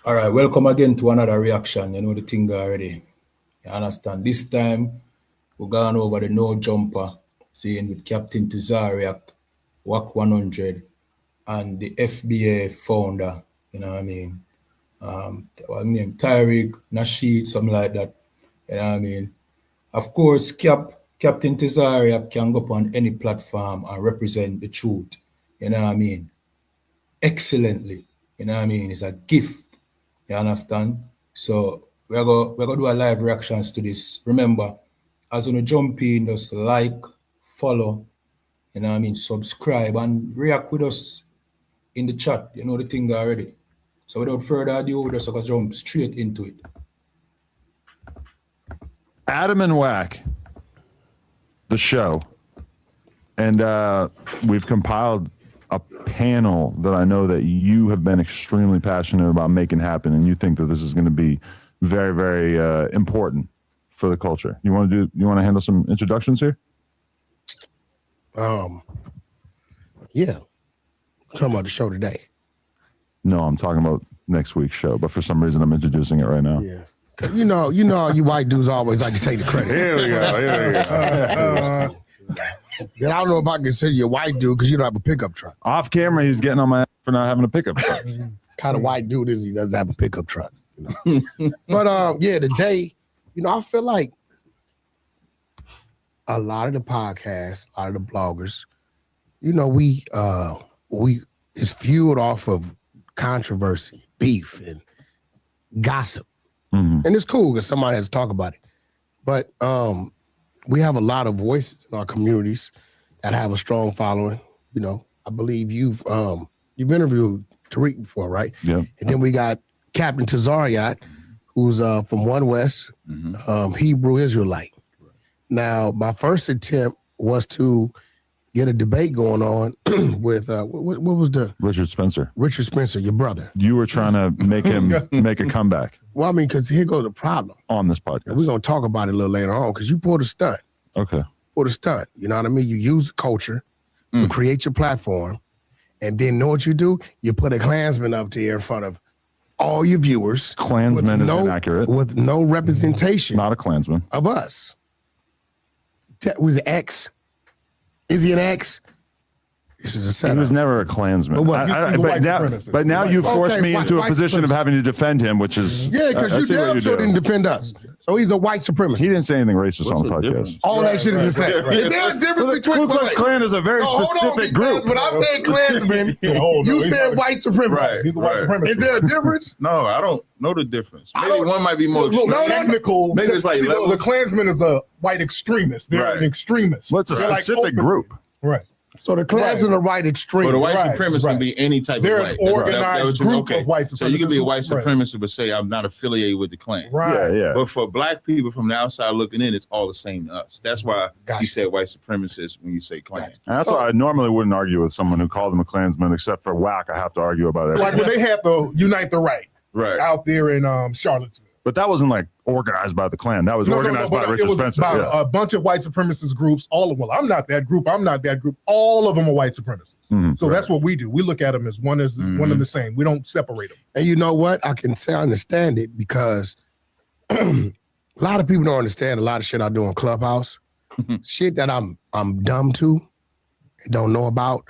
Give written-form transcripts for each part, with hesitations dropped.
All right, welcome again to another reaction. You know the thing already. You understand? This time, we're going over the no jumper, seeing with Captain Tazaryach, Wack 100, and the FBA founder, you know what I mean? What name? Tariq, Nasheed, something like that. You know what I mean? Of course, Captain Tazaryach can go up on any platform and represent the truth. You know what I mean? Excellently. You know what I mean? It's a gift. You understand? So we're gonna do a live reactions to this. Remember, as you jump in, just like, follow, you know what I mean, subscribe and react with us in the chat. You know the thing already. So without further ado, we're just gonna jump straight into it. Adam and Wack, the show, and we've compiled a panel that I know that you have been extremely passionate about making happen, and you think that this is going to be very, very important for the culture. You want to handle some introductions here? Yeah. I'm talking about the show today. No, I'm talking about next week's show, but for some reason I'm introducing it right now. Yeah. You know, you white dudes always like to take the credit. Here we go. And I don't know if I can consider you a white dude because you don't have a pickup truck. Off camera, he's getting on my ass for not having a pickup truck. Kind of white dude is he doesn't have a pickup truck. You know? But yeah, today, you know, I feel like a lot of the podcasts, a lot of the bloggers, you know, we it's fueled off of controversy, beef, and gossip. Mm-hmm. And it's cool because somebody has to talk about it. But we have a lot of voices in our communities that have a strong following. You know, I believe you've interviewed Tariq before, right? Yeah. And then we got Captain Tazaryach, who's from One West, Hebrew Israelite. Right. Now, my first attempt was to get a debate going on with what was the Richard Spencer, your brother. You were trying to make him make a comeback. Well, I mean, because here goes the problem on this podcast. And we're gonna talk about it a little later on because you pulled a stunt. Okay. Pulled a stunt. You know what I mean? You use the culture to create your platform, and then know what you do? You put a Klansman up there in front of all your viewers. Klansman is inaccurate. With no representation. Not a Klansman. Of us. That was X. Is he an X? This is a setup. He was never a Klansman. But now you forced me into a position of having to defend him, which is... Yeah, because you damn sure didn't defend us. So he's a white supremacist. He didn't say anything racist on the podcast. All that shit is the same. Is there a difference between... Ku Klux Klan is a very specific group. When I said Klansman, you said white supremacist. Right. He's a white supremacist. Is there a difference? No, I don't know the difference. Maybe one might be more technical. Maybe it's like the Klansman is a white extremist. They're an extremist. What's a specific group? Right. So the Klansmen are white extreme. But a white supremacist can be any type They're of white. They're an organized group of white supremacists. So you can be a white supremacist but say, I'm not affiliated with the Klan. Right. Yeah. But for black people from the outside looking in, it's all the same to us. That's why you said white supremacist when you say Klan. And that's why I normally wouldn't argue with someone who called them a Klansman, except for Wack. I have to argue about it. Like when they had the Unite the Right out there in Charlottesville. But that wasn't like organized by the Klan. That was organized by Richard Spencer. It was about a bunch of white supremacist groups. All of them. Well, I'm not that group. I'm not that group. All of them are white supremacists. So that's what we do. We look at them as one and the same. We don't separate them. And you know what? I can say I understand it because a lot of people don't understand a lot of shit I do on Clubhouse. Shit that I'm dumb to and don't know about.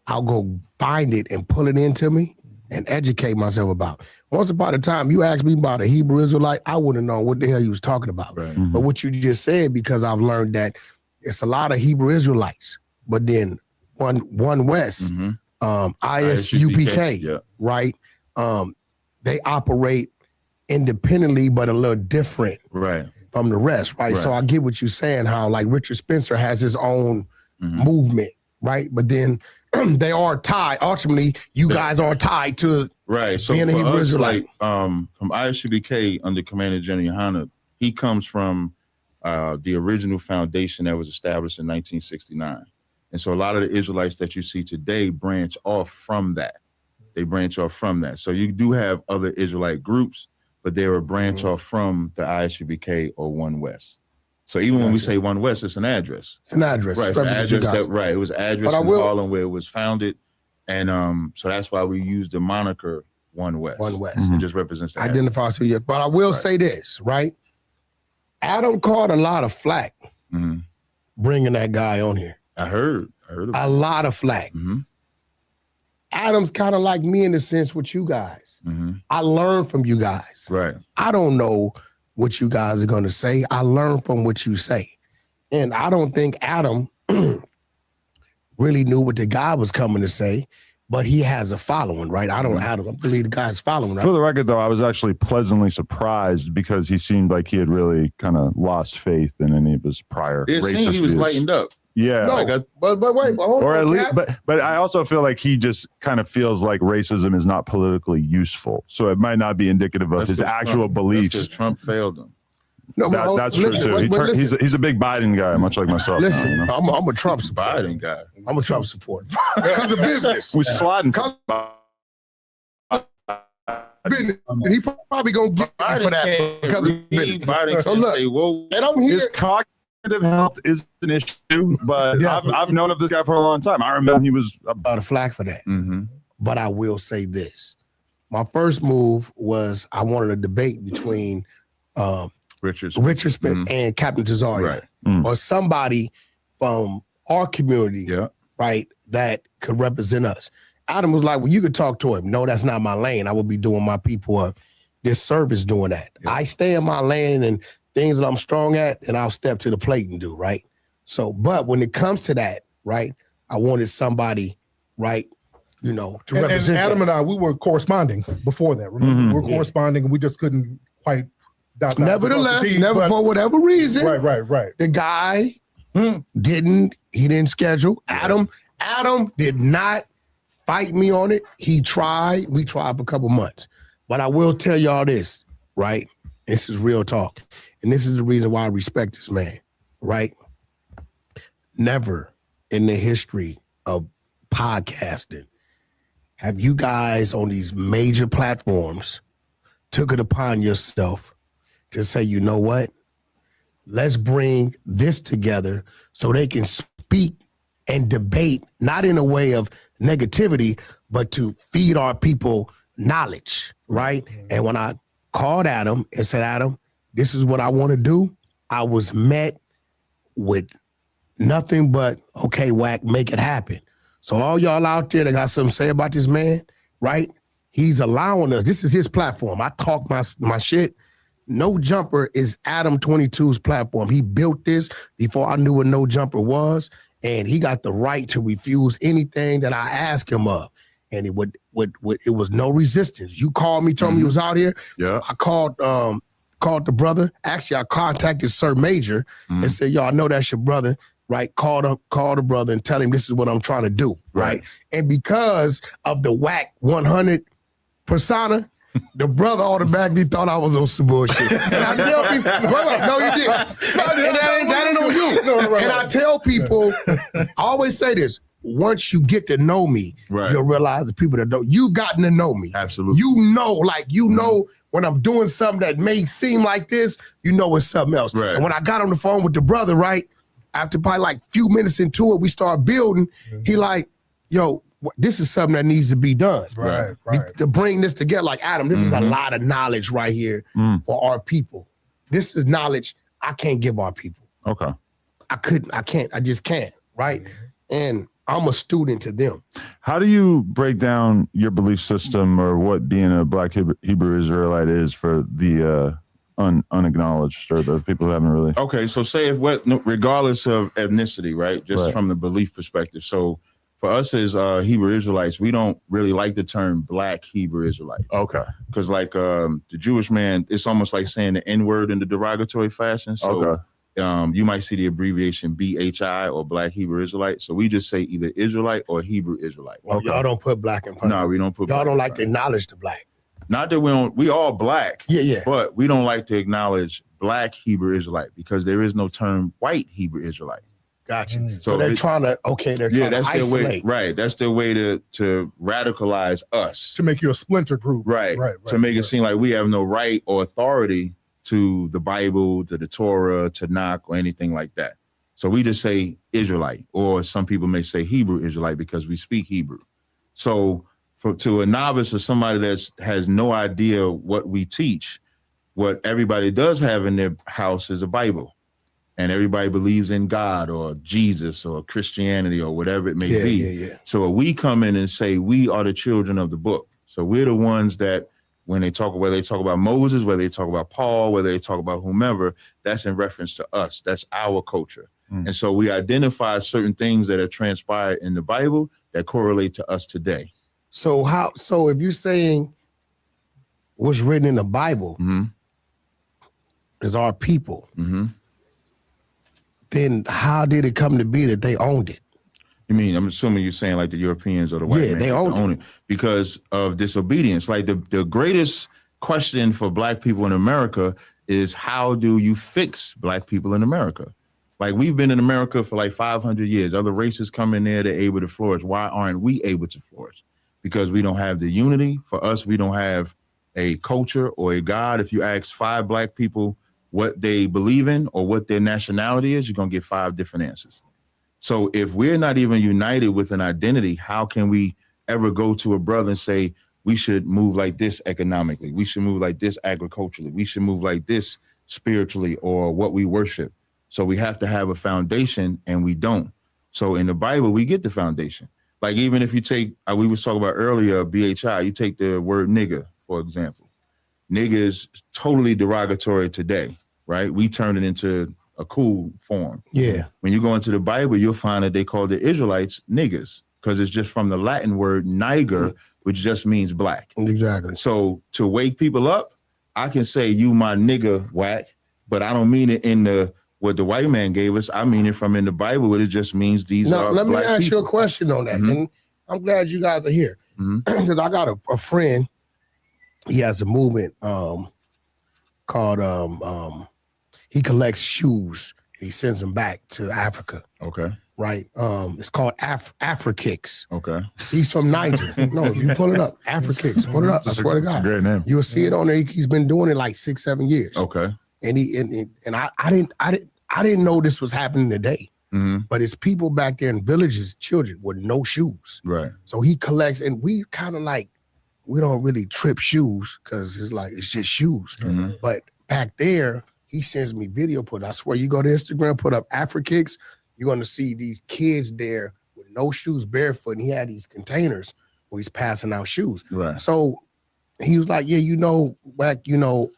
I'll go find it and pull it into me and educate myself about. Once upon a time, you asked me about a Hebrew Israelite, I wouldn't know what the hell you was talking about. Right. But what you just said, because I've learned that it's a lot of Hebrew Israelites, but then One West, ISUPK, right? They operate independently, but a little different from the rest, right? So I get what you're saying, how like Richard Spencer has his own movement, right? But then they are tied. Ultimately, you guys are tied to so being a for Hebrew us, Israelite. like from ISUBK under Commander General Yohana, he comes from the original foundation that was established in 1969. And so a lot of the Israelites that you see today branch off from that. They branch off from that. So you do have other Israelite groups, but they were branch off from the ISUBK or One West. So even when we say One West, it's an address. It's an address. Right, it's an address it was an address in Harlem where it was founded. And so that's why we use the moniker one West. One West. It just represents the identify to you. But I will say this, right? Adam caught a lot of flack bringing that guy on here. I heard a lot of flack. Adam's kind of like me in the sense with you guys. I learn from you guys. Right. I don't know what you guys are going to say. I learn from what you say. And I don't think Adam really knew what the guy was coming to say, but he has a following, right? I don't believe the guy's following, right? For the record, though, I was actually pleasantly surprised because he seemed like he had really kind of lost faith in any of his prior racist he was views. Lightened up. Yeah. No, but wait, hold or on, at least, but I also feel like he just kind of feels like racism is not politically useful. So it might not be indicative of his actual beliefs. That's Trump failed him. No, that's true too. He's a big Biden guy, much like myself. Listen, now, you know? I'm a Trump supporter. Biden guy. I'm a Trump supporter because of business. We sliding. He probably gonna get for that because of business. Biden So look, say, whoa. and I'm here. His cognitive health is an issue, but I've known of this guy for a long time. I remember he was about a flag for that. But I will say this: my first move was I wanted a debate between Richard Smith and Captain Tazaryach, or somebody from our community, right, that could represent us. Adam was like, well, you could talk to him. No, that's not my lane. I would be doing my people a disservice doing that. I stay in my lane and things that I'm strong at, and I'll step to the plate and do, right? So, but when it comes to that, right, I wanted somebody, right, you know, to represent. And Adam and I, we were corresponding before that. Remember, we were corresponding, and we just couldn't quite. Nevertheless, for whatever reason, right. The guy didn't schedule. Adam did not fight me on it. He tried. We tried for a couple months. But I will tell y'all this, right? This is real talk. And this is the reason why I respect this man, right? Never in the history of podcasting have you guys on these major platforms took it upon yourself to say, you know what? Let's bring this together so they can speak and debate, not in a way of negativity, but to feed our people knowledge, right? And when I called Adam and said, Adam, this is what I want to do, I was met with nothing but, okay, Wack, make it happen. So all y'all out there that got something to say about this man, right? He's allowing us. This is his platform. I talk my shit. No Jumper is Adam 22's platform. He built this before I knew what No Jumper was, and he got the right to refuse anything that I ask him of. And it was no resistance. You called me, told me you was out here. Yeah. I called the brother. Actually, I contacted Sir Major and said, yo, I know that's your brother, right? Call the brother and tell him this is what I'm trying to do, right? And because of the Wack 100 persona, the brother automatically thought I was on some bullshit. And I tell people, no, you didn't. That ain't on you. And I tell people, I always say this, once you get to know me, you'll realize the people that don't, you've gotten to know me. Absolutely. You know when I'm doing something that may seem like this, you know it's something else. Right. And when I got on the phone with the brother, right, after probably like a few minutes into it, we start building, he like, yo, this is something that needs to be done. Right. To bring this together, like Adam, this is a lot of knowledge right here for our people. This is knowledge I can't give our people. Okay. I just can't, right? And I'm a student to them. How do you break down your belief system or what being a Black Hebrew Israelite is for the unacknowledged or the people who haven't really? Okay, so say regardless of ethnicity, right? Just from the belief perspective. So for us as Hebrew Israelites, we don't really like the term Black Hebrew Israelite. Okay. Because like the Jewish man, it's almost like saying the N-word in the derogatory fashion. So you might see the abbreviation BHI or Black Hebrew Israelite. So we just say either Israelite or Hebrew Israelite. Well, y'all don't put Black in front of it. No, we don't put Y'all Black don't like to acknowledge the Black. Not that we all Black. Yeah. But we don't like to acknowledge Black Hebrew Israelite because there is no term white Hebrew Israelite. Gotcha. So they're trying to that's isolate. their way, right? That's their way to radicalize us, to make you a splinter group, right? To make it seem like we have no right or authority to the Bible, to the Torah, to Tanakh, or anything like that. So we just say Israelite, or some people may say Hebrew Israelite because we speak Hebrew. So to a novice or somebody that has no idea what we teach, what everybody does have in their house is a Bible. And everybody believes in God or Jesus or Christianity or whatever it may be. So we come in and say we are the children of the book. So we're the ones that when they talk, whether they talk about Moses, whether they talk about Paul, whether they talk about whomever, that's in reference to us. That's our culture. And so we identify certain things that are transpired in the Bible that correlate to us today. So if you're saying what's written in the Bible is our people, then how did it come to be that they owned it? You mean, I'm assuming you're saying like the Europeans or the white man they own it because of disobedience. Like the greatest question for Black people in America is how do you fix Black people in America? Like we've been in America for like 500 years. Other races come in there, they're able to flourish. Why aren't we able to flourish? Because we don't have the unity. For us, we don't have a culture or a God. If you ask 5 Black people what they believe in or what their nationality is, you're going to get 5 different answers. So if we're not even united with an identity, how can we ever go to a brother and say, we should move like this economically, we should move like this agriculturally, we should move like this spiritually or what we worship? So we have to have a foundation and we don't. So in the Bible, we get the foundation. Like even if you take, we was talking about earlier, BHI, you take the word nigger, for example. Nigga is totally derogatory today, right? We turn it into a cool form. Yeah. When you go into the Bible, you'll find that they call the Israelites niggers because it's just from the Latin word niger, which just means black. Exactly. So to wake people up, I can say you my nigga, Wack, but I don't mean it in what the white man gave us. I mean it from in the Bible, where it just means these are let me Black ask people. you a question on that. And I'm glad you guys are here because I got a friend. He has a movement called he collects shoes and he sends them back to Africa. Okay. Right. It's called Afrikicks. Okay. He's from Niger. No, if you pull it up, Afrikicks. Pull it up. I swear to God. Great name. You'll see it on there. He's been doing it like 6-7 years. Okay. And I didn't know this was happening today. But it's people back there in villages, children with no shoes. Right. So he collects, and we kind of like, we don't really trip shoes because it's like, it's just shoes. But back there, he sends me video put. I swear, you go to Instagram, put up Afrikicks, you're going to see these kids there with no shoes, barefoot, and he had these containers where he's passing out shoes. Right. So he was like, yeah, Wack, the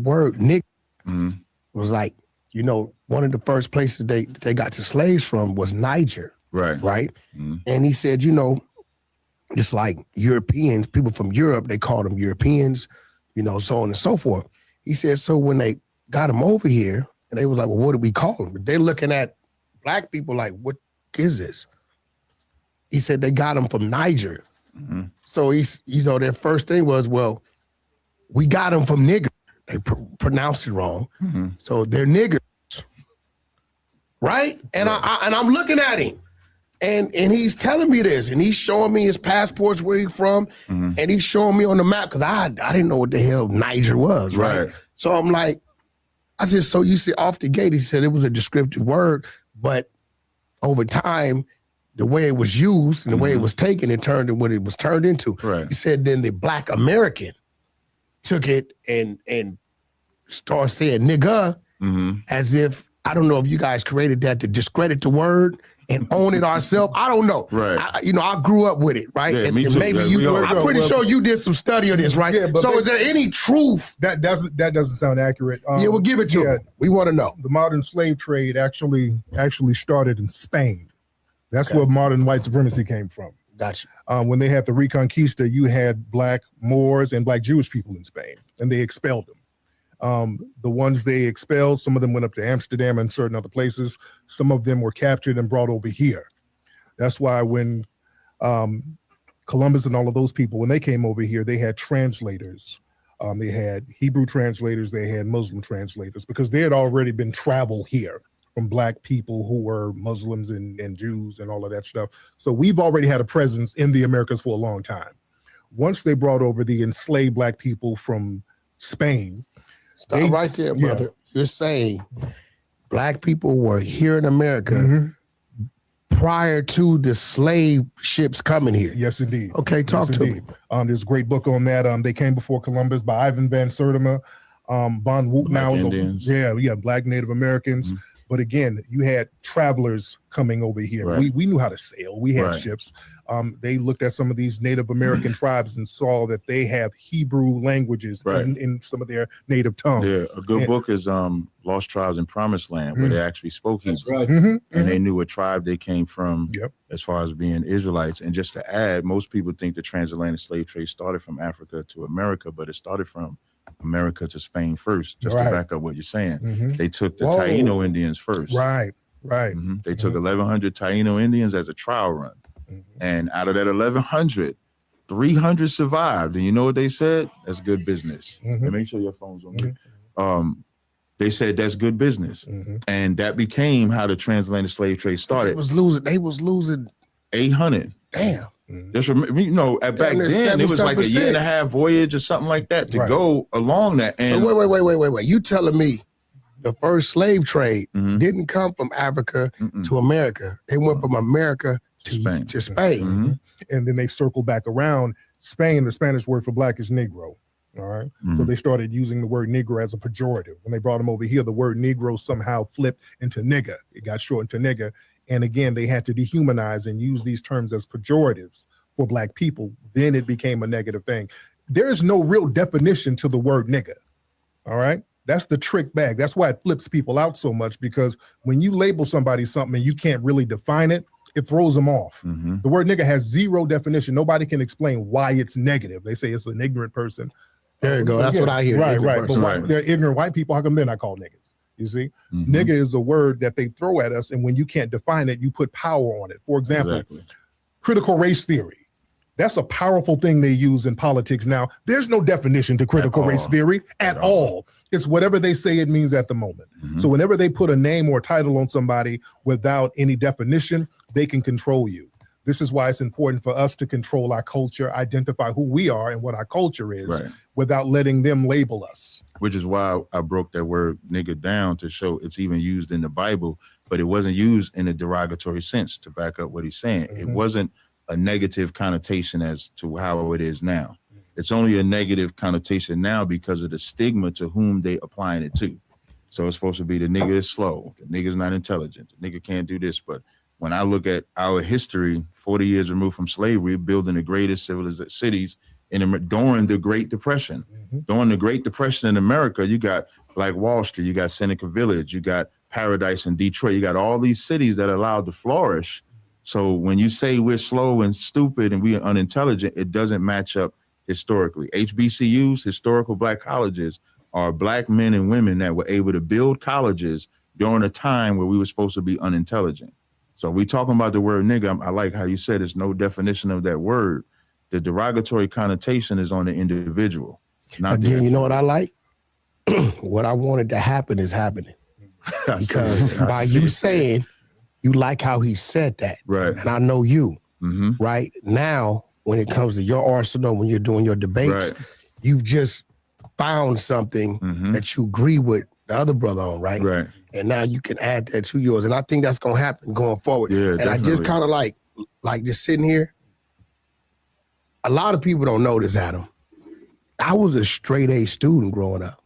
word nigga was like, one of the first places they got the slaves from was Niger. Right. Right. And he said, just like Europeans, people from Europe, they called them Europeans, so on and so forth. He said, so when they got them over here, and they was like, well, what do we call them? They're looking at Black people like, what is this? He said they got them from Niger. So their first thing was, well, we got them from nigger. They pronounced it wrong. So they're niggers. Right? And I'm looking at him. And he's telling me this, and he's showing me his passports where he's from, and he's showing me on the map because I didn't know what the hell Niger was, right? So I'm like, I said, so you see off the gate, he said it was a descriptive word, but over time, the way it was used and the way it was taken, it turned into what it was turned into. Right. He said then the Black American took it and started saying nigga as if, I don't know if you guys created that to discredit the word and own it ourselves. I don't know. Right. I grew up with it, right? Yeah, and me too. Maybe I'm pretty sure you did some study on this, right? Yeah, so is there any truth? That doesn't sound accurate. We'll give it to him. We want to know. The modern slave trade actually started in Spain. That's where modern white supremacy came from. Gotcha. When they had the Reconquista, you had Black Moors and Black Jewish people in Spain, and they expelled them. The ones they expelled, some of them went up to Amsterdam and certain other places. Some of them were captured and brought over here. That's why when Columbus and all of those people, when they came over here, they had translators. They had Hebrew translators, they had Muslim translators, because there had already been travel here from Black people who were Muslims and Jews and all of that stuff. So we've already had a presence in the Americas for a long time. Once they brought over the enslaved Black people from Spain. Stop right there, brother. You're saying Black people were here in America prior to the slave ships coming here. Yes, indeed. Okay, talk to me. There's a great book on that. They Came Before Columbus by Ivan Van Sertima. Von Woutenhausen, Black Native Americans. Mm-hmm. But again, you had travelers coming over here. Right. We knew how to sail. We had ships. They looked at some of these Native American tribes and saw that they have Hebrew languages in some of their native tongues. Yeah, a good book is Lost Tribes in Promised Land, where they actually spoke Hebrew. That's right. And they knew what tribe they came from as far as being Israelites. And just to add, most people think the transatlantic slave trade started from Africa to America, but it started from America to Spain first, just to back up what you're saying. They took the Taino Indians first. Right. They took 1,100 Taino Indians as a trial run. And out of that 1,100, 300 survived. And you know what they said? That's good business. And make sure your phone's on me. They said that's good business. And that became how the transatlantic slave trade started. They was losing 800. Damn. Just remember, back then it was like a year and a half voyage or something like that to go along that. And wait. You telling me the first slave trade didn't come from Africa to America? They went from America to Spain. And then they circled back around. Spain, the Spanish word for black is Negro. All right. So they started using the word Negro as a pejorative. When they brought them over here, the word Negro somehow flipped into nigger. It got shortened to nigger. And again, they had to dehumanize and use these terms as pejoratives for black people. Then it became a negative thing. There is no real definition to the word nigger. All right. That's the trick bag. That's why it flips people out so much, because when you label somebody something and you can't really define it, it throws them off. The word nigger has zero definition. Nobody can explain why it's negative. They say it's an ignorant person. There you go. That's what I hear. Right. But they're ignorant white people. How come they're not called niggas? You see, nigga is a word that they throw at us, and when you can't define it, you put power on it. For example, critical race theory. That's a powerful thing they use in politics now. There's no definition to critical race theory at all. It's whatever they say it means at the moment. So whenever they put a name or title on somebody without any definition, they can control you. This is why it's important for us to control our culture, identify who we are and what our culture is without letting them label us. Which is why I broke that word nigger down to show it's even used in the Bible, but it wasn't used in a derogatory sense, to back up what he's saying. It wasn't a negative connotation as to how it is now. It's only a negative connotation now because of the stigma to whom they applying it to. So it's supposed to be the nigger is slow, the nigger's not intelligent, the nigger can't do this. But when I look at our history, 40 years removed from slavery, building the greatest civilized cities during the Great Depression. During the Great Depression in America, you got like Wall Street, you got Seneca Village, you got Paradise in Detroit, you got all these cities that are allowed to flourish. So when you say we're slow and stupid and we are unintelligent, it doesn't match up historically. HBCUs, historical black colleges, are black men and women that were able to build colleges during a time where we were supposed to be unintelligent. So we talking about the word nigga. I like how you said there's no definition of that word. The derogatory connotation is on the individual. Again, you know what I like? What I wanted to happen is happening. Because by you saying you like how he said that, right? And I know you, right? Now, when it comes to your arsenal, when you're doing your debates, you've just found something that you agree with the other brother on, right? Right. And now you can add that to yours. And I think that's going to happen going forward. Yeah, and definitely. I just kind of like just sitting here. A lot of people don't know this, Adam. I was a straight A student growing up.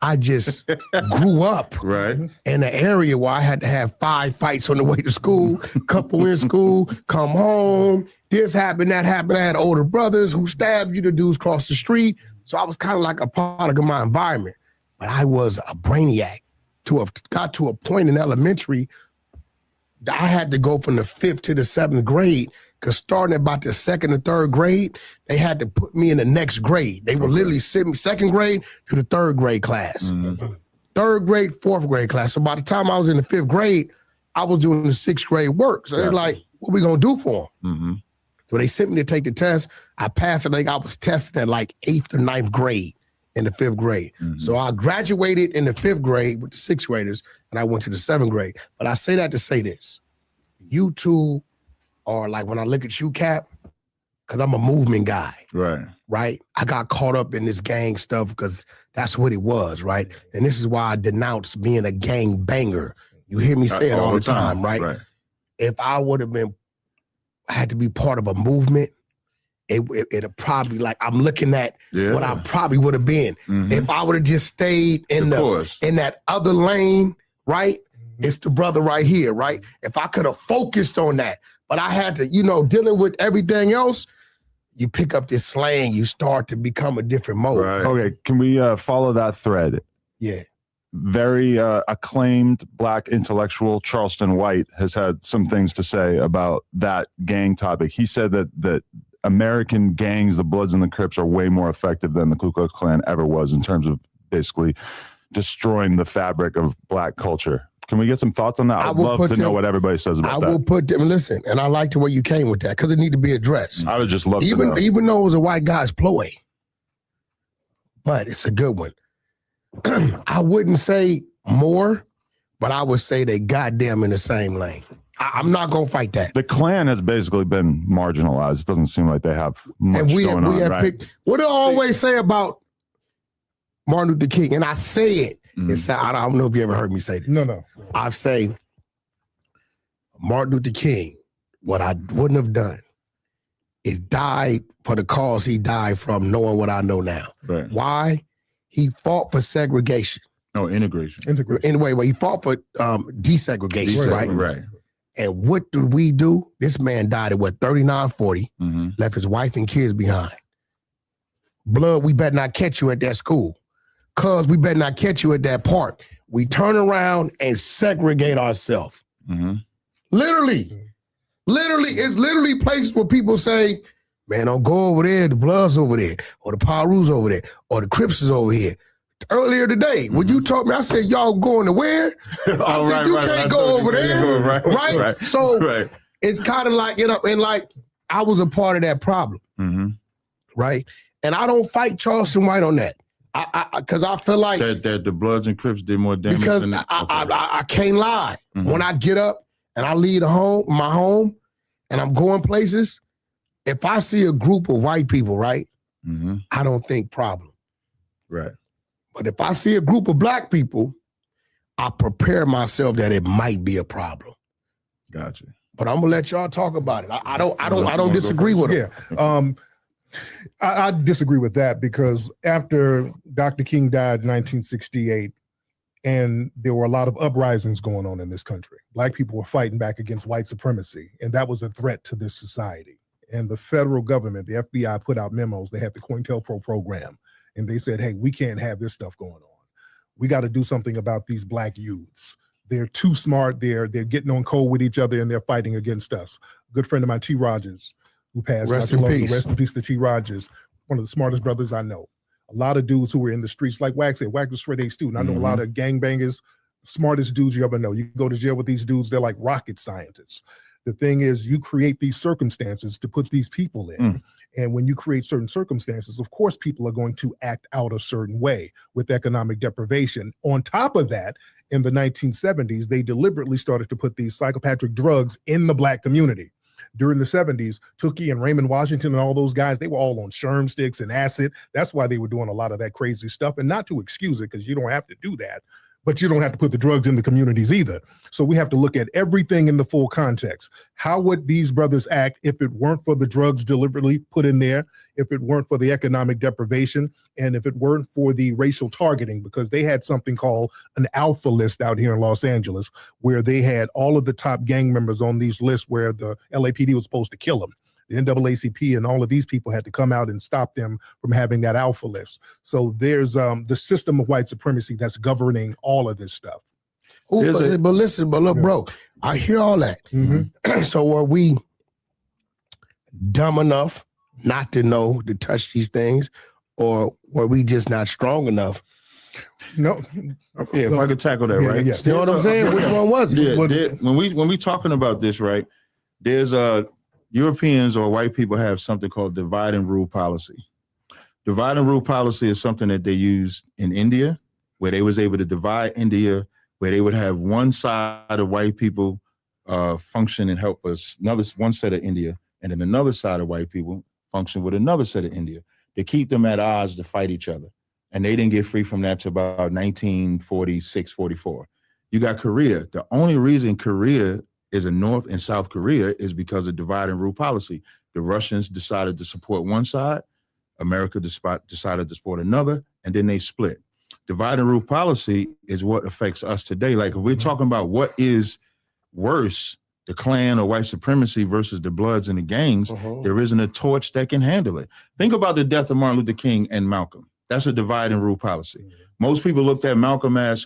I just grew up in an area where I had to have 5 fights on the way to school, couple in school, come home, this happened, that happened. I had older brothers who stabbed you, the dudes across the street. So I was kind of like a product of my environment. But I was a brainiac. Got to a point in elementary, I had to go from the 5th to the 7th grade, because starting about the 2nd or 3rd grade, they had to put me in the next grade. They would literally sit me 2nd grade to the 3rd grade class. 3rd grade, 4th grade class. So by the time I was in the 5th grade, I was doing the 6th grade work. So they're like, what we gonna do for them? So they sent me to take the test. I passed it. I was tested at like 8th or 9th grade in the 5th grade. So I graduated in the 5th grade with the 6th graders, and I went to the 7th grade. But I say that to say this. You two are like, when I look at you, Cap, because I'm a movement guy. Right? I got caught up in this gang stuff because that's what it was, right? And this is why I denounce being a gang banger. You hear me say it all the time, right? if I would have had to be part of a movement, it'd probably like I'm looking at what I probably would have been if I would have just stayed in that other lane, right? It's the brother right here, right? If I could have focused on that, but I had to, dealing with everything else, you pick up this slang, you start to become a different mode. Right. Okay, can we follow that thread? Yeah. Very acclaimed Black intellectual Charleston White has had some things to say about that gang topic. He said that American gangs, the Bloods and the Crips, are way more effective than the Ku Klux Klan ever was in terms of basically destroying the fabric of Black culture. Can we get some thoughts on that? I'd love to know what everybody says about that. I will put them, listen, and I like the way you came with that because it need to be addressed. I would just love to know. Even though it was a white guy's ploy, but it's a good one. I wouldn't say more, but I would say they goddamn in the same lane. I'm not going to fight that. The Klan has basically been marginalized. It doesn't seem like they have much going on, right? What do I always say about Martin Luther King? And I say it. It's, I don't know if you ever heard me say this. No. I say Martin Luther King, what I wouldn't have done is died for the cause he died from, knowing what I know now. Right. Why? He fought for segregation. No, integration. Anyway, he fought for desegregation, right? Right. And what did we do? This man died at 39, 40, left his wife and kids behind. Blood, we better not catch you at that school. Cuz we better not catch you at that park. We turn around and segregate ourselves. Literally, it's literally places where people say, man, don't go over there, the Bloods over there, or the Pirus over there, or the Crips is over here. Earlier today, when you told me, I said, y'all going to where? I said, you can't go over there. Right? So it's kind of like, and like I was a part of that problem. Right? And I don't fight Charleston White on that. Because I feel like that the Bloods and Crips did more damage because than I can't lie. When I get up and I leave my home, and I'm going places, if I see a group of white people, right, I don't think problem. Right. But if I see a group of Black people, I prepare myself that it might be a problem. Gotcha. But I'm gonna let y'all talk about it. I don't disagree with it. Yeah. I disagree with that because after Dr. King died in 1968, and there were a lot of uprisings going on in this country, Black people were fighting back against white supremacy, and that was a threat to this society. And the federal government, the FBI, put out memos. They had the COINTELPRO program, and they said, hey, we can't have this stuff going on. We got to do something about these Black youths. They're too smart. They're getting on cold with each other, and they're fighting against us. A good friend of mine, T. Rogers, who passed. Rest in peace. Rest in peace to T. Rogers, one of the smartest brothers I know. A lot of dudes who were in the streets, like Wack said, Wack was straight A student. I know a lot of gangbangers, smartest dudes you ever know. You go to jail with these dudes, they're like rocket scientists. The thing is, you create these circumstances to put these people in. And when you create certain circumstances, of course, people are going to act out a certain way with economic deprivation. On top of that, in the 1970s, they deliberately started to put these psychopathic drugs in the Black community. During the 70s, Tookie and Raymond Washington and all those guys, they were all on sherm sticks and acid. That's why they were doing a lot of that crazy stuff. And not to excuse it, because you don't have to do that, but you don't have to put the drugs in the communities either. So we have to look at everything in the full context. How would these brothers act if it weren't for the drugs deliberately put in there, if it weren't for the economic deprivation, and if it weren't for the racial targeting? Because they had something called an alpha list out here in Los Angeles, where they had all of the top gang members on these lists where the LAPD was supposed to kill them. The NAACP and all of these people had to come out and stop them from having that alpha list. So there's the system of white supremacy that's governing all of this stuff. But look, bro, I hear all that. So are we dumb enough not to know to touch these things, or were we just not strong enough? No. Yeah, if I could tackle that, right? Yeah. You know what I'm saying? Which one was it? Yeah, when we talking about this, right, there's Europeans or white people have something called divide and rule policy. Divide and rule policy is something that they used in India, where they was able to divide India, where they would have one side of white people function and help us, one set of India, and then another side of white people function with another set of India, to keep them at odds to fight each other. And they didn't get free from that till about 1946, 44. You got Korea. The only reason Korea is a North and South Korea is because of divide and rule policy. The Russians decided to support one side, America decided to support another, and then they split. Divide and rule policy is what affects us today. Like if we're talking about what is worse, the Klan or white supremacy versus the Bloods and the gangs, there isn't a torch that can handle it. Think about the death of Martin Luther King and Malcolm. That's a divide and rule policy. Most people looked at Martin as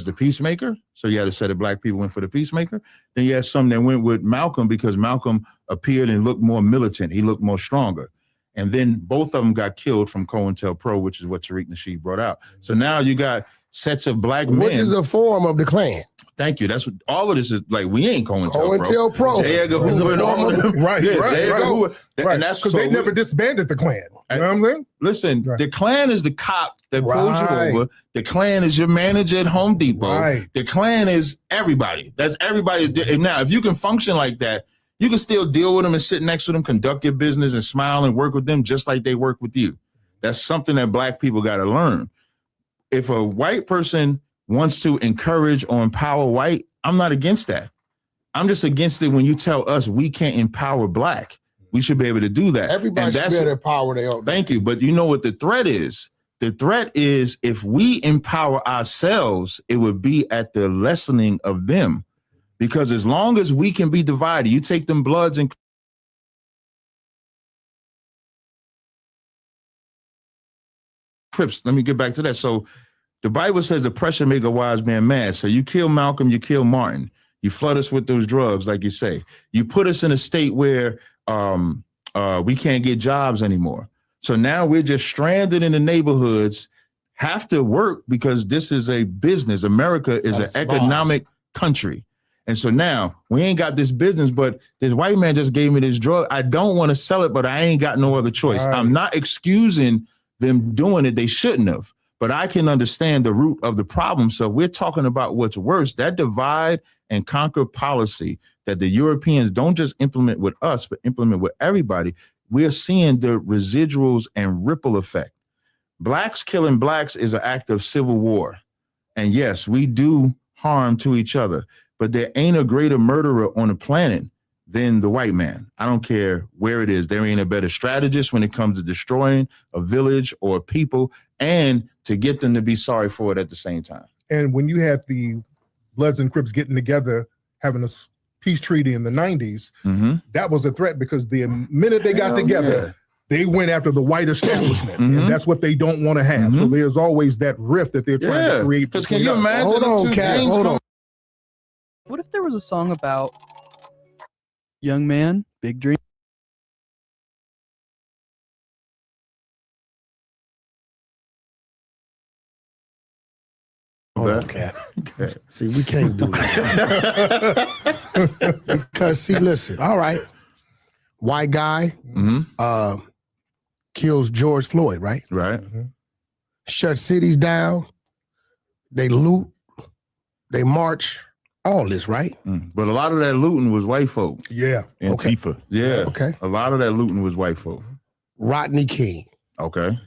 the peacemaker. So you had a set of black people went for the peacemaker. Then you had some that went with Malcolm because Malcolm appeared and looked more militant. He looked more stronger. And then both of them got killed from COINTELPRO, which is what Tariq Nasheed brought out. So now you got sets of black men. Which is a form of the Klan. Thank you. That's what all of this is like. We ain't COINTELPRO. COINTELPRO. J. Edgar Hoover and all of them. Right. And that's because they never disbanded the Klan. You know what I'm saying? Listen, the Klan is the cop that pulls you over. The Klan is your manager at Home Depot. The Klan is everybody. That's everybody. And now, if you can function like that, you can still deal with them and sit next to them, conduct your business and smile and work with them just like they work with you. That's something that black people got to learn. If a white person wants to encourage or empower white, I'm not against that. I'm just against it when you tell us we can't empower black. We should be able to do that. Everybody should be able to empower their own. Thank you. But you know what the threat is? The threat is if we empower ourselves, it would be at the lessening of them. Because as long as we can be divided, you take them Bloods and Crips. Let me get back to that. So the Bible says the pressure make a wise man mad. So you kill Malcolm, you kill Martin. You flood us with those drugs, like you say. You put us in a state where we can't get jobs anymore. So now we're just stranded in the neighborhoods, have to work because this is a business. America is an economic country. And so now we ain't got this business, but this white man just gave me this drug. I don't want to sell it, but I ain't got no other choice. I'm not excusing them doing it. They shouldn't have, but I can understand the root of the problem. So we're talking about what's worse, that divide and conquer policy that the Europeans don't just implement with us, but implement with everybody. We're seeing the residuals and ripple effect. Blacks killing blacks is an act of civil war. And yes, we do harm to each other, but there ain't a greater murderer on the planet than the white man. I don't care where it is. There ain't a better strategist when it comes to destroying a village or people and to get them to be sorry for it at the same time. And when you had the Bloods and Crips getting together, having a peace treaty in the 90s, that was a threat because the minute they got together, they went after the white establishment, and that's what they don't want to have. So there's always that rift that they're trying to create. Because can you imagine? Hold on, Cat. Hold on. What if there was a song about young man, big dream? Okay. See, we can't do that. Because, see, listen, all right. White guy kills George Floyd, right? Right. Shut cities down. They loot. They march. All this, right? But a lot of that looting was white folk. Yeah. Antifa. Yeah. Okay. A lot of that looting was white folk. Rodney King. Okay.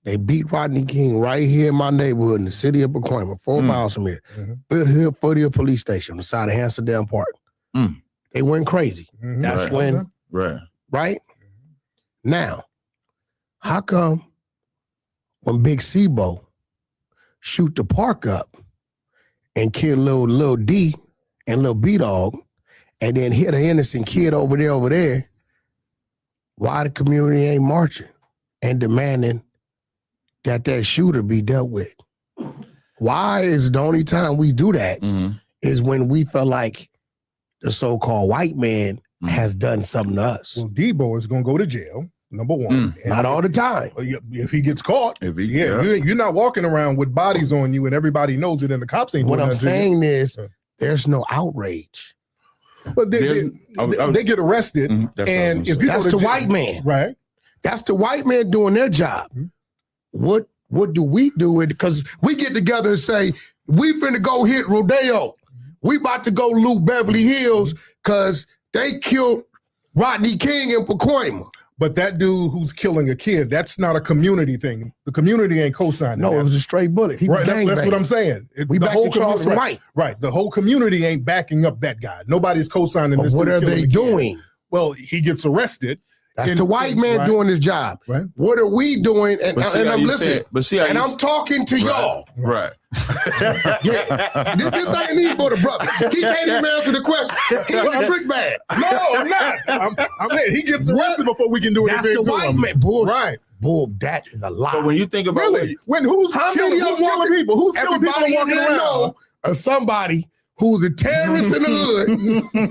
They beat Rodney King right here in my neighborhood in the city of Pacoima, 4 miles from here. Foothill Police Station on the side of Hansardale Park. They went crazy. That's when, right? Now, how come when Big Sebo shoot the park up and kill little D and little B-Dog and then hit an innocent kid over there, why the community ain't marching and demanding that shooter be dealt with? Why is the only time we do that is when we feel like the so-called white man has done something to us? Well, Debo is going to go to jail, number one. Not all the time. If he gets caught, you're not walking around with bodies on you and everybody knows it and the cops ain't doing What I'm nothing. saying is there's no outrage. But they get arrested. And if you that's go to the jail, white man. Right. That's the white man doing their job. What do we do with it? Because we get together and say, we finna go hit Rodeo. We about to go loot Beverly Hills because they killed Rodney King in Pacoima. But that dude who's killing a kid, that's not a community thing. The community ain't co-signing. No, that. it was a straight bullet. He was That's what I'm saying. We back to Charles White. Right. The whole community ain't backing up that guy. Nobody's co-signing this. What are they doing? Well, he gets arrested. That's the white man doing his job. Right. What are we doing? And I'm listening. And I'm talking to y'all. Right. Yeah. This ain't even for the brother. He can't even answer the question. He's a trick bag. No, I'm not. I'm saying he gets arrested before we can do anything That's the to white him. man. Bull, right. Bull, that is a lie. So when you think about Really? Who's killing people? Who's killing people everybody walking in there around? know of somebody who's a terrorist in the hood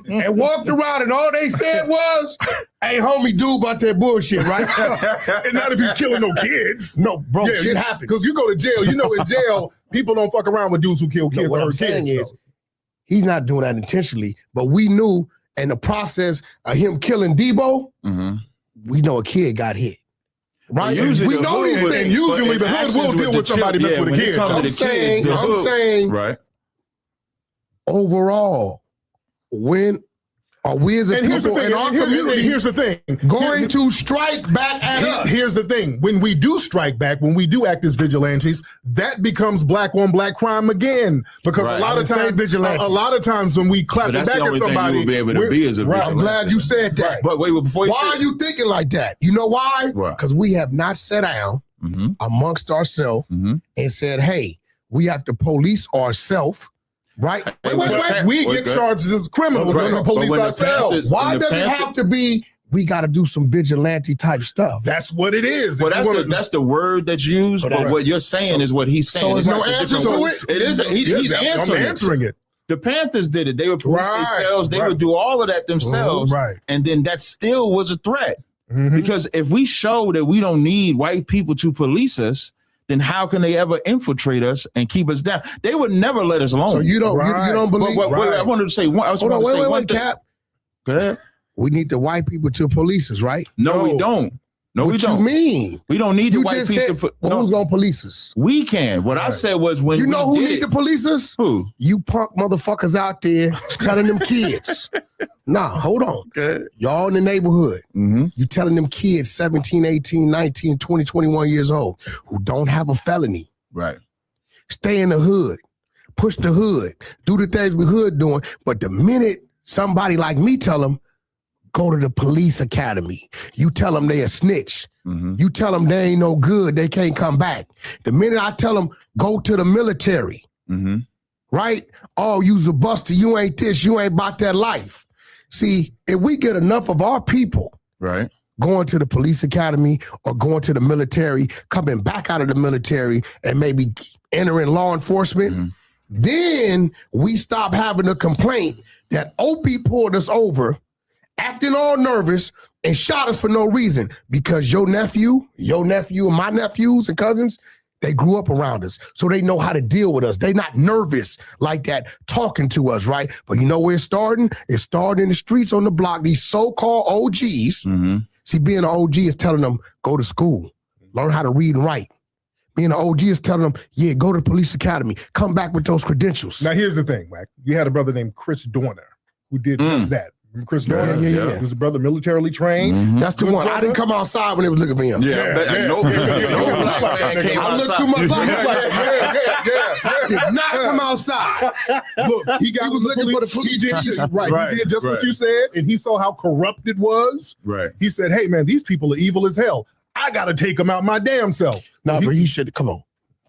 and walked around and all they said was, hey, homie, do about that bullshit, right? And not if he's killing no kids. No, bro, shit happens. Because you go to jail, you know in jail, people don't fuck around with dudes who kill kids What or I'm hurt saying kids. is, he's not doing that intentionally, but we knew in the process of him killing Debo, we know a kid got hit. Right? Usually we know these things. Usually the hood will deal with somebody messing with a kid. I'm saying, right. Overall, when are we as a people in our community here's the thing. going to strike back at us? Here's the thing. When we do strike back, when we do act as vigilantes, that becomes black on black crime again. Because a lot of times when we clap back at somebody, you will be able to be as a vigilante. I'm glad you said that. But wait, before why are you thinking like that? You know why? Because we have not sat down amongst ourselves and said, hey, we have to police ourselves. Right? Wait. We get charged as criminals and the police ourselves. Why does it have to be we got to do some vigilante type stuff? That's what it is. Well, that's the word that's used, but what you're saying is what he's saying. So there's no answer to it? It is. He's answering it. The Panthers did it. They would police themselves. They would do all of that themselves. And then that still was a threat. Because if we show that we don't need white people to police us, then how can they ever infiltrate us and keep us down? They would never let us alone. So you don't believe? I wanted to say one. Wait, Cap. Go ahead. We need the white people to police us, right? No, we don't. No, we don't. What you mean? We don't need the white people. Who's gonna police us? We can. What I said was when who need to police us? Who? You punk motherfuckers out there telling them kids. Nah, hold on. Okay. Y'all in the neighborhood. You telling them kids 17, 18, 19, 20, 21 years old who don't have a felony. Right. Stay in the hood. Push the hood. Do the things we hood doing. But the minute somebody like me tell them, go to the police academy. You tell them they a snitch. You tell them they ain't no good. They can't come back. The minute I tell them, go to the military. Right? Oh, you's a buster. You ain't this. You ain't about that life. See, if we get enough of our people going to the police academy or going to the military, coming back out of the military and maybe entering law enforcement, then we stop having a complaint that OP pulled us over, acting all nervous and shot us for no reason because your nephew and my nephews and cousins, they grew up around us, so they know how to deal with us. They not nervous like that talking to us, right? But you know where it's starting? It's starting in the streets on the block. These so-called OGs. See, being an OG is telling them, go to school, learn how to read and write. Being an OG is telling them, yeah, go to the police academy, come back with those credentials. Now, here's the thing, Wack. You had a brother named Chris Dorner who did just that. Remember Chris Dorner? Yeah. He was a brother militarily trained. That's the one. Brother. I didn't come outside when they was looking for him. No black man came I looked outside. too much like did not come outside. Look, he was looking for the police. He did just what you said, and he saw how corrupt it was. Right. He said, hey, man, these people are evil as hell. I got to take them out my damn self. No, but you should come on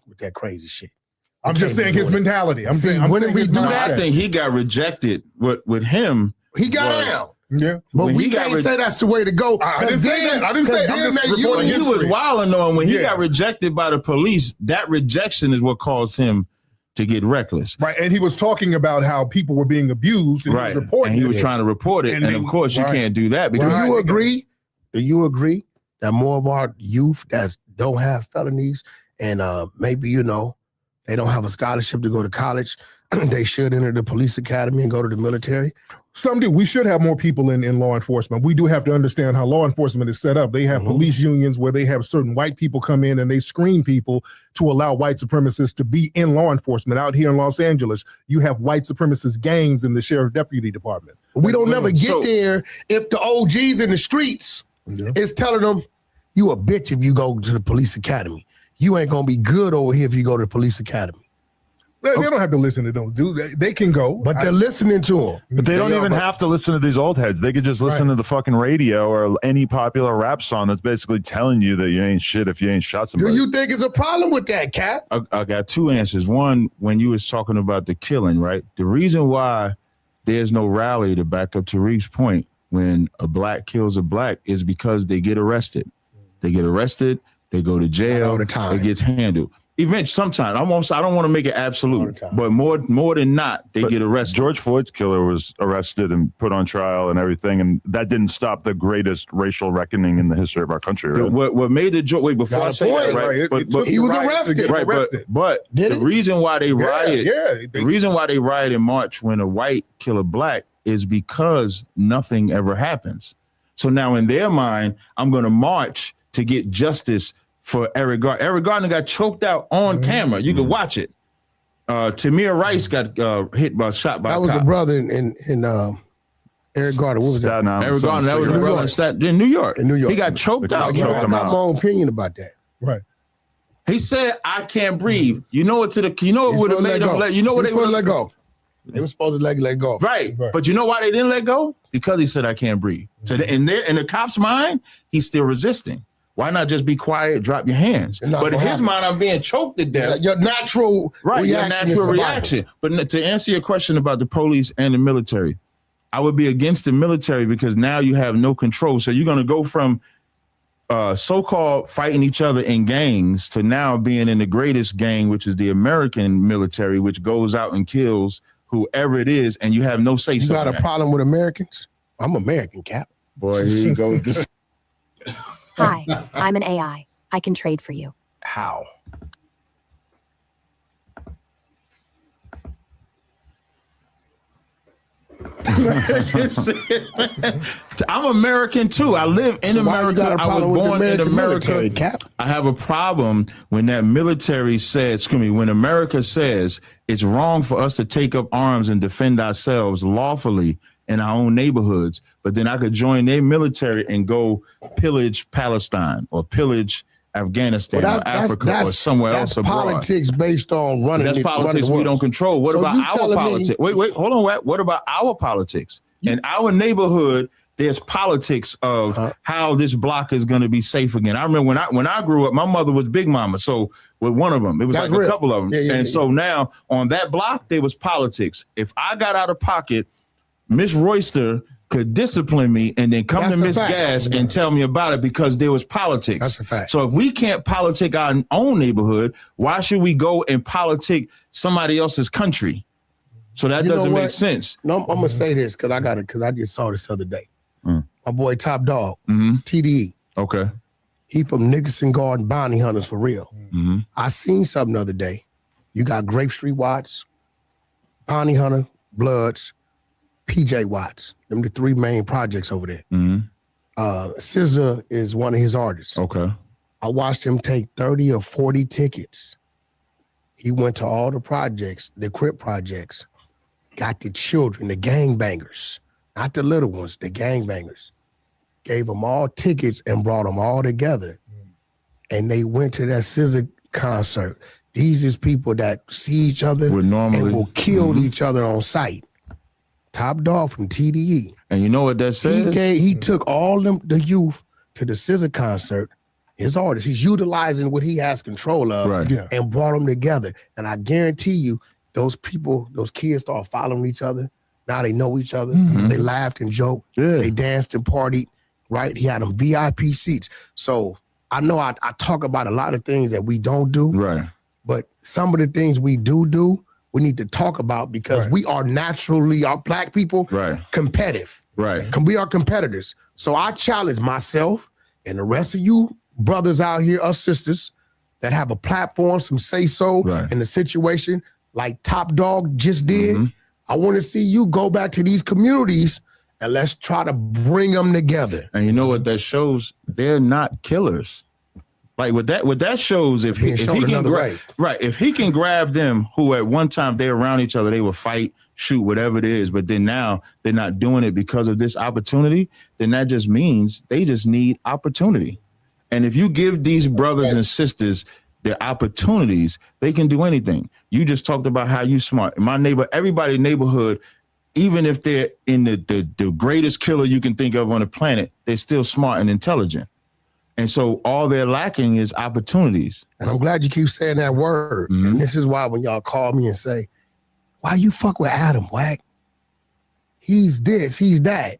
with that crazy shit. I'm just saying his mentality. I'm saying when did we do I think he got rejected with him. He got out. Yeah. But we can't say that's the way to go. I didn't say that. I didn't say that. I'm just reporting He history. was wilding on when he got rejected by the police. That rejection is what caused him to get reckless. Right. And he was talking about how people were being abused and he was reporting and he was trying to report it. And of course you can't do that because Do you agree that more of our youth that don't have felonies and maybe, you know, they don't have a scholarship to go to college, they should enter the police academy and go to the military? Some do. We should have more people in law enforcement. We do have to understand how law enforcement is set up. They have police unions where they have certain white people come in and they screen people to allow white supremacists to be in law enforcement. Out here in Los Angeles, you have white supremacist gangs in the sheriff deputy department. We don't never get there if the OGs in the streets Yeah. It's telling them you a bitch if you go to the police academy. You ain't gonna be good over here if you go to the police academy. They don't have to listen to them. They can go, but they're listening to them. But they don't even have to listen to these old heads. They could just listen to the fucking radio or any popular rap song that's basically telling you that you ain't shit if you ain't shot somebody. Do you think it's a problem with that, Cap? I got two answers. One, when you was talking about the killing, right? The reason why there's no rally to back up Tariq's point when a black kills a black is because they get arrested. They get arrested. They go to jail. All the time. It gets handled. Eventually, sometimes I don't want to make it absolute, but more than not, they get arrested. George Floyd's killer was arrested and put on trial and everything, and that didn't stop the greatest racial reckoning in the history of our country. Right? What made the wait before I say that, right? But he was arrested. Right, but the reason why they riot, the reason why they riot in March when a white kill a black is because nothing ever happens. So now in their mind, I'm going to march to get justice for Eric Gardner. Eric Gardner got choked out on camera. You can watch it. Tamir Rice got shot by a cop. That was a brother in Eric Gardner. What was that? Eric Gardner. That was a brother in New York. In New York. He got choked out. I got my own opinion about that. Right. He said, "I can't breathe." You know what? You know what would have made him let? You know what they would let go? They were supposed to let go. Right. But you know why they didn't let go? Because he said, "I can't breathe." So in the cop's mind, he's still resisting. Why not just be quiet, drop your hands? But in his mind, I'm being choked to death. Your natural reaction. But to answer your question about the police and the military, I would be against the military because now you have no control. So you're going to go from so-called fighting each other in gangs to now being in the greatest gang, which is the American military, which goes out and kills whoever it is, and you have no say-so. You got a problem with Americans? I'm American, Cap. Boy, here you go. Hi, I'm an AI. I can trade for you. How? I'm American too. I live in America. I was born in America. Cap? I have a problem when that military says, when America says it's wrong for us to take up arms and defend ourselves lawfully in our own neighborhoods, but then I could join their military and go pillage Palestine or pillage Afghanistan or Africa or somewhere else abroad. That's politics based on running. That's politics we don't control. What about our politics? Wait, hold on. What about our politics? In our neighborhood, there's politics of how this block is going to be safe again. I remember when I grew up, my mother was Big Mama. So with one of them, it was like a couple of them. So now on that block, there was politics. If I got out of pocket, Miss Royster could discipline me and then come to Miss Gas and tell me about it because there was politics. That's a fact. So if we can't politic our own neighborhood, why should we go and politic somebody else's country? So that doesn't make sense. No, I'm gonna say this because I just saw this the other day. My boy Top Dog, TDE. Okay. He from Nickerson Garden Bounty Hunters for real. I seen something the other day. You got Grape Street Watts, Bounty Hunter, Bloods, PJ Watts. Them the three main projects over there. SZA is one of his artists. Okay. I watched him take 30 or 40 tickets. He went to all the projects, the Crip projects, got the children, the gangbangers, not the little ones, the gangbangers, gave them all tickets and brought them all together. And they went to that SZA concert. These is people that see each other and will kill each other on sight. Top Dog from TDE. And you know what that says? He took all the youth to the SZA concert, his artists. He's utilizing what he has control of and brought them together. And I guarantee you, those people, those kids start following each other. Now they know each other. They laughed and joked. They danced and partied, right? He had them VIP seats. So I know I talk about a lot of things that we don't do. Right. But some of the things we do, we need to talk about because we are naturally, our black people, competitive. Right. We are competitors. So I challenge myself and the rest of you brothers out here, us sisters, that have a platform, some say-so in the situation, like Top Dog just did. I want to see you go back to these communities and let's try to bring them together. And you know what that shows? They're not killers. Like what that shows, if he can if he can grab them who at one time they were around each other, they would fight, shoot whatever it is. But then now they're not doing it because of this opportunity. Then that just means they just need opportunity. And if you give these brothers and sisters the opportunities, they can do anything. You just talked about how you smart. My neighbor, everybody in the neighborhood, even if they're in the greatest killer you can think of on the planet, they're still smart and intelligent. And so all they're lacking is opportunities. And I'm glad you keep saying that word. Mm-hmm. And this is why when y'all call me and say, why you fuck with Adam, Wack? He's this, he's that.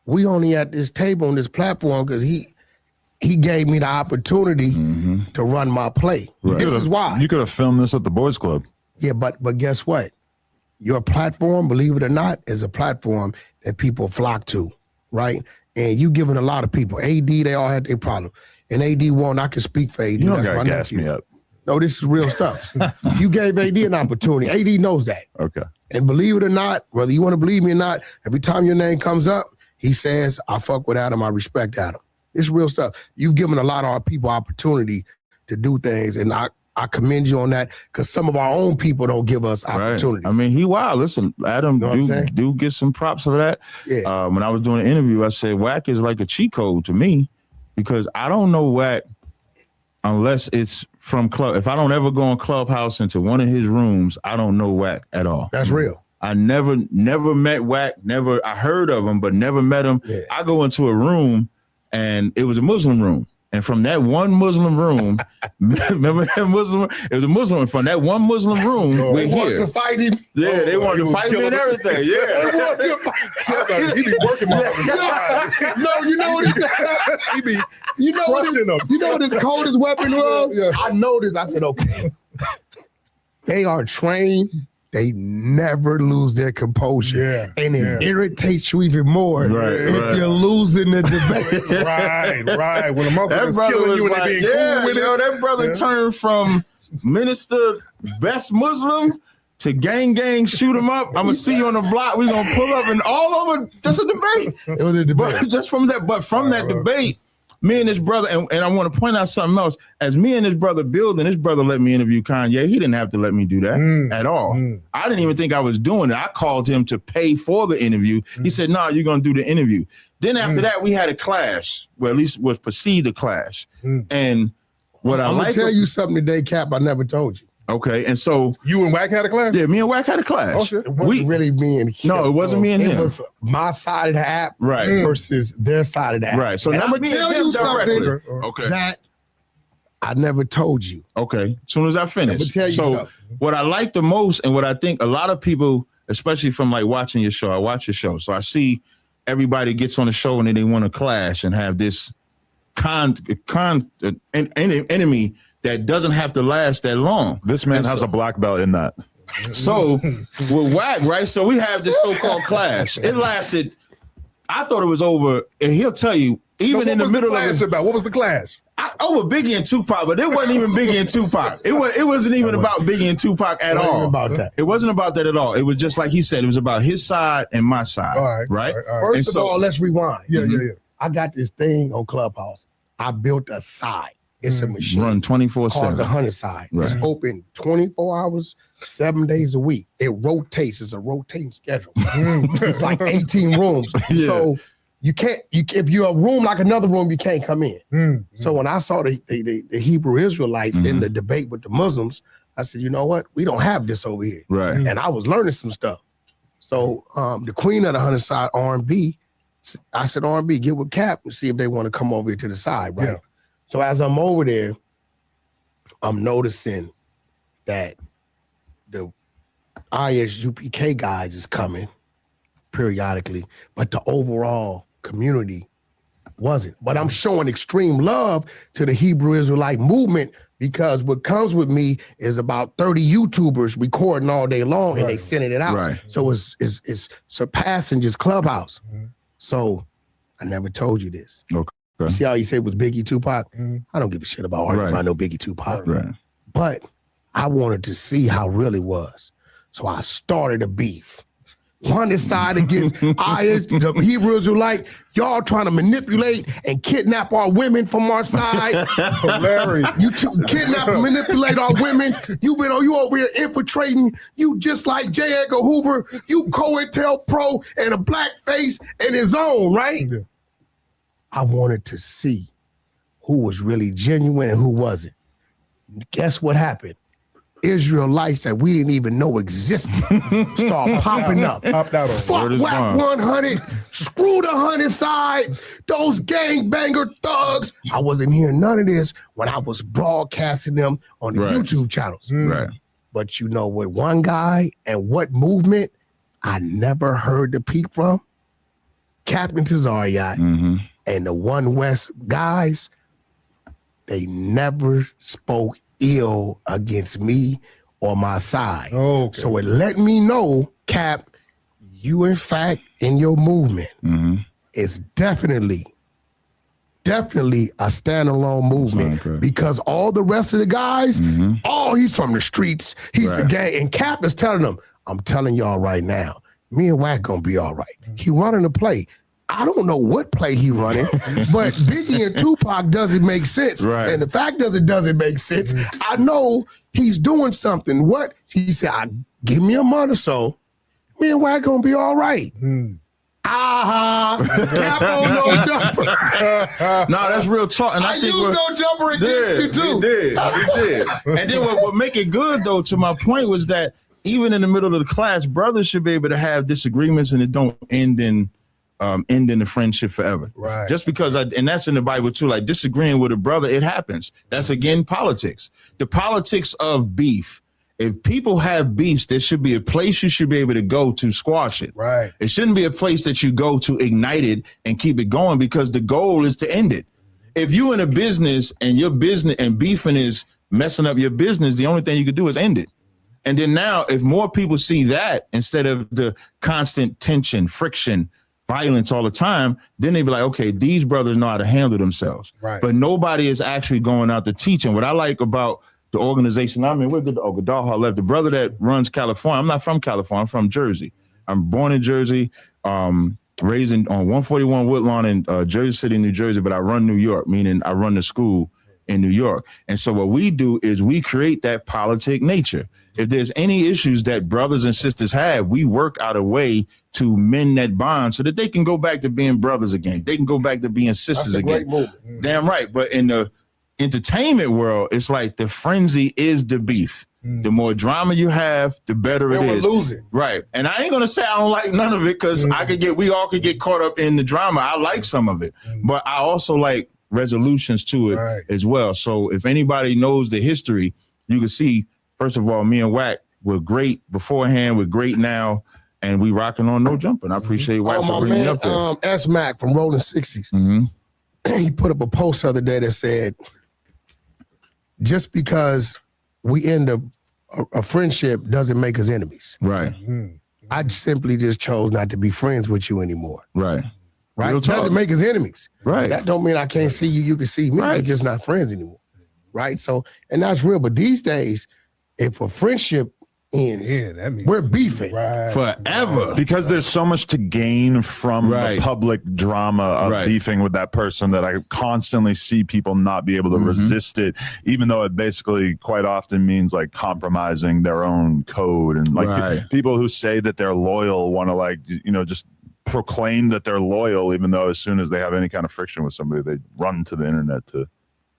We only at this table on this platform because he gave me the opportunity to run my play. Right. This is why. You could have filmed this at the boys club. Yeah, but guess what? Your platform, believe it or not, is a platform that people flock to, right? And you giving a lot of people. AD, they all had their problem. And AD won. I can speak for AD. You don't That's gotta my gas nephew. me up. No, this is real stuff. You gave AD an opportunity. AD knows that. Okay. And believe it or not, whether you want to believe me or not, every time your name comes up, he says, I fuck with Adam, I respect Adam. It's real stuff. You've given a lot of our people opportunity to do things, and I commend you on that because some of our own people don't give us opportunity. Right. I mean, he wild. Listen, Adam do get some props for that. Yeah. When I was doing an interview, I said Wack is like a cheat code to me because I don't know Wack unless it's from Club. If I don't ever go on Clubhouse into one of his rooms, I don't know Wack at all. That's real. I never met Wack. I heard of him, but never met him. Yeah. I go into a room and it was a Muslim room. And from that one Muslim room, remember that Muslim? It was a Muslim. From that one Muslim room, we're They wanted here. to fight him. Yeah, they wanted to fight me and everything. Yeah. He be working on No, you know what He be you know what crushing them. You know what his coldest weapon was? Yeah. I noticed. I said, okay. They are trained. They never lose their composure. Yeah, And it irritates you even more if you're losing the debate. Right. When a That motherfucker's brother killing was you and like, they being cool with it. that brother turned from minister best Muslim to gang shoot him up. I'm gonna see you on the block. We gonna pull up and all over just a debate. It was a debate. But just from that, that debate, me and his brother, and I want to point out something else. As me and his brother building, his brother let me interview Kanye. He didn't have to let me do that at all. I didn't even think I was doing it. I called him to pay for the interview. He said, "No, you're gonna do the interview." Then after that, we had a clash. Well, at least was perceived a clash. And what I'm gonna tell you something today, Cap. I never told you. Okay, and so You and Wack had a class? yeah, me and Wack had a clash. Oh, shit. It wasn't really me and him. No, it wasn't me and him. It was my side of the app Right. versus their side of the app. Right. So And now I'm gonna me and tell him you something directly. Okay. that I never told you. Okay. As soon as I finish. I'ma tell you so something. what I like the most and what I think a lot of people, especially from like watching your show, I watch your show. So I see everybody gets on the show and then they want to clash and have this enemy that doesn't have to last that long. This man has a black belt in that. So with Wack, right? So we have this so-called clash. It lasted, I thought it was over, and he'll tell you, even in the middle of it. What was the clash? Over Biggie and Tupac, but it wasn't even Biggie and Tupac. It wasn't even about Biggie and Tupac at all. About that. It wasn't about that at all. It was just like he said, it was about his side and my side. All Right? First of all, let's rewind. Yeah. I got this thing on Clubhouse. I built a side. It's a machine Run called the 24/7. Hunter side. Right. It's open 24 hours, 7 days a week. It rotates. It's a rotating schedule. It's like 18 rooms. Yeah. So you can't. If you're a room like another room, you can't come in. So when I saw the Hebrew Israelites in the debate with the Muslims, I said, you know what? We don't have this over here. Right. And I was learning some stuff. So the queen of the Hunter side, R&B, I said, R&B, get with Cap and see if they want to come over here to the side, right? Yeah. So as I'm over there, I'm noticing that the ISUPK guys is coming periodically, but the overall community wasn't. But I'm showing extreme love to the Hebrew Israelite movement because what comes with me is about 30 YouTubers recording all day long and they sending it out. Right. So it's surpassing just Clubhouse. So I never told you this. Okay. You see how you said it was Biggie Tupac? I don't give a shit about arguing about no Biggie Tupac. Right. But I wanted to see how real it was. So I started a beef. one side against IS, the Hebrew Israelite. Y'all trying to manipulate and kidnap our women from our side. Hilarious. You kidnap and manipulate our women. You over here infiltrating. You just like J. Edgar Hoover. You COINTELPRO and a black face and his own, right? Yeah. I wanted to see who was really genuine and who wasn't. Guess what happened? Israelites that we didn't even know existed start popping up. Popped out on Fuck Wack 100, screw the 100 side, those gangbanger thugs. I wasn't hearing none of this when I was broadcasting them on the YouTube channels. Right. But you know what one guy and what movement I never heard the peep from? Captain Tazaryach and the One West guys, they never spoke ill against me or my side. Okay. So it let me know, Cap, you in fact in your movement is definitely a standalone movement because all the rest of the guys, he's from the streets, he's the gay, and Cap is telling them, I'm telling y'all right now, me and Wack gonna be all right. He running the play. I don't know what play he running, but Biggie and Tupac doesn't make sense. Right. And the fact it doesn't make sense, I know he's doing something. What? He said, give me a month or so, me and Wack gonna be all right. Cap on no jumper. No, that's real talk. And I think used no jumper against you too. He did. And then what make it good though, to my point, was that even in the middle of the class, brothers should be able to have disagreements and it don't end in the friendship forever. Right. Just because and that's in the Bible too, like disagreeing with a brother, it happens. That's again politics. The politics of beef. If people have beefs, there should be a place you should be able to go to squash it. Right. It shouldn't be a place that you go to ignite it and keep it going, because the goal is to end it. If you in a business and your business and beefing is messing up your business, the only thing you could do is end it. And then now, if more people see that instead of the constant tension, friction, violence all the time, then they be like, okay, these brothers know how to handle themselves. Right. But nobody is actually going out to teach them. What I like about the organization, I mean, Gaddaha left, the brother that runs California. I'm not from California, I'm from Jersey. I'm born in Jersey, raised on 141 Woodlawn in Jersey City, New Jersey, but I run New York, meaning I run the school in New York. And so what we do is we create that politic nature. If there's any issues that brothers and sisters have, we work out a way to mend that bond so that they can go back to being brothers again. They can go back to being sisters That's a again. great movement. Damn right. But in the entertainment world, it's like the frenzy is the beef. The more drama you have, the better it is. We're losing. Right. And I ain't gonna say I don't like none of it, because we all could get caught up in the drama. I like some of it, but I also like resolutions to it as well. So if anybody knows the history, you can see, first of all, me and Wack were great beforehand, we're great now, and we rocking on No Jumping. I appreciate Wack for bringing me up there. S Mac from Rolling 60s. He put up a post the other day that said, just because we end a friendship doesn't make us enemies. Right. I simply just chose not to be friends with you anymore. Right. Right? Real It doesn't talk. make us enemies. Right. That don't mean I can't see you, you can see me. Right. We're just not friends anymore. Right? So, and that's real. But these days, if a friendship ends, that means we're beefing. Right. Forever. Because there's so much to gain from the public drama of beefing with that person that I constantly see people not be able to resist it, even though it basically quite often means like compromising their own code. And like people who say that they're loyal want to like, just proclaim that they're loyal, even though as soon as they have any kind of friction with somebody, they run to the internet to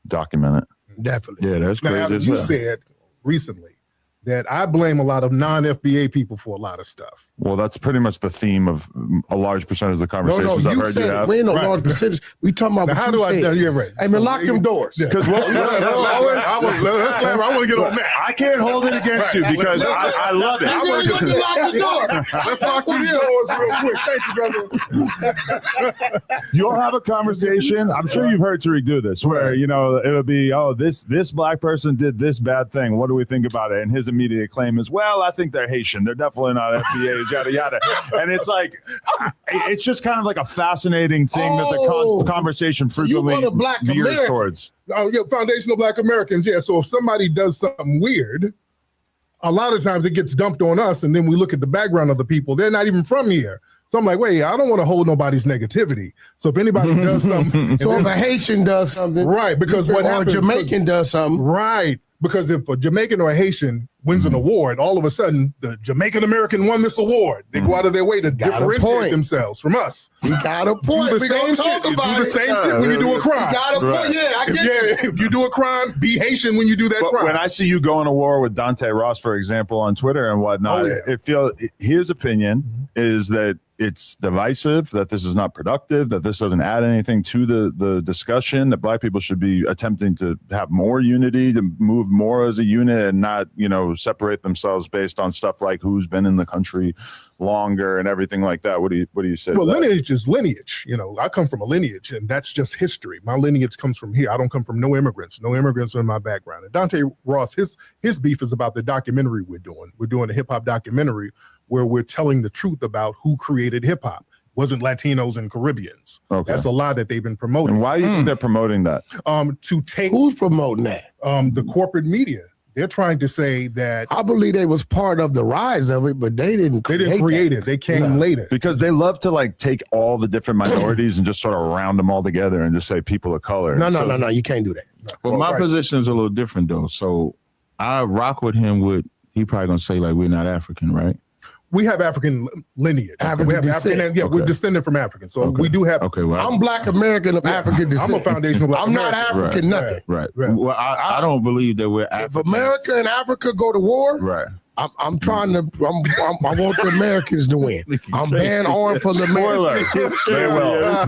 document it. Definitely. Yeah, that's Now, crazy. Adam, as you well. said recently that I blame a lot of non-FBA people for a lot of stuff. Well, that's pretty much the theme of a large percentage of the conversations I've heard you said have. we ain't no large percentage. We talking about Now, what how you do I? said. You're right. Hey, man, lock them doors. Because I want to get on that. I can't hold it against you because I love it. You really want to lock the door. Let's lock these doors real quick. Thank you, brother. You'll have a conversation. I'm sure you've heard Tariq do this, where it'll be, this black person did this bad thing. What do we think about it? And his immediate claim is, well, I think they're Haitian. They're definitely not FBAs, yada yada. And it's like, it's just kind of like a fascinating thing that the conversation frequently want a black veers American. towards. Foundational Black Americans. Yeah. So if somebody does something weird, a lot of times it gets dumped on us, and then we look at the background of the people. They're not even from here. So I'm like, wait, I don't want to hold nobody's negativity. So if anybody does something, so if a Haitian does something, right? Because what happens, or a Jamaican does something, right? Because if a Jamaican or a Haitian wins an award, all of a sudden the Jamaican American won this award. They go out of their way to differentiate themselves from us. He got a point. Do the same shit. Do the same shit when you do a crime. He got a point. Yeah, I get it. If you do a crime, be Haitian when you do that crime. When I see you going to war with Dante Ross, for example, on Twitter and whatnot, his opinion is that it's divisive, that this is not productive, that this doesn't add anything to the discussion, that Black people should be attempting to have more unity, to move more as a unit and not, separate themselves based on stuff like who's been in the country longer and everything like that. What do you say? Well, lineage is lineage. I come from a lineage, and that's just history. My lineage comes from here. I don't come from no immigrants. No immigrants are in my background. And Dante Ross, his beef is about the documentary we're doing. We're doing a hip hop documentary where we're telling the truth about who created hip hop. Wasn't Latinos and Caribbeans. Okay. That's a lie that they've been promoting. And why do you think they're promoting that? To take who's promoting that? The corporate media. They're trying to say that I believe they was part of the rise of it, but they didn't create it. They came later. Because they love to take all the different minorities and just sort of round them all together and just say people of color. No, you can't do that. Well, my position is a little different though. So I rock with him he probably gonna say we're not African, right? We have African lineage. We're descended from Africans. So we do have. Okay, well, I'm Black American of African descent. I'm a foundational Black I'm not African, nothing. Right. Well, I don't believe that we're African. If America and Africa go to war, right. I'm trying to. I want the Americans to win. I'm banning arms for the Americans. Very well.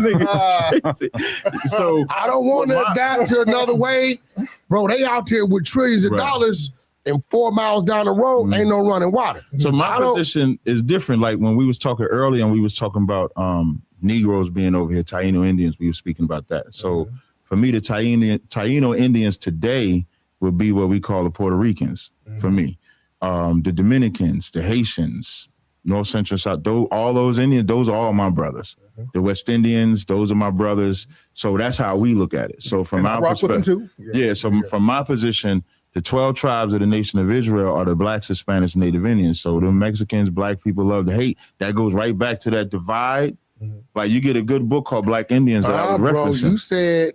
So I don't want to adapt to another way, bro. They out here with trillions of dollars. And 4 miles down the road, ain't no running water. So my position is different. Like when we was talking earlier and we was talking about Negroes being over here, Taino Indians, we were speaking about that. So for me, the Taino Indians today would be what we call the Puerto Ricans, for me. The Dominicans, the Haitians, North Central South, all those Indians, those are all my brothers. The West Indians, those are my brothers. So that's how we look at it. So from our perspective, from my position, the 12 tribes of the nation of Israel are the Blacks, Hispanics, Native Indians. So the Mexicans, Black people love to hate. That goes right back to that divide. Like you get a good book called Black Indians that I was referencing. Bro, you said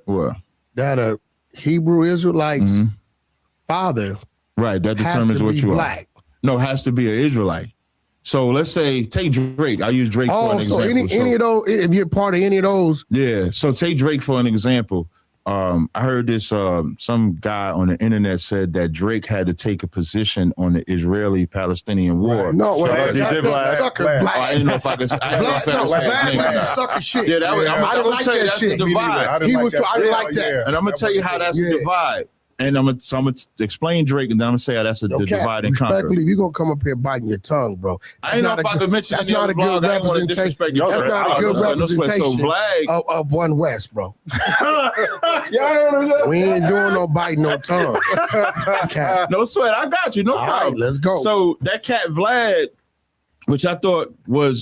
that a Hebrew Israelite's father that determines what you Black. No, has to be an Israelite. So let's say, take Drake. I use Drake for an example. Any of those, if you're part of any of those. Yeah, so take Drake for an example. I heard this, some guy on the internet said that Drake had to take a position on the Israeli-Palestinian war. No, that's that sucker Black. I didn't know if I could say Black sucker shit. Yeah, I didn't like that shit. That's the divide. I didn't like that. And I'm going to tell you how that's a divide. And I'm gonna explain Drake, and then I'm gonna say how that's the divide and conquer. Respectfully, you're gonna come up here biting your tongue, bro. I ain't know if I could mention that's not a good representation. That's not a good representation of One West, bro. We ain't doing no biting no tongue. No sweat, I got you. No problem. Right, let's go. So that cat Vlad, which I thought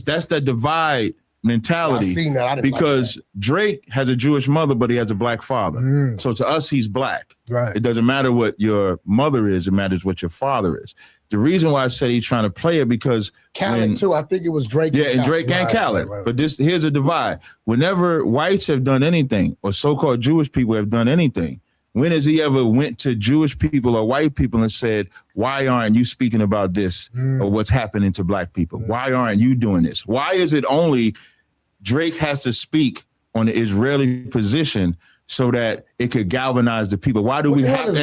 that's that divide mentality. I seen that. I didn't because like that. Drake has a Jewish mother, but he has a Black father. So to us, he's Black. Right. It doesn't matter what your mother is; it matters what your father is. The reason why I said he's trying to play it because Khaled too. I think it was Drake. Yeah, and Drake and Khaled. Right. But here's a divide. Whenever whites have done anything, or so-called Jewish people have done anything, when has he ever went to Jewish people or white people and said, why aren't you speaking about this or what's happening to Black people? Why aren't you doing this? Why is it only Drake has to speak on the Israeli position so that it could galvanize the people? Why do we have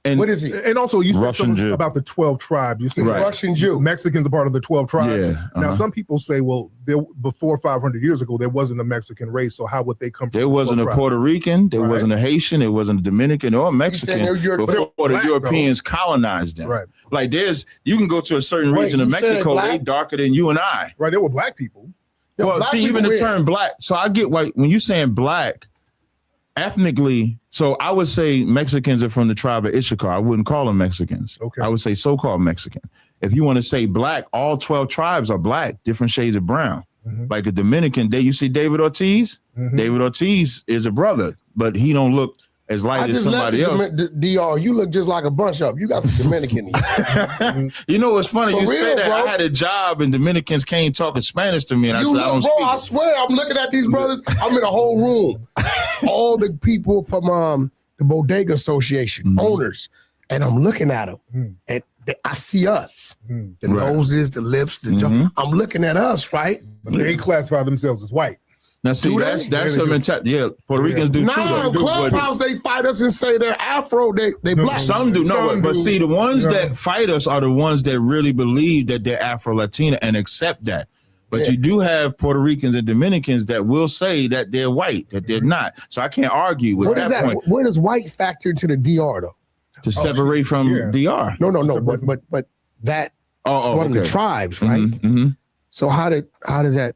and what is he? And also, you said Russian something Jew. about the 12 tribes. You said Russian Jew. Mexicans are part of the 12 tribes. Yeah, Now, some people say, well, before 500 years ago, there wasn't a Mexican race, so how would they come from? There wasn't a Puerto Rican, there wasn't a Haitian, there wasn't a Dominican or a Mexican before the Europeans colonized them. Right. Like you can go to a certain region of Mexico, they darker than you and I. Right, there were Black people. Well, see, even the term Black. So I get why when you're saying Black, ethnically, so I would say Mexicans are from the tribe of Issachar. I wouldn't call them Mexicans. Okay. I would say so-called Mexican. If you want to say Black, all 12 tribes are Black, different shades of brown. Like a Dominican, you see David Ortiz? David Ortiz is a brother, but he don't look as I light as just left somebody else. the DR. You look just like a bunch of them. You got some Dominican in you. You know what's funny? For You say real, that. bro. I had a job and Dominicans came talking Spanish to me, and I You said, I don't look, bro, speak. I swear, I'm looking at these brothers. I'm in a whole room. All the people from the Bodega Association, owners, and I'm looking at them. And I see us. The noses, the lips, the jaw. I'm looking at us, right? But they classify themselves as white. Now, see, Do that's they? a mentality. Yeah, Puerto Ricans do too. Nah, though. Clubhouse, they fight us and say they're Afro, they black. Some do, Some but do. see, the ones Yeah. that fight us are the ones that really believe that they're Afro-Latina and accept that. But you do have Puerto Ricans and Dominicans that will say that they're white, that they're not. So I can't argue with What is that that? point Where does white factor into the DR though? to separate from yeah. DR. No, but that Oh, one of the okay. tribes, right? Mhm. So how does that?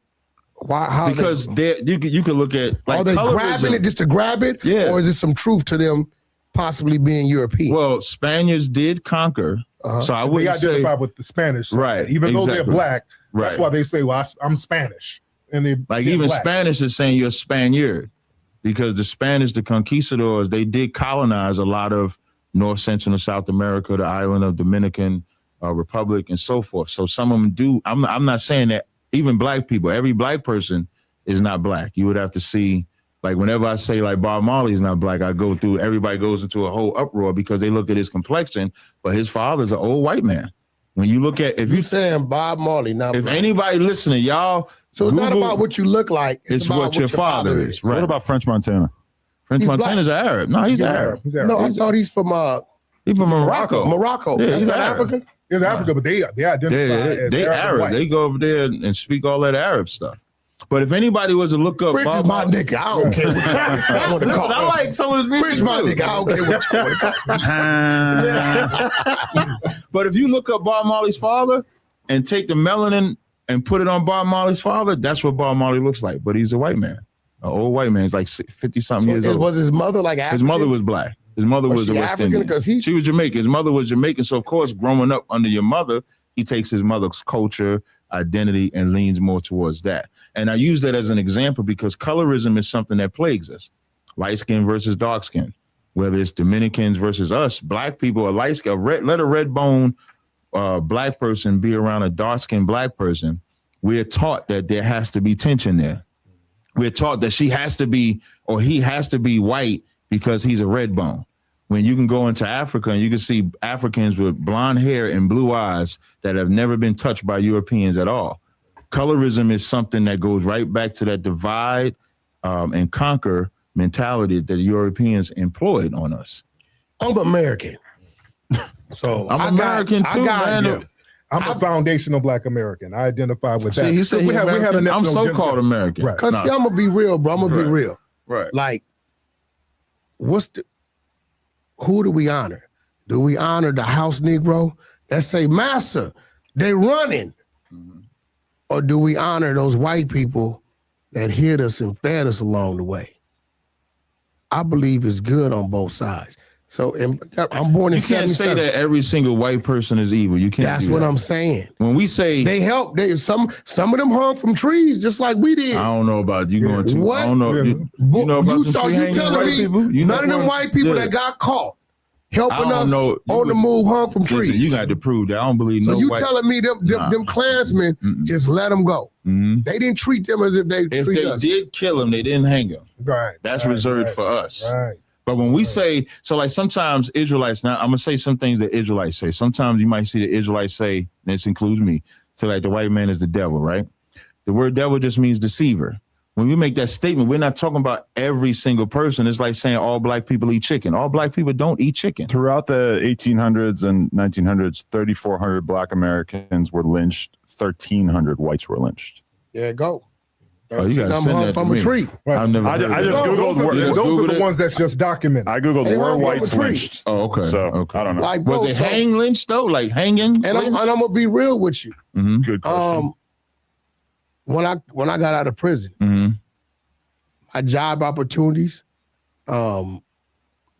Why? How Because you could look at like are they grabbing colorism. it just to grab it? Yeah. Or is there some truth to them possibly being European? Well, Spaniards did conquer, so I They wouldn't say identify with the Spanish side. Right, Even though they're exactly. black, that's Right. why they say, well, I'm Spanish. And they like they're even black. Spanish is saying you're Spaniard because the Spanish, the conquistadors, they did colonize a lot of North, Central, and South America, the island of Dominican Republic, and so forth. So some of them do. I'm not saying that even black people, every black person is not black. You would have to see, like whenever I say like Bob Marley is not black, I go through, everybody goes into a whole uproar because they look at his complexion, but his father's an old white man. When you look at, if you you saying Bob Marley now? if anybody listening, y'all, So it's not Google- about what you look like. it's about what your father is. Right. What about French Montana? French He's Montana's an Arab? No, he's Arab. He's Arab. No, I thought he's from He's from Morocco. Morocco. Yeah, That's he's not Arab. African. He's Africa, but they identify as They Arab. and Arab. white. They go over there and speak all that Arab stuff. But if anybody was to look up, French is Bob my Marley- nigga. I don't care what you want to call I him. like some of his music French my too. nigga. I don't care what you want to call him. But if you look up Bob Marley's father and take the melanin and put it on Bob Marley's father, that's what Bob Marley looks like. But he's a white man, an old white man. He's like 50-something years old. Was his mother like African? His mother was black. His mother was a she West African? Indian. 'Cause She was Jamaican. His mother was Jamaican. So, of course, growing up under your mother, he takes his mother's culture, identity, and leans more towards that. And I use that as an example because colorism is something that plagues us. Light skin versus dark skin. Whether it's Dominicans versus us, black people, let a red bone black person be around a dark skinned black person. We're taught that there has to be tension there. We're taught that she has to be, or he has to be white because he's a red bone. When you can go into Africa and you can see Africans with blonde hair and blue eyes that have never been touched by Europeans at all. Colorism is something that goes right back to that divide and conquer mentality that the Europeans employed on us. I'm American. So I'm American too, man. Yeah. I'm a foundational Black American. I identify with that. See, you say we had American? an I'm so-called ethno- American. Right. Cause see, I'm gonna be real, bro. I'm gonna be real. Right. Like, who do we honor? Do we honor the house Negro that say, "Massa, they running," or do we honor those white people that hid us and fed us along the way? I believe it's good on both sides. So I'm born in You can't say 77. that every single white person is evil. You can't. That's do what that. I'm saying. When we say They help. Some of them hung from trees just like we did. I don't know about you going to. What? I don't know. Yeah. You know about you some saw tree you hanging telling white me people? You none of them know- white people Yeah. that got caught helping I don't us know. on the move hung from Listen, trees. You got to prove that. I don't believe so no you white. telling me them Klansmen just let them go? Mhm. They didn't treat them as if they If treat they us. did kill him, they didn't hang him. Right. That's right, reserved right, for us. Right. But when we say, so like sometimes Israelites, now I'm gonna say some things that Israelites say. Sometimes you might see the Israelites say, and this includes me, so like the white man is the devil, right? The word devil just means deceiver. When we make that statement, we're not talking about every single person. It's like saying all black people eat chicken. All black people don't eat chicken. Throughout the 1800s and 1900s, 3,400 Black Americans were lynched. 1,300 whites were lynched. There you go. Oh, you gotta I'm send hung that from to a me. tree. Right. I've never. I heard just that. Googled those are, word- those Googled are the it? ones that's just documented. I googled They were hung from whites a tree. lynched. Oh, okay. So okay. I don't know. Like, bro, Was it so- hang lynched though? Like hanging? And I'm gonna be real with you. Mm-hmm. Good question. When I got out of prison, Mm-hmm. my job opportunities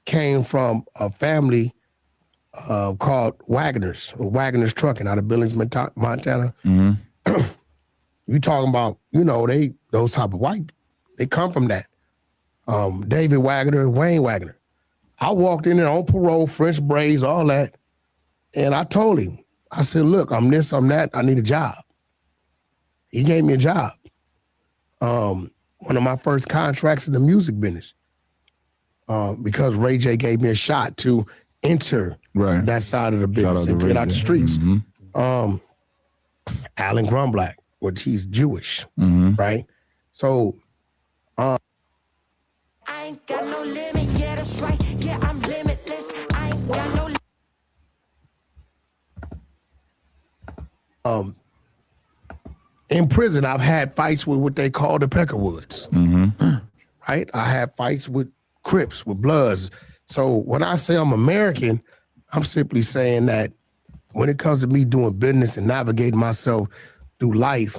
came from a family called Wagner's Trucking out of Billings, Montana. Mm-hmm. You talking about, those type of white, they come from that. David Wagner, Wayne Wagner. I walked in there on parole, French braids, all that. And I told him, I said, look, I'm this, I'm that. I need a job. He gave me a job. One of my first contracts in the music business. Because Ray J gave me a shot to enter that side of the business and get out the streets. Alan Grumblack, which he's Jewish, right? So I ain't got no limit, yeah, that's right. Yeah, I'm limitless. I ain't got no in prison, I've had fights with what they call the Peckerwoods, right? I have fights with Crips, with Bloods. So when I say I'm American, I'm simply saying that when it comes to me doing business and navigating myself through life,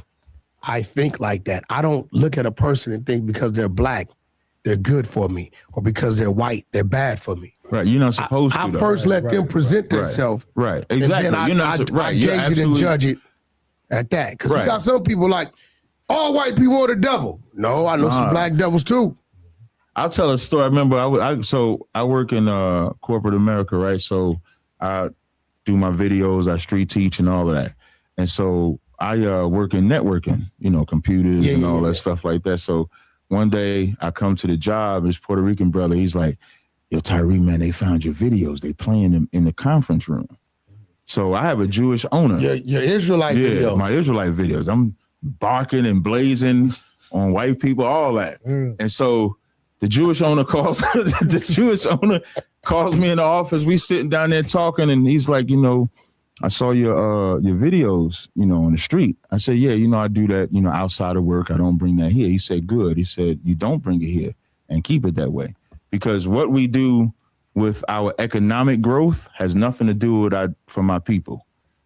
I think like that. I don't look at a person and think because they're black, they're good for me, or because they're white, they're bad for me. Right, you're not supposed to. I first let them present themselves. Right, exactly. And then you're not I gauge it and judge it at that. Because you got some people like, all white people are the devil. No, I know some black devils too. I'll tell a story. I remember I work in corporate America, right? So I do my videos, I street teach and all of that. And so I work in networking, computers and all that stuff like that. So one day I come to the job, this Puerto Rican brother, he's like, yo, Tariq, man, they found your videos. They playing them in the conference room. So I have a Jewish owner. Your Israelite videos. My Israelite videos. I'm barking and blazing on white people, all that. And so the Jewish owner calls me in the office. We sitting down there talking, and he's like, I saw your videos, on the street. I said, yeah, I do that, outside of work. I don't bring that here. He said, good. He said, you don't bring it here and keep it that way. Because what we do with our economic growth has nothing to do with for my people.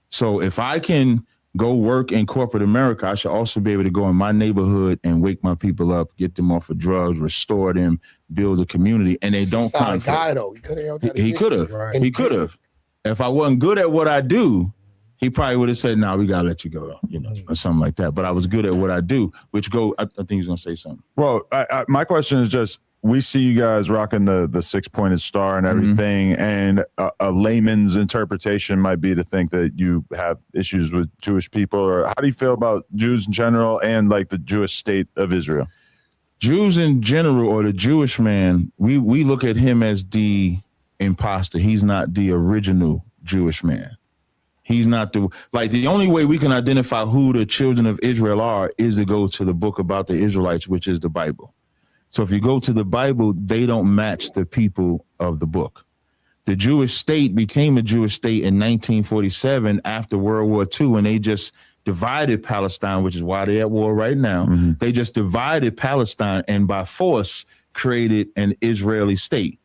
So if I can go work in corporate America, I should also be able to go in my neighborhood and wake my people up, get them off of drugs, restore them, build a community, and they don't conflict. He could have. Right. He could have. If I wasn't good at what I do, he probably would have said, "No, we gotta let you go," or something like that. But I was good at what I do, I think he's gonna say something. Well, my question is just, we see you guys rocking the 6-pointed star and everything, and a layman's interpretation might be to think that you have issues with Jewish people. Or how do you feel about Jews in general and like the Jewish state of Israel? Jews in general, or the Jewish man, we look at him as the imposter. He's not the original Jewish man. He's not the only way we can identify who the children of Israel are is to go to the book about the Israelites, which is the Bible. So if you go to the Bible, they don't match the people of the book. The Jewish state became a Jewish state in 1947 after World War II, and they just divided Palestine, which is why they're at war right now. They just divided Palestine and by force created an Israeli state.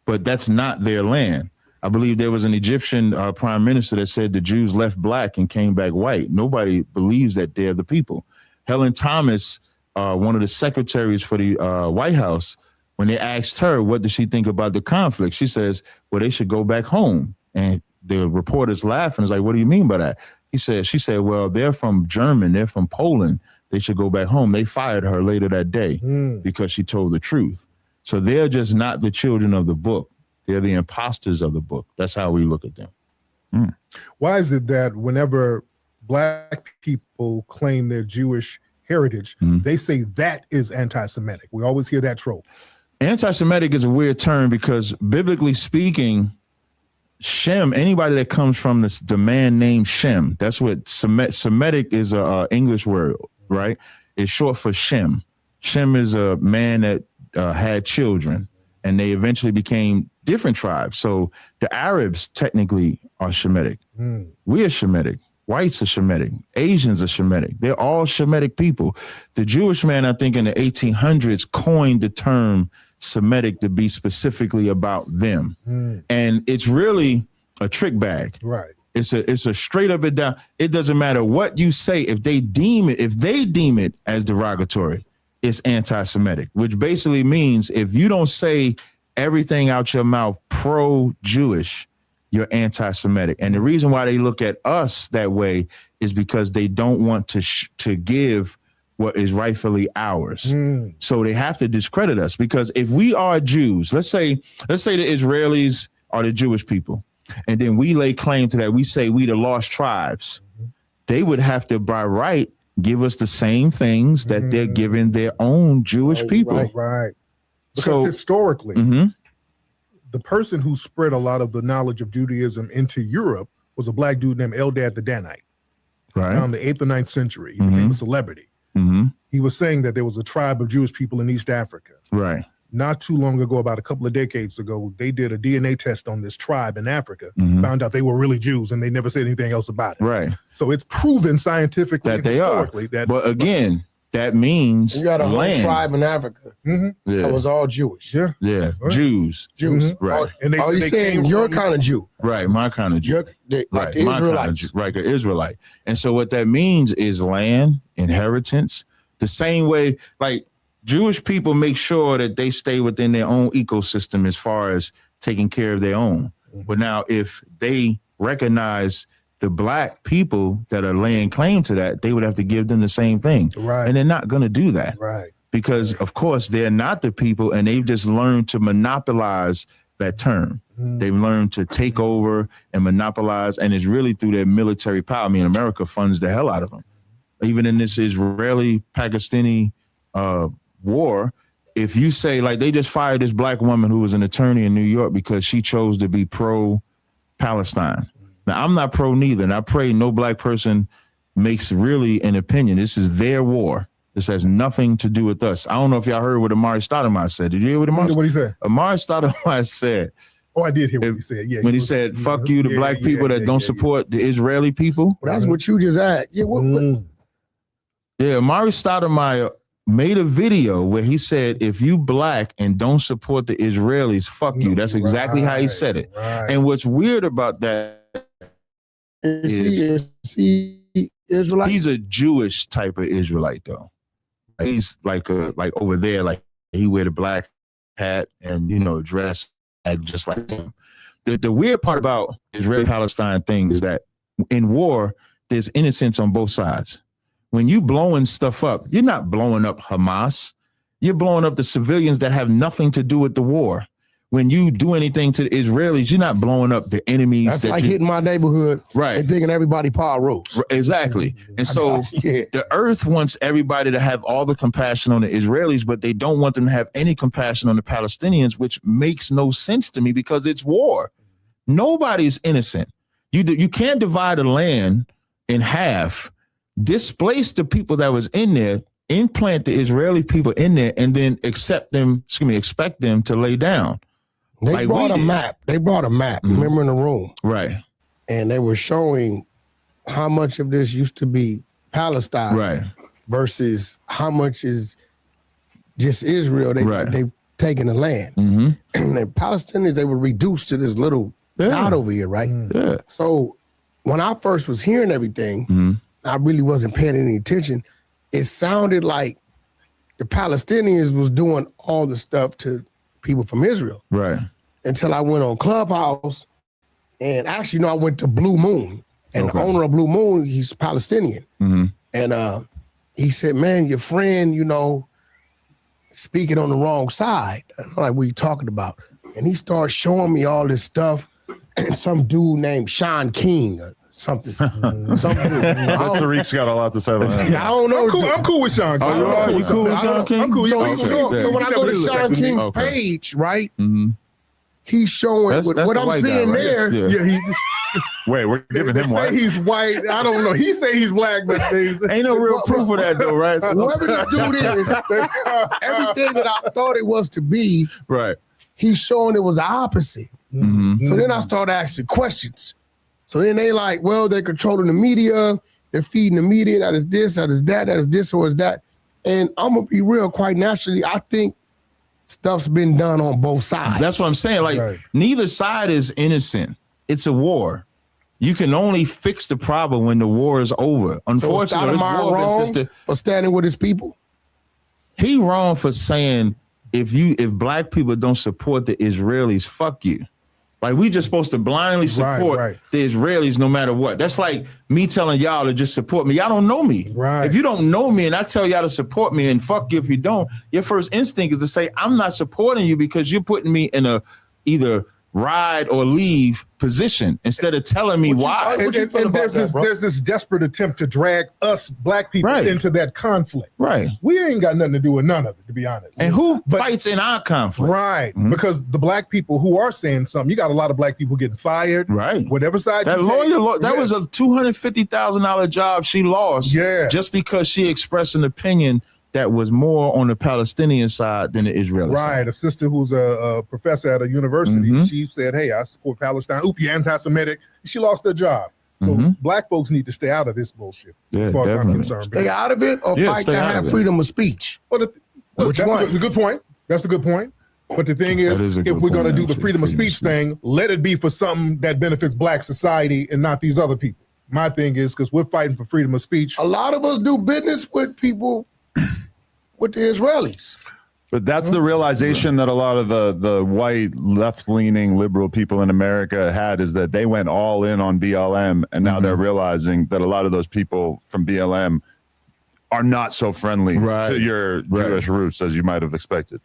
But that's not their land. I believe there was an Egyptian prime minister that said the Jews left black and came back white. Nobody believes that they're the people. Helen Thomas, one of the secretaries for the White House, when they asked her, what does she think about the conflict? She says, well, they should go back home. And the reporter's laughing. It's like, what do you mean by that? She said, well, they're from Germany. They're from Poland. They should go back home. They fired her later that day because she told the truth. So they're just not the children of the book. They're the imposters of the book. That's how we look at them. Why is it that whenever black people claim their Jewish heritage, they say that is anti-Semitic? We always hear that trope. Anti-Semitic is a weird term because biblically speaking, Shem, anybody that comes from the man named Shem, that's what Semitic is a English word, right? It's short for Shem. Shem is a man that had children, and they eventually became different tribes. So the Arabs technically are Shemitic. We are Shemitic. Whites are Shemitic. Asians are Shemitic. They're all Shemitic people. The Jewish man, I think in the 1800s, coined the term Semitic to be specifically about them. And it's really a trick bag. Right. It's a straight up and down. It doesn't matter what you say. If they deem it as derogatory, it's anti-Semitic, which basically means if you don't say everything out your mouth pro-Jewish, you're anti-Semitic. And the reason why they look at us that way is because they don't want to give what is rightfully ours. So they have to discredit us, because if we are Jews, let's say the Israelis are the Jewish people, and then we lay claim to that, we say we the lost tribes, they would have to by right give us the same things that they're giving their own Jewish people. Right. Because So historically, mhm, the person who spread a lot of the knowledge of Judaism into Europe was a black dude named Eldad the Danite. right. Around the 8th or 9th century. He became a celebrity. Mhm, He was saying that there was a tribe of Jewish people in East Africa. right. Not too long ago, about a couple of decades ago, they did a DNA test on this tribe in Africa, Mhm. found out they were really Jews, and they never said anything else about it. Right. So it's proven scientifically That and they are. historically that But again, that means You got a whole land. tribe in Africa that Yeah. was all Jewish. yeah. Yeah. Right. Jews. Jews. Right. And they Oh, said you they saying came your from- kind of Jew? Right. My kind of Jew. Like Right. the My kind of Israelites. Jew. Right. An Israelite. And so what that means is land, inheritance, the same way, like Jewish people make sure that they stay within their own ecosystem as far as taking care of their own. But now if they recognize the black people that are laying claim to that, they would have to give them the same thing. Right. And they're not going to do that. Right. Because of course they're not the people, and they've just learned to monopolize that term. They've learned to take over and monopolize, and it's really through their military power. I mean, America funds the hell out of them. Even in this Israeli-Pakistani war, if you say, like, they just fired this black woman who was an attorney in New York because she chose to be pro-Palestine. Now, I'm not pro neither, and I pray no black person makes really an opinion. This is their war. This has nothing to do with us. I don't know if y'all heard what Amari Stoudemire said. Did you hear what What Amari? he said? Amari Stoudemire said, Oh, I did hear what he said. Yeah. when he was- said, fuck you to yeah, black yeah, people that yeah, don't yeah, support the Israeli people. Well, that's what you just asked. Yeah. Yeah, Amari Stoudemire made a video where he said, if you black and don't support the Israelis, fuck you. That's exactly how he said it. Right. And what's weird about that, Is he Israelite? he's a Jewish type of Israelite though. He's like over there, like he wear the black hat and, you know, dress act just like him. The weird part about Israel-Palestine thing is that in war, there's innocence on both sides. When you blowing stuff up, you're not blowing up Hamas. You're blowing up the civilians that have nothing to do with the war. When you do anything to the Israelis, you're not blowing up the enemies. That's like hitting my neighborhood Right. and thinking everybody Paul Rose. Exactly. And so Yeah. the earth wants everybody to have all the compassion on the Israelis, but they don't want them to have any compassion on the Palestinians, which makes no sense to me because it's war. Nobody's innocent. You can't divide a land in half, displace the people that was in there, implant the Israeli people in there, and then expect them to lay down. They Like brought we a did. map. They brought a map. Remember in the room, Right. and they were showing how much of this used to be Palestine, Right. versus how much is just Israel. Right. They've taken the land. Mm-hmm. And the Palestinians, they were reduced to this little dot over here, right? Yeah. So when I first was hearing everything, I really wasn't paying any attention. It sounded like the Palestinians was doing all the stuff to people from Israel Right. until I went on Clubhouse. And actually, I went to Blue Moon. And Okay. the owner of Blue Moon, he's Palestinian. Mm-hmm. And he said, man, your friend, speaking on the wrong side. And I'm like, what are you talking about? And he started showing me all this stuff. And some dude named Sean King or something. Some dude. Tariq's got a lot to say about that. I don't know. I'm cool with Sean. Oh, you are? You cool with Sean King? I'm cool. So, Yeah, so when I go to Sean King's Okay. page, right, Mm-hmm. he's showing That's what the I'm white guy, seeing right? there. Yeah. Yeah, he Wait, we're giving they him say one. he's white. I don't know. He say he's black, but Ain't no real proof of that though, right? Whoever this dude is, everything that I thought it was to be, Right. he's showing it was the opposite. Mm-hmm. So then I started asking questions. So then they like, well, they're controlling the media. They're feeding the media. That is this, that is that, that is this, or is that. And I'm going to be real, quite naturally, I think stuff's been done on both sides. That's what I'm saying. Like, Right. neither side is innocent. It's a war. You can only fix the problem when the war is over. So Unfortunately, this Stoudemire war wrong consisted. for standing with his people? He wrong for saying if black people don't support the Israelis, fuck you. Like we just supposed to blindly support the Israelis no matter what. That's like me telling y'all to just support me. Y'all don't know me. Right. If you don't know me and I tell y'all to support me and fuck you if you don't, your first instinct is to say, I'm not supporting you because you're putting me in a either ride or leave position instead of telling me why. And there's this desperate attempt to drag us black people into that conflict. Right. We ain't got nothing to do with none of it, to be honest. And who fights in our conflict? Right. Because the black people who are saying something, you got a lot of black people getting fired. Right. Whatever side that you lawyer, take. that was a $250,000 job she lost. just because she expressed an opinion that was more on the Palestinian side than the Israeli side. Right. A sister who's a professor at a university, she said, hey, I support Palestine. Oop, you're anti-Semitic. She lost her job. So black folks need to stay out of this bullshit, as far as I'm concerned. Stay out of it or fight to have freedom of speech? That's a good point. That's a good point. But the thing is if we're going to do the freedom of speech thing, let it be for something that benefits black society and not these other people. My thing is, because we're fighting for freedom of speech. A lot of us do business with people, with the Israelis. But that's the realization that a lot of the white left-leaning liberal people in America had, is that they went all in on BLM, and now they're realizing that a lot of those people from BLM are not so friendly to your Jewish roots as you might have expected.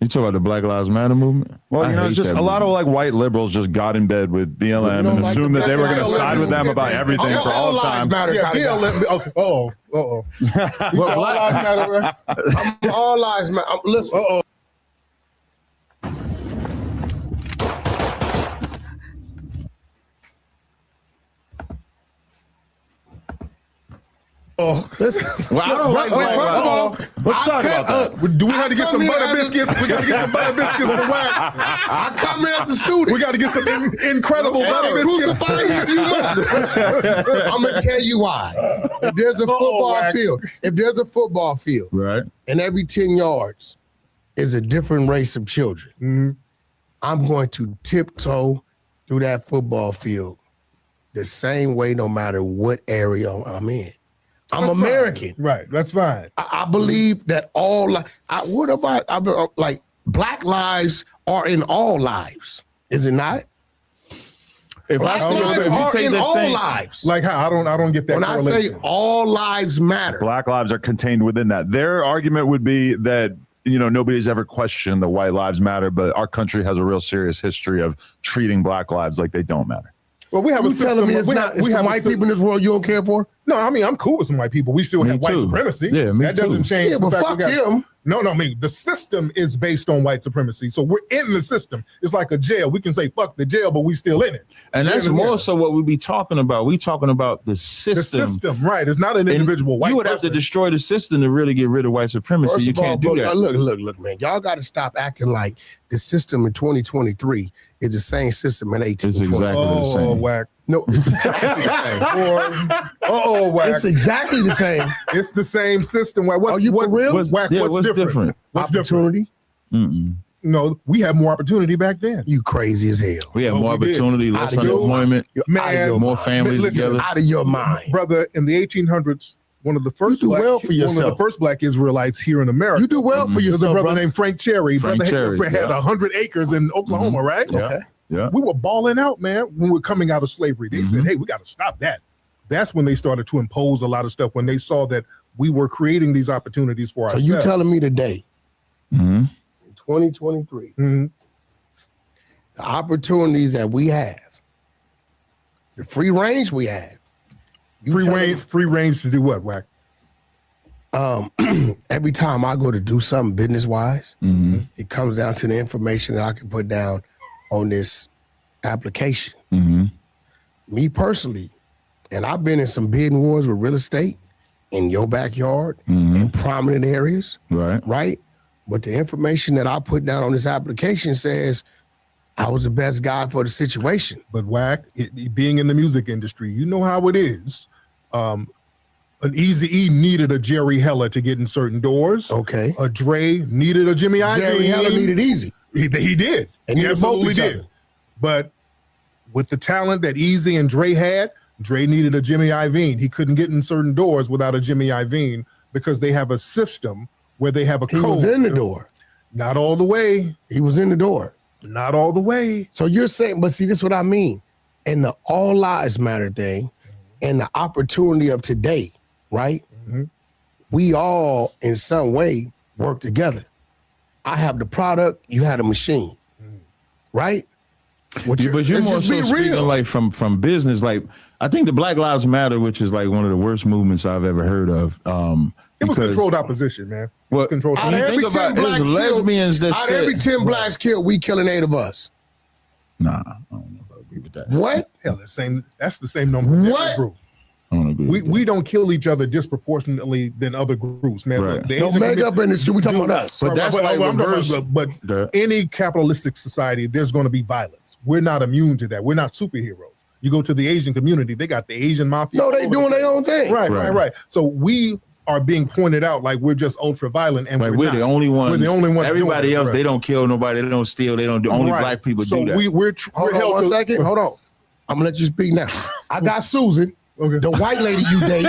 You talk about the Black Lives Matter movement? Well, you know, it's just a lot of like white liberals just got in bed with BLM and assumed that they were going to side with them about everything for all time. BLM, okay. All lives matter, right? All lives matter. Listen. Listen. Well, I don't like Black Lives. Let's talk about that. Do we have to get some butter biscuits? We got to get some butter biscuits for Wack. I come in as a student. We got to get some incredible butter biscuits. I'm going to tell you why. If there's a football field, right, and every 10 yards is a different race of children, I'm going to tiptoe through that football field the same way no matter what area I'm in. I'm American. Right, that's fine. I believe that like black lives are in all lives, is it not? If black lives are in all lives. Like how? I don't get that. When I say all lives matter, black lives are contained within that. Their argument would be that, you know, nobody's ever questioned the white lives matter, but our country has a real serious history of treating black lives like they don't matter. Well, we have a system. We have white people in this world you don't care for? No, I mean, I'm cool with some white people. We still have white supremacy. Yeah, me that doesn't change. Yeah, but fuck them. No, I mean, the system is based on white supremacy. So we're in the system. It's like a jail. We can say fuck the jail, but we still in it. And that's more so what we be talking about. We talking about the system. The system, right. It's not an individual white person. You would have to destroy the system to really get rid of white supremacy. First you of all, can't do that. Look, man. Y'all got to stop acting like the system in 2023 is the same system in 1820. It's exactly the same. Wack. No, it's exactly the same. Wack. It's exactly the same. It's the same system. Wack. What's different? What's opportunity? No, we have more opportunity back then. You crazy as hell. We have more opportunity, less unemployment, more families together. Out of your mind. Brother, in the 1800s, one of the first black Israelites here in America. You do well for yourself. There's a brother named Frank Cherry. Brother had 100 acres in Oklahoma, right? Okay. Yeah. We were balling out, man, when we were coming out of slavery. They said, hey, we got to stop that. That's when they started to impose a lot of stuff, when they saw that we were creating these opportunities for ourselves. So you telling me today, in 2023, the opportunities that we have, the free range we have. Free range to do what, Wack? Every time I go to do something business-wise, it comes down to the information that I can put down on this application. Me personally, and I've been in some bidding wars with real estate in your backyard, in prominent areas, right? But the information that I put down on this application says I was the best guy for the situation. But Wack, being in the music industry, you know how it is. An Eazy-E needed a Jerry Heller to get in certain doors. Okay. A Dre needed a Jimmy Iovine. Jerry Heller needed Easy. He did. And he absolutely did. Other. But with the talent that Eazy and Dre had, Dre needed a Jimmy Iovine. He couldn't get in certain doors without a Jimmy Iovine because they have a system where they have a code. He was in the door. Not all the way. He was in the door. Not all the way. So you're saying, but see, this is what I mean. And the all lives matter thing and the opportunity of today, right? Mm-hmm. We all, in some way, work together. I have the product, you have the machine, right? But you're more so speaking like from business. Like, I think the Black Lives Matter, which is like one of the worst movements I've ever heard of. It was controlled opposition, man. Well, controlled. Out of every 10 blacks killed, every 10 blacks killed, we killing 8 of us. Nah, I don't know if I agree with that. What? Hell, that's the same number. What? Group. I don't agree. We don't kill each other disproportionately than other groups, man. Right. The No makeup industry, we talking about us. But that's like reverse. But any capitalistic society, there's going to be violence. We're not immune to that. We're not superheroes. You go to the Asian community, they got the Asian mafia. No, they doing their own thing. Right. So we are being pointed out like we're just ultra violent, and we're the only ones. We're the only ones. Everybody else, they don't kill nobody. They don't steal. They don't do. Only black people do that. So we're held one second. Hold on. I'm gonna let you speak now. I got Susan, the white lady you date,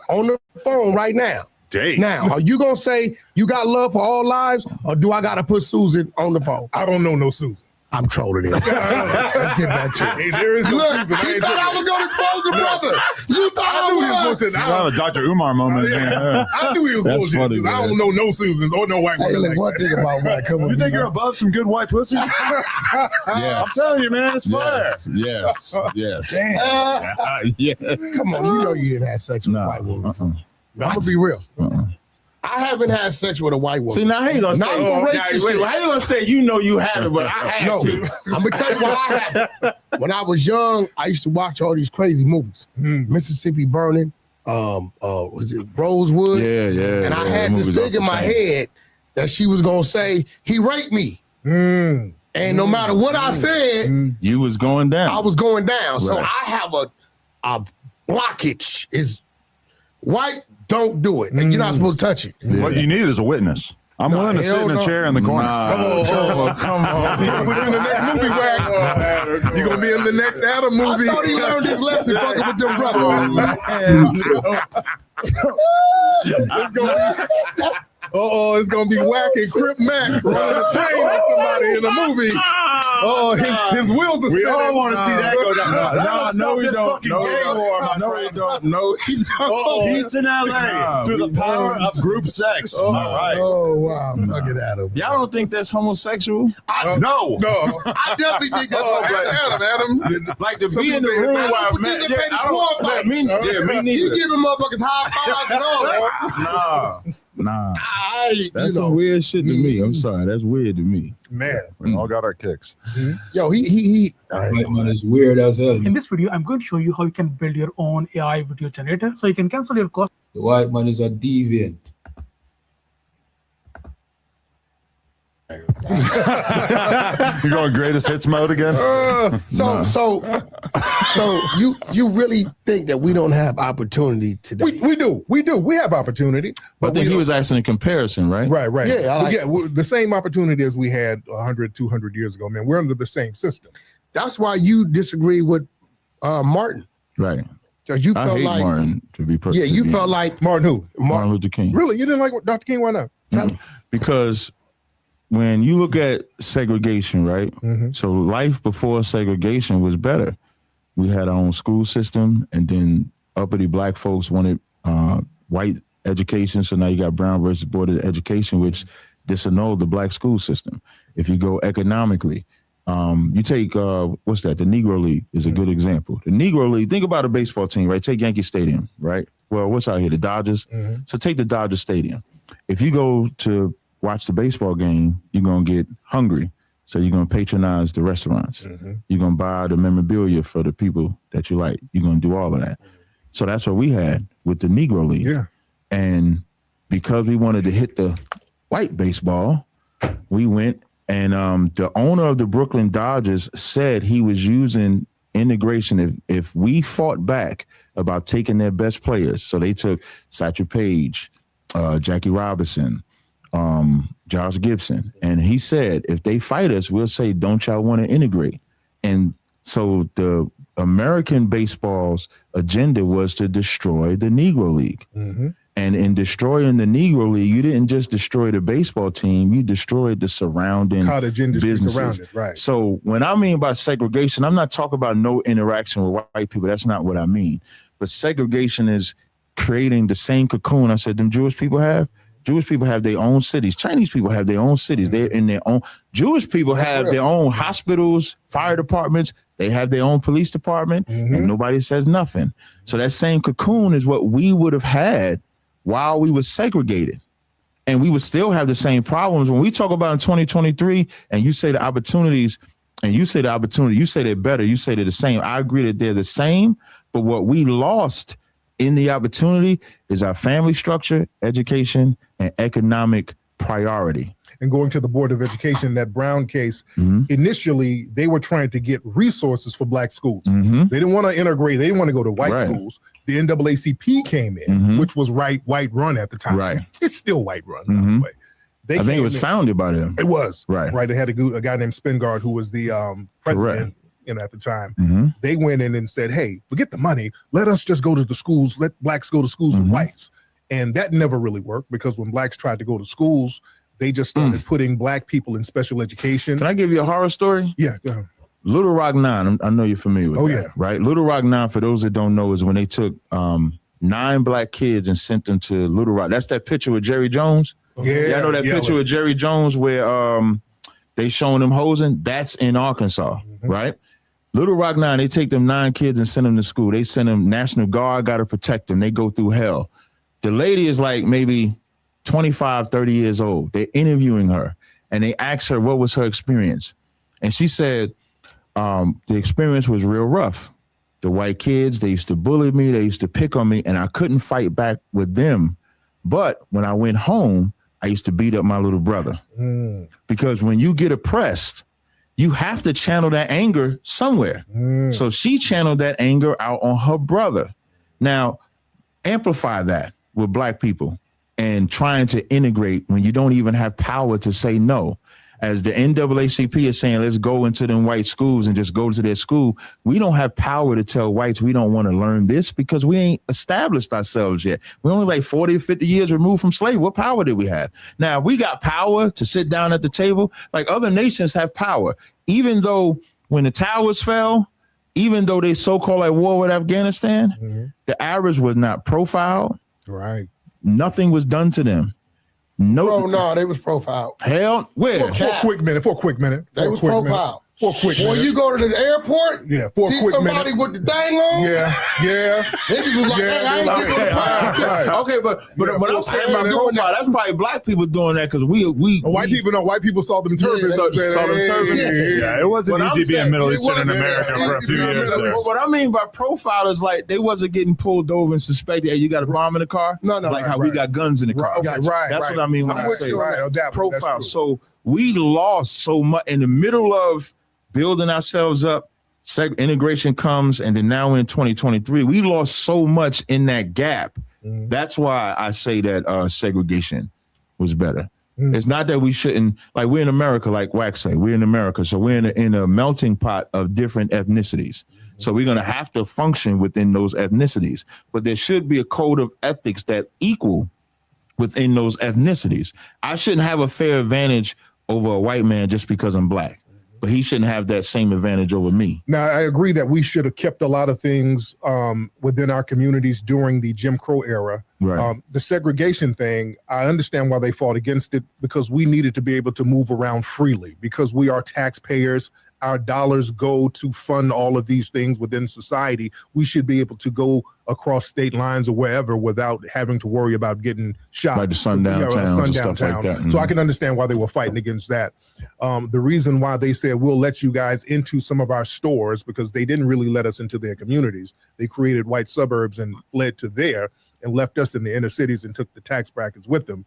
on the phone right now. Now, are you gonna say you got love for all lives, or do I gotta put Susan on the phone? I don't know no Susan. I'm trolling it. Let's get back to it. Hey, there is no Susan. He thought I was going to close the brother. You thought I was. It's a Dr. Umar moment. Yeah. I knew he was bullshit. I don't know no Susans or no white women. Hey, look, one thing about Wack. Come on, you think you're above some good white pussy? Yeah. I'm telling you, man, it's fire. Yes. Yeah. Come on, you know you didn't have sex with a white woman. I'm gonna be real. I haven't had sex with a white woman. See, now how you gonna say? How you gonna say you know you have it, but I had to? I'm gonna tell you why I had it. When I was young, I used to watch all these crazy movies. Mississippi Burning, was it Rosewood? Yeah. And I had this thing in my head that she was gonna say he raped me. And no matter what I said, you was going down. I was going down. So Right. I have a blockage. Is white. Don't do it. And you're not supposed to touch it. Yeah. What you need is a witness. I'm willing to sit in a chair in the corner. Come on. He gonna put you in the next movie, Wack. You're gonna be in the next Adam movie. I thought he learned his lesson fucking with them brothers. It's gonna be Wack and Crip Mac running a train on somebody in a movie. His wheels are spinning. We all want to see that go down. No, we don't. No, we don't. He's in LA through the power of group sex. All right. Oh, wow. Look at Adam. Y'all don't think that's homosexual? No. I definitely think that's Adam. Like to be in the room while me neither. You giving motherfuckers high fives and all that. Nah. That's some weird shit to me. I'm sorry. That's weird to me. Man. We all got our kicks. Yo, he White man is weird as hell. In this video, I'm going to show you how you can build your own AI video generator so you can cancel your cost. The white man is a deviant. You going greatest hits mode again? So you really think that we don't have opportunity today? We do. We have opportunity. But I think he was asking a comparison, right? Right. Yeah, the same opportunity as we had 100, 200 years ago, man. We're under the same system. That's why you disagree with Martin. Right. Because you I felt hate like Martin, to be perfect. Yeah, you felt like Martin who? Martin Luther King. Really? You didn't like Dr. King? Why not? Because when you look at segregation, right? So life before segregation was better. We had our own school system, and then uppity black folks wanted white education. So now you got Brown versus Board of Education, which disannulled the black school system. If you go economically, you take, what's that? The Negro League is a good example. The Negro League, think about a baseball team, right? Take Yankee Stadium, right? Well, what's out here? The Dodgers. So take the Dodger Stadium. If you go to watch the baseball game, you're going to get hungry. So you're going to patronize the restaurants. You're going to buy the memorabilia for the people that you like. You're going to do all of that. So that's what we had with the Negro League. Yeah. And because we wanted to hit the white baseball, we went and the owner of the Brooklyn Dodgers said he was using integration if we fought back about taking their best players. So they took Satchel Paige, Jackie Robinson, Josh Gibson. And he said, if they fight us, we'll say, don't y'all want to integrate? And so the American baseball's agenda was to destroy the Negro League. And in destroying the Negro League, you didn't just destroy the baseball team, you destroyed the surrounding cottage industries businesses around it, right? So when I mean by segregation, I'm not talking about no interaction with white people. That's not what I mean. But segregation is creating the same cocoon I said them Jewish people have. Jewish people have their own cities. Chinese people have their own cities. They're in their own. Jewish people have their own hospitals, fire departments. They have their own police department, and nobody says nothing. So that same cocoon is what we would have had while we were segregated. And we would still have the same problems. When we talk about in 2023, and you say the opportunities, and you say the opportunity, you say they're better, you say they're the same. I agree that they're the same, but what we lost in the opportunity is our family structure, education, and economic priority. And going to the Board of Education, that Brown case, initially they were trying to get resources for black schools. They didn't want to integrate. They didn't want to go to white schools. The NAACP came in, which was white run at the time. Right. It's still white run, by the way. I think it was founded by them. It was. Right. They had a guy named Spingard who was the president at the time. They went in and said, hey, forget the money. Let us just go to the schools. Let blacks go to schools with whites. And that never really worked because when blacks tried to go to schools, they just started putting black people in special education. Can I give you a horror story? Yeah, go ahead. Little Rock 9, I know you're familiar with that, right? Little Rock 9, for those that don't know, is when they took 9 black kids and sent them to Little Rock. That's that picture with Jerry Jones. Yeah, I know that picture with Jerry Jones where they showing them hosing. That's in Arkansas, right? Little Rock 9, they take them 9 kids and send them to school. They send them, National Guard got to protect them. They go through hell. The lady is like maybe 25, 30 years old. They're interviewing her and they asked her what was her experience. And she said, the experience was real rough. The white kids, they used to bully me. They used to pick on me and I couldn't fight back with them. But when I went home, I used to beat up my little brother because when you get oppressed, you have to channel that anger somewhere. So she channeled that anger out on her brother. Now, amplify that with black people and trying to integrate when you don't even have power to say no. As the NAACP is saying, let's go into them white schools and just go to their school. We don't have power to tell whites we don't want to learn this because we ain't established ourselves yet. We're only like 40 or 50 years removed from slavery. What power did we have? Now, we got power to sit down at the table. Like other nations have power. Even though when the towers fell, even though they so-called at war with Afghanistan, the Arabs was not profiled. Right. Nothing was done to them. No, they was profiled. Hell, where? For a quick minute. They was profiled. For a quick minute. When you go to the airport, see a quick somebody with the thing on. Yeah. They just was like, hey, I ain't getting no problem. Okay, but when I'm saying about profile, that's probably black people doing that because white people saw them turbans. Saw them turbans. Yeah, it wasn't easy being Middle Eastern in America for a few years there. What I mean by profile is like they wasn't getting pulled over and suspected, hey, you got a bomb in the car? No, like how we got guns in the car. Right. That's what I mean when I say profile. So we lost so much in the middle of building ourselves up. Integration comes, and then now in 2023, we lost so much in that gap. That's why I say that segregation was better. It's not that we shouldn't, like we're in America, like Wack say, we're in America. So we're in a melting pot of different ethnicities. So we're going to have to function within those ethnicities. But there should be a code of ethics that equal within those ethnicities. I shouldn't have a fair advantage over a white man just because I'm black. But he shouldn't have that same advantage over me. Now, I agree that we should have kept a lot of things within our communities during the Jim Crow era. Right. The segregation thing, I understand why they fought against it because we needed to be able to move around freely because we are taxpayers. Our dollars go to fund all of these things within society. We should be able to go across state lines or wherever without having to worry about getting shot. Like the sundown towns and stuff like that. So I can understand why they were fighting against that. The reason why they said, we'll let you guys into some of our stores because they didn't really let us into their communities. They created white suburbs and fled to there and left us in the inner cities and took the tax brackets with them.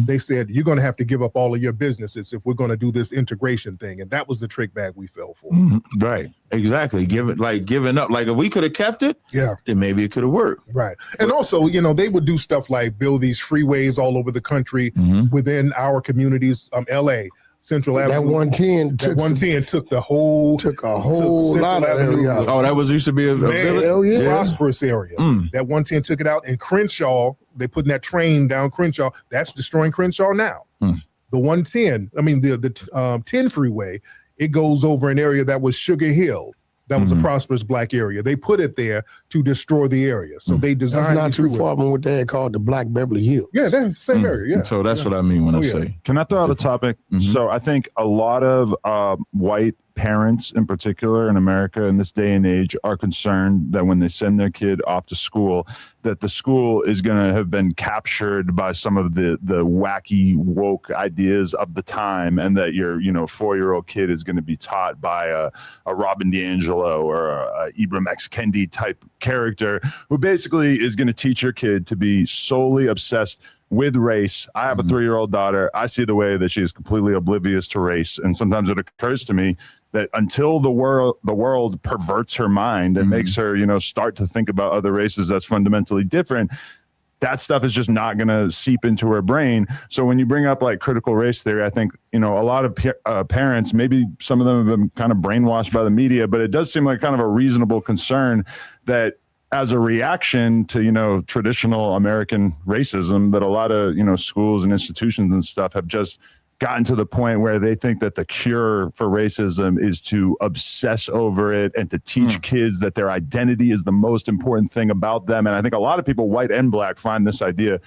They said, you're going to have to give up all of your businesses if we're going to do this integration thing. And that was the trick bag we fell for. Right. Exactly. Giving up. Like if we could have kept it, then maybe it could have worked. Right. And also, they would do stuff like build these freeways all over the country within our communities. LA, Central Avenue. That 110 took a whole lot of area. Oh, that used to be a village? Prosperous area. That 110 took it out. And Crenshaw they putting that train down Crenshaw. That's destroying Crenshaw now. The 110, I mean the 10 freeway, it goes over an area that was Sugar Hill. That was a prosperous black area. They put it there to destroy the area. So they designed. That's not too far from what they had called the Black Beverly Hills. Yeah, that's the same area. Yeah. So that's what I mean when I say. Can I throw out a topic? So I think a lot of white parents in particular in America in this day and age are concerned that when they send their kid off to school, that the school is going to have been captured by some of the wacky woke ideas of the time, and that your 4-year-old kid is going to be taught by a Robin DiAngelo or a Ibram X Kendi type character who basically is going to teach your kid to be solely obsessed with race. I have a 3-year-old daughter. I see the way that she is completely oblivious to race, and sometimes it occurs to me that until the world perverts her mind and makes her, start to think about other races that's fundamentally different, that stuff is just not going to seep into her brain. So when you bring up like critical race theory, I think, a lot of parents, maybe some of them have been kind of brainwashed by the media, but it does seem like kind of a reasonable concern that as a reaction to, traditional American racism, that a lot of, schools and institutions and stuff have just gotten to the point where they think that the cure for racism is to obsess over it and to teach kids that their identity is the most important thing about them. And I think a lot of people, white and black, find this idea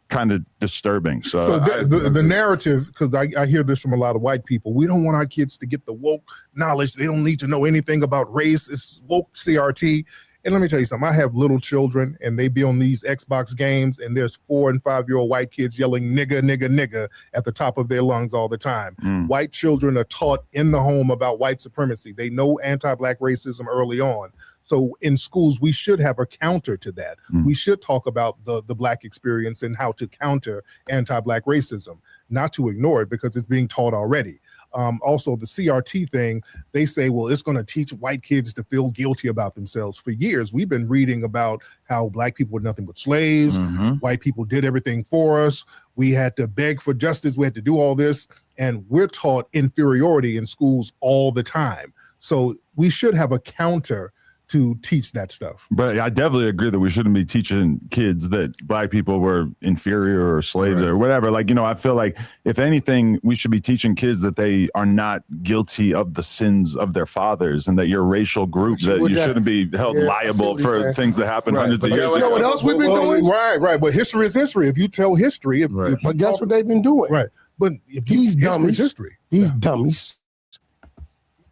kind of disturbing. So the narrative, because I hear this from a lot of white people, we don't want our kids to get the woke knowledge. They don't need to know anything about race. It's woke CRT. And let me tell you something. I have little children, and they be on these Xbox games, and there's 4- and 5-year-old white kids yelling nigga, nigga, nigga at the top of their lungs all the time. White children are taught in the home about white supremacy. They know anti-black racism early on. So in schools, we should have a counter to that. We should talk about the black experience and how to counter anti-black racism, not to ignore it because it's being taught already. Also, the CRT thing, they say, well, it's going to teach white kids to feel guilty about themselves. For years, we've been reading about how black people were nothing but slaves. White people did everything for us. We had to beg for justice. We had to do all this. And we're taught inferiority in schools all the time. So we should have a counter to teach that stuff. But I definitely agree that we shouldn't be teaching kids that black people were inferior or slaves or whatever. Like, I feel like if anything, we should be teaching kids that they are not guilty of the sins of their fathers and that your racial group, that you shouldn't be held liable for things that happened hundreds of years ago. You know what else we've been doing? Right. But history is history. If you tell history, but guess what they've been doing? Right. But if these dummies,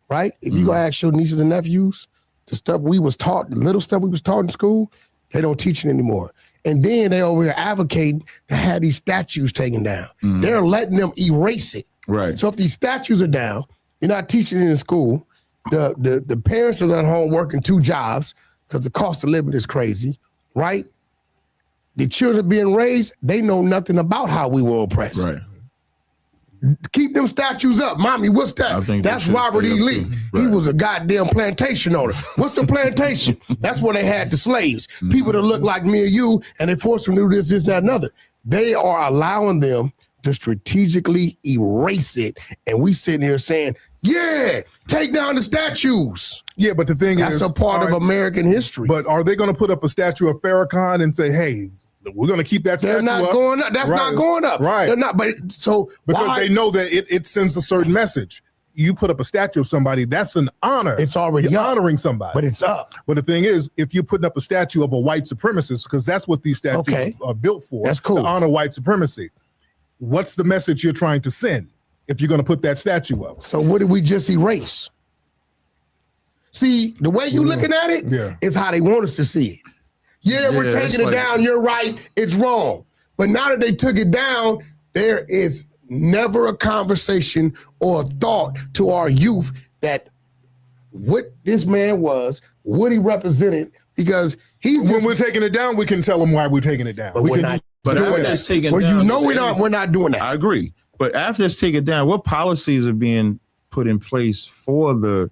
right? If you go ask your nieces and nephews, the stuff we was taught, the little stuff we was taught in school, they don't teach it anymore. And then they over here advocating to have these statues taken down. They're letting them erase it. Right. So if these statues are down, you're not teaching it in school. The parents are at home working 2 jobs because the cost of living is crazy, right? The children being raised, they know nothing about how we were oppressed. Right. Keep them statues up. Mommy, what's that? That's Robert E. Lee. Right. He was a goddamn plantation owner. What's a plantation? That's where they had the slaves. People that look like me or you, and they forced them to do this, that, and another. They are allowing them to strategically erase it. And we sitting here saying, yeah, take down the statues. Yeah, but the thing is, that's a part of American history. But are they going to put up a statue of Farrakhan and say, hey, we're going to keep that statue up? They're not going up. That's not going up. Right. They're not. But so because they know that it sends a certain message. You put up a statue of somebody, that's an honor. It's already You're honoring somebody. But it's up. But the thing is, if you're putting up a statue of a white supremacist, because that's what these statues are built for. That's cool. To honor white supremacy. What's the message you're trying to send if you're going to put that statue up? So what did we just erase? See, the way you looking at it is how they want us to see it. Yeah, we're taking it down. You're right. It's wrong. But now that they took it down, there is never a conversation or a thought to our youth that what this man was, what he represented, because when we're taking it down, we can tell them why we're taking it down. But we're not. But after it's taken down, we're not doing that. I agree. But after it's taken down, what policies are being put in place for the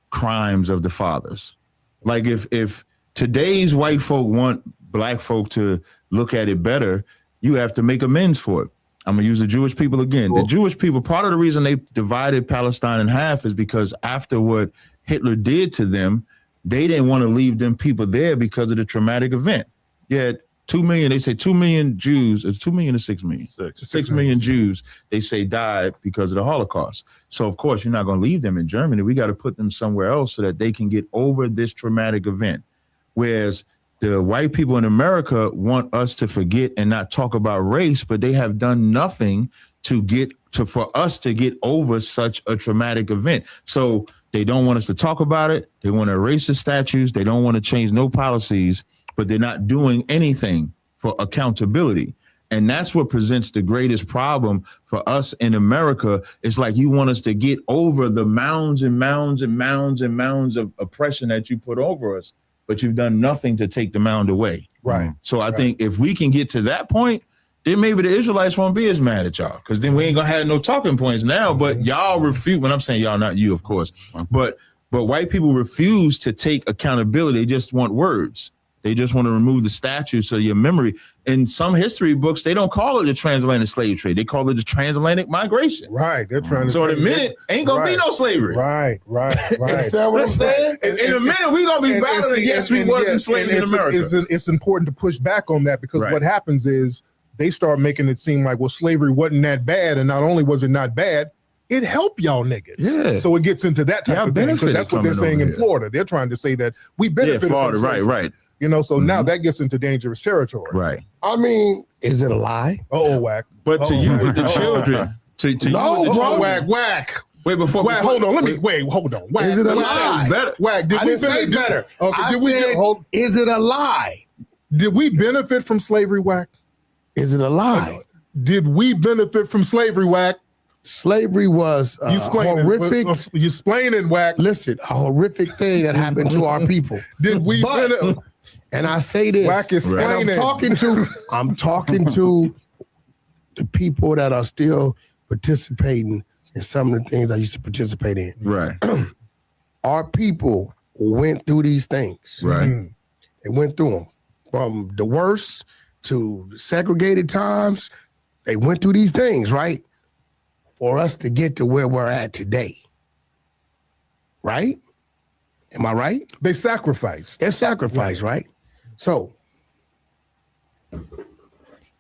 crimes of the fathers? Like if today's white folk want black folk to look at it better, you have to make amends for it. I'm going to use the Jewish people again. The Jewish people, part of the reason they divided Palestine in half is because after what Hitler did to them, they didn't want to leave them people there because of the traumatic event. Yet 2 million. They say 2 million Jews. It's 2 million or 6 million. 6 million Jews. They say died because of the Holocaust. So of course you're not going to leave them in Germany. We got to put them somewhere else so that they can get over this traumatic event. Whereas the white people in America want us to forget and not talk about race, but they have done nothing for us to get over such a traumatic event. So they don't want us to talk about it. They want to erase the statues. They don't want to change no policies, but they're not doing anything for accountability. And that's what presents the greatest problem for us in America. It's like you want us to get over the mounds and mounds and mounds and mounds of oppression that you put over us, but you've done nothing to take the mound away. Right. So I think if we can get to that point, then maybe the Israelites won't be as mad at y'all, because then we ain't gonna have no talking points now. But y'all refuse. When I'm saying y'all, not you, of course, but white people refuse to take accountability. They just want words. They just want to remove the statues so your memory. In some history books, they don't call it the transatlantic slave trade. They call it the transatlantic migration. Right. They're trying to. So in a minute, ain't gonna be no slavery. Right. Understand what I'm saying? In a minute, we gonna be battling against we wasn't slaves in America. It's important to push back on that, because what happens is they start making it seem like, well, slavery wasn't that bad, and not only was it not bad, it helped y'all niggas. Yeah. So it gets into that type of thing, because that's what they're saying in Florida. They're trying to say that we benefited Florida, from slavery. right. You know, so now that gets into dangerous territory. Right. I mean, is it a lie? Wack. But to you with the children, to no, you, bro. Wack. Wait, before hold on. Hold on. Wack. Is it a lie? Better. Wack. Did I we didn't say better. Okay. I said, is it a lie? Did we benefit from slavery, Wack? Is it a lie? Did we benefit from slavery, Wack? Slavery was horrific. You explaining, Wack. Listen, a horrific thing that happened to our people. Did we benefit? And I say this, Wack is and I'm talking to the people that are still participating in some of the things I used to participate in. Right. Our people went through these things. Right. They went through them from the worst to segregated times. They went through these things, right? For us to get to where we're at today. Right? Am I right? They sacrificed. They're sacrificed, right? So,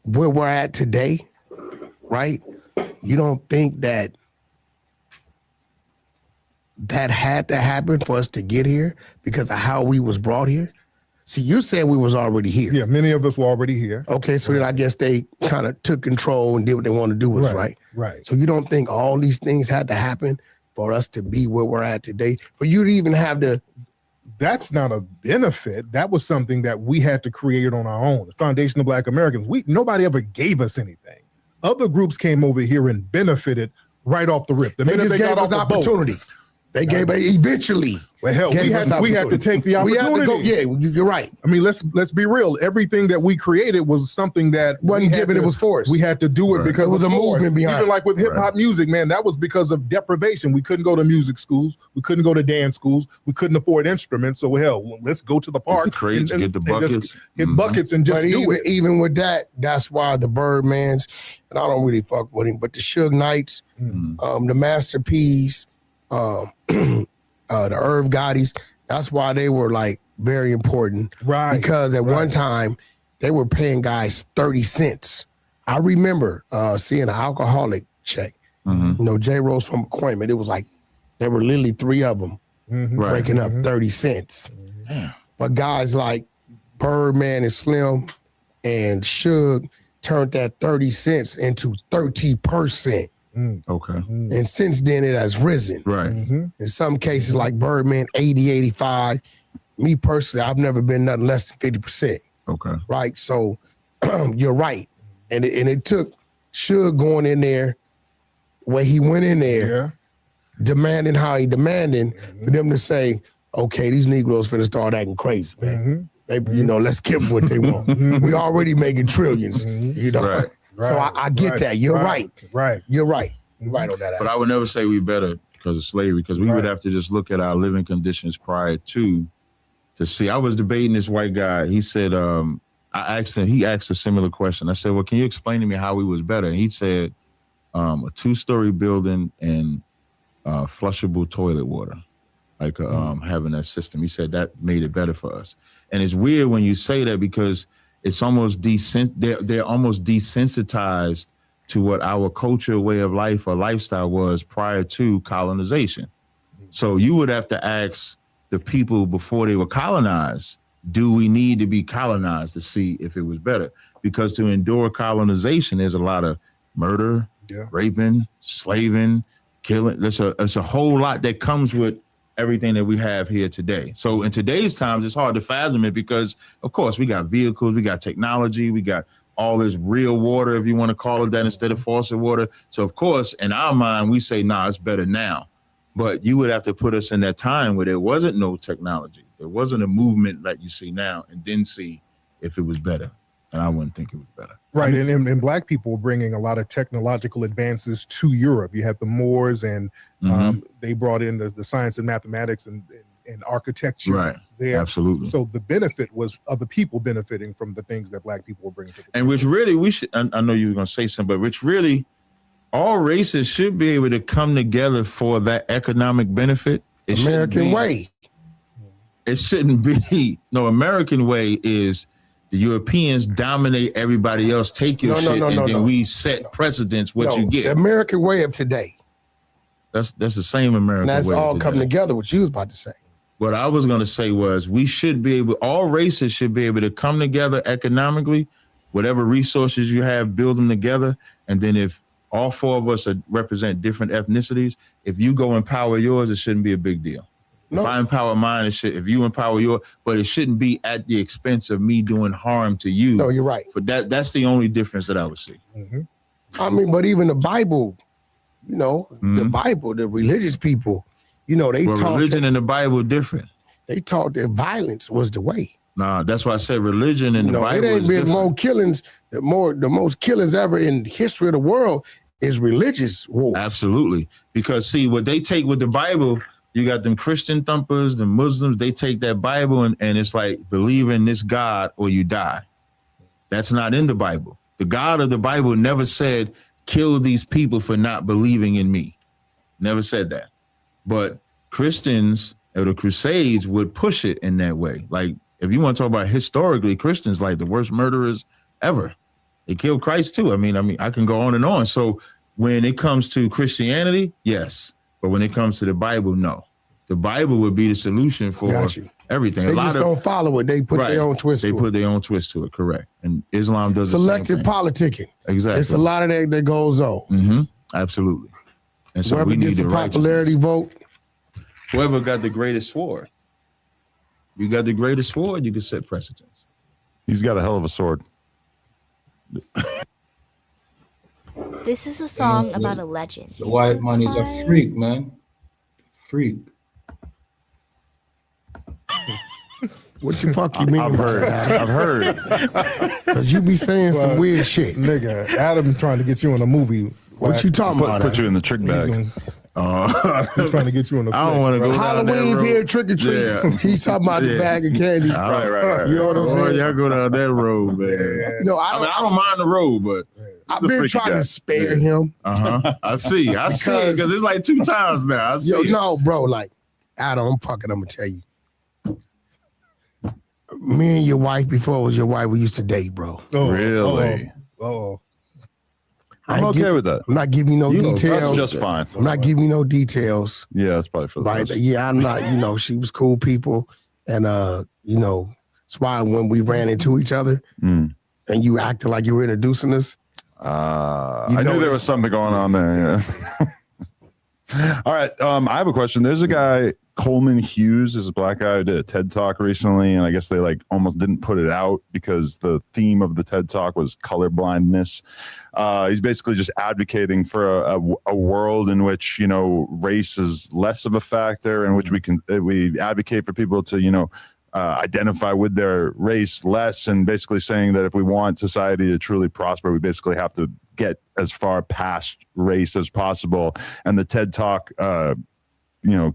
where we're at today, right? You don't think that had to happen for us to get here because of how we was brought here? See, you said we was already here. Yeah, many of us were already here. Okay, so then I guess they kind of took control and did what they wanted to do with us, right? Right. So you don't think all these things had to happen for us to be where we're at today? For you to even have the... That's not a benefit. That was something that we had to create on our own. The Foundation of Black Americans. Nobody ever gave us anything. Other groups came over here and benefited right off the rip. The minute they got off the opportunity. boat. They gave eventually. Well, hell, we had to take the opportunity. You're right. I mean, let's be real. Everything that we created was something that wasn't given; it was forced. We had to do it because it was of a movement behind. Even like with hip hop music, man, that was because of deprivation. We couldn't go to music schools. We couldn't go to dance schools. We couldn't afford instruments. So hell, let's go to the park, get the crates, get the buckets, hit buckets, and just do it. Even with that, that's why the Birdmans, and I don't really fuck with him, but the Suge Knights, the Master P's, the Irv Gottis, that's why they were like very important. Right. Because at one time they were paying guys 30 cents. I remember seeing an alcoholic check. You know, J. Rose from appointment. It was like there were literally 3 of them breaking up 30 cents. Damn. But guys like Birdman and Slim and Suge turned that 30 cents into 30%. Okay. And since then, it has risen. Right. In some cases, like Birdman, 80, 85. Me personally, I've never been nothing less than 50%. Okay. Right? So you're right. And it took Suge going in there, where he went in there, demanding how he demanding, for them to say, okay, these Negroes finna start acting crazy, man. They, you know, let's give them what they want. We already making trillions, you know. Right. So I get that. You're right. Right. You're right. You're right on that. But I would never say we better because of slavery, because we would have to just look at our living conditions prior to see. I was debating this white guy. He said, he asked a similar question. I said, well, can you explain to me how we was better? And he said, a 2-story building and flushable toilet water, like having that system. He said that made it better for us. And it's weird when you say that, because it's almost they're almost desensitized to what our culture, way of life, or lifestyle was prior to colonization. So you would have to ask the people before they were colonized, do we need to be colonized to see if it was better? Because to endure colonization, there's a lot of murder, raping, slaving, killing. There's a whole lot that comes with everything that we have here today. So in today's times, it's hard to fathom it because, of course, we got vehicles, we got technology, we got all this real water, if you want to call it that, instead of faucet water. So, of course, in our mind, we say, nah, it's better now. But you would have to put us in that time where there wasn't no technology. There wasn't a movement like you see now, and then see if it was better. And I wouldn't think it was better. Right. And Black people were bringing a lot of technological advances to Europe. You had the Moors, and they brought in the science and mathematics and architecture there. Absolutely. So the benefit was other people benefiting from the things that Black people were bringing to the And which really, we should, I know you were going to say something, but which really, all races should be able to come together for that economic benefit. American way. It shouldn't be. No, American way is the Europeans dominate everybody else, take your shit, and then we set precedents what you get. The American way of today. That's the same American way. And that's all coming together, what you was about to say. What I was going to say was we should be able, all races should be able to come together economically, whatever resources you have, build them together. And then if all four of us represent different ethnicities, if you go empower yours, it shouldn't be a big deal. No. If I empower mine, if you empower yours, but it shouldn't be at the expense of me doing harm to you. No, you're right. But that's the only difference that I would see. I mean, but even the Bible, the Bible, the religious people, they taught religion and the Bible different. They taught that violence was the way. Nah, that's why I said religion and the Bible. It ain't been more killings. The most killings ever in the history of the world is religious war. Absolutely, because see what they take with the Bible. You got them Christian thumpers, the Muslims, they take that Bible and it's like, believe in this God or you die. That's not in the Bible. The God of the Bible never said, kill these people for not believing in me. Never said that. But Christians or the Crusades would push it in that way. Like, if you want to talk about historically, Christians like the worst murderers ever. They killed Christ too. I mean, I can go on and on. So when it comes to Christianity, yes. But when it comes to the Bible, no. The Bible would be the solution for everything. They just don't follow it. They put their own twist to it. They put their own twist to it, correct. And Islam does selective the same politicking. Exactly. It's a lot of that goes on. Absolutely. And so whoever we need gets the popularity vote. Whoever got the greatest sword. You got the greatest sword, you can set precedents. He's got a hell of a sword. This is a song about a legend. The white man is a freak, man. Freak. What the fuck you mean? I've heard. Because you be saying some weird shit. Nigga, Adam trying to get you in a movie. What you talking about? Put you in the trick bag. He's trying to get you in the I don't want to go Halloween's here, trick or treat. Yeah. He's talking about the bag of candy. Right. You know what I'm saying? Y'all go down that road, man. I don't mind the road, but I've been trying to spare him. I see, because it's like 2 times now. I see. No, bro, like, Adam, I'm gonna tell you. Me and your wife, before it was your wife, we used to date, bro. Really? I'm okay with that. I'm not giving you no details. That's just fine. I'm not giving you no details. Yeah, that's probably for the best. Yeah, I'm not, she was cool people. And, that's why when we ran into each other and you acted like you were introducing us. I knew there was something going on there, yeah. All right, I have a question. There's a guy, Coleman Hughes, is a black guy who did a TED Talk recently, and I guess they almost didn't put it out because the theme of the TED Talk was colorblindness. He's basically just advocating for a world in which race is less of a factor, in which we advocate for people to identify with their race less, and basically saying that if we want society to truly prosper, we basically have to get as far past race as possible. And the TED Talk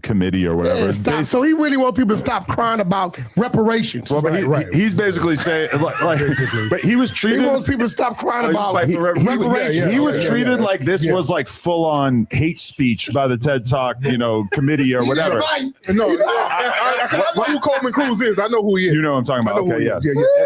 committee or whatever. So he really wants people to stop crying about reparations. Well, but he's basically saying, but he was treated. He wants people to stop crying about reparations. He was treated like this was like full on hate speech by the TED Talk, committee or whatever. No, I know who Coleman Cruz is. I know who he is. You know what I'm talking about? Okay, yeah.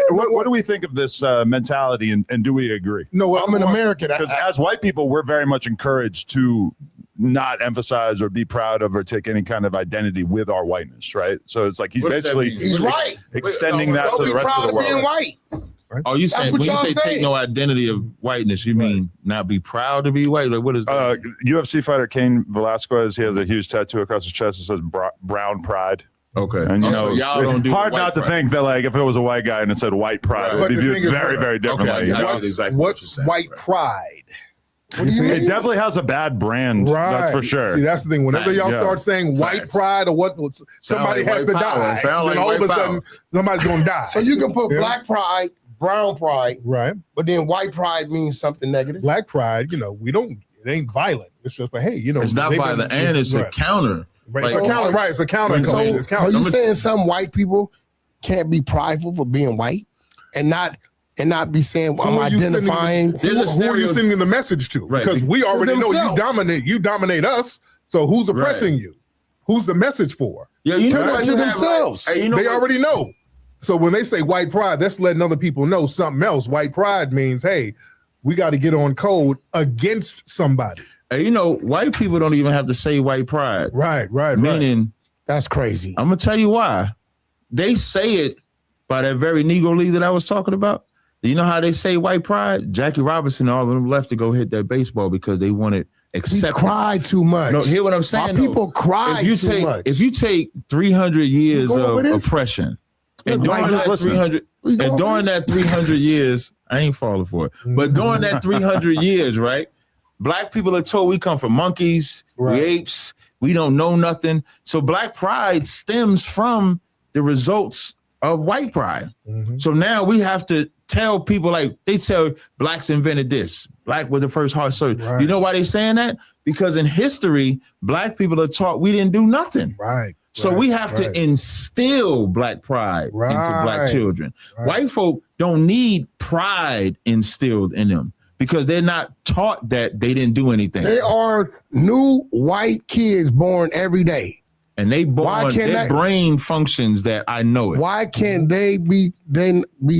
What do we think of this mentality, and do we agree? No, I'm an American. Because as white people, we're very much encouraged to not emphasize or be proud of or take any kind of identity with our whiteness, right? So it's like he's right. Extending that to the rest of the world. Being white. Oh, you saying when you say take no identity of whiteness, you mean not be proud to be white? Like what is that? UFC fighter Cain Velasquez, he has a huge tattoo across his chest that says brown pride. Okay, and so y'all don't do hard not to think that like if it was a white guy and it said white pride, it would be viewed very, very differently. Okay, what's white pride? It definitely has a bad brand, that's for sure. See, that's the thing. Whenever y'all start saying white pride or what, somebody has to die. Then all of a sudden, somebody's going to die. So you can put black pride, brown pride, right? But then white pride means something negative. Black pride, we don't. It ain't violent. It's just like, hey, it's not violent, and it's a counter. Right. It's a counter. Right. It's a counter. So are you saying some white people can't be prideful for being white and not be saying I'm identifying? Who are you sending the message to? Right. Because we already know you dominate us. So who's oppressing you? Who's the message for? Yeah, to themselves. They already know. So when they say white pride, that's letting other people know something else. White pride means, hey, we got to get on code against somebody. White people don't even have to say white pride. Right. Meaning, that's crazy. I'm gonna tell you why. They say it by that very Negro League that I was talking about. You know how they say white pride? Jackie Robinson and all of them left to go hit that baseball because they wanted acceptance. We cry too much. No, hear what I'm saying? Our people cry too much. If you take 300 years of oppression, and during that 300 years, I ain't falling for it. But during that 300 years, right? Black people are told we come from monkeys, we apes, we don't know nothing. So black pride stems from the results of white pride. Mm-hmm. So now we have to tell people, like they tell blacks invented this. Black was the first heart surgeon. Right. You know why they saying that? Because in history, black people are taught we didn't do nothing. Right. So we have to instill black pride into black children. Right. White folk don't need pride instilled in them, because they're not taught that they didn't do anything. They are new white kids born every day. And their brain functions that I know it. Why can't they be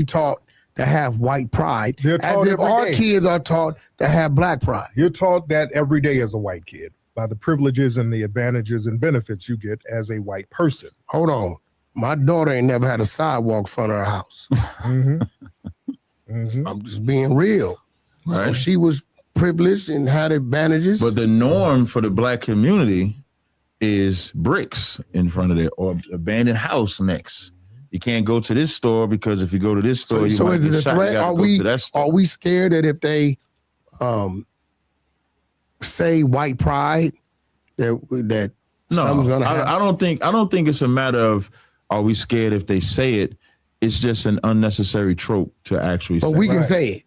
taught to have white pride? They're taught as if our kids are taught to have black pride. You're taught that every day as a white kid by the privileges and the advantages and benefits you get as a white person. Hold on. My daughter ain't never had a sidewalk in front of her house. I'm just being real. Right. So she was privileged and had advantages. But the norm for the black community is bricks in front of it or abandoned house next. You can't go to this store because if you go to this store, you might get shot. You gotta go to that store. Are we scared that if they say white pride, that something's gonna happen? I don't think it's a matter of are we scared if they say it. It's just an unnecessary trope to actually say. But we can say it.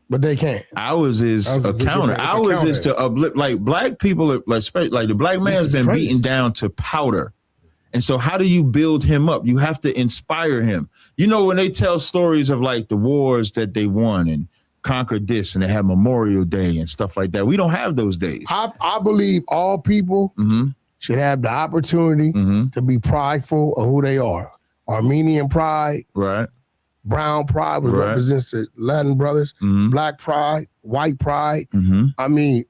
But they can't. Ours is a counter. Ours is to uplift. Like black people, like the black man's been beaten down to powder. And so how do you build him up? You have to inspire him. When they tell stories of like the wars that they won and conquered this and they have Memorial Day and stuff like that. We don't have those days. I believe all people should have the opportunity to be prideful of who they are. Armenian pride. Right. Brown pride, which represents the Latin brothers. Black pride, white pride. I mean,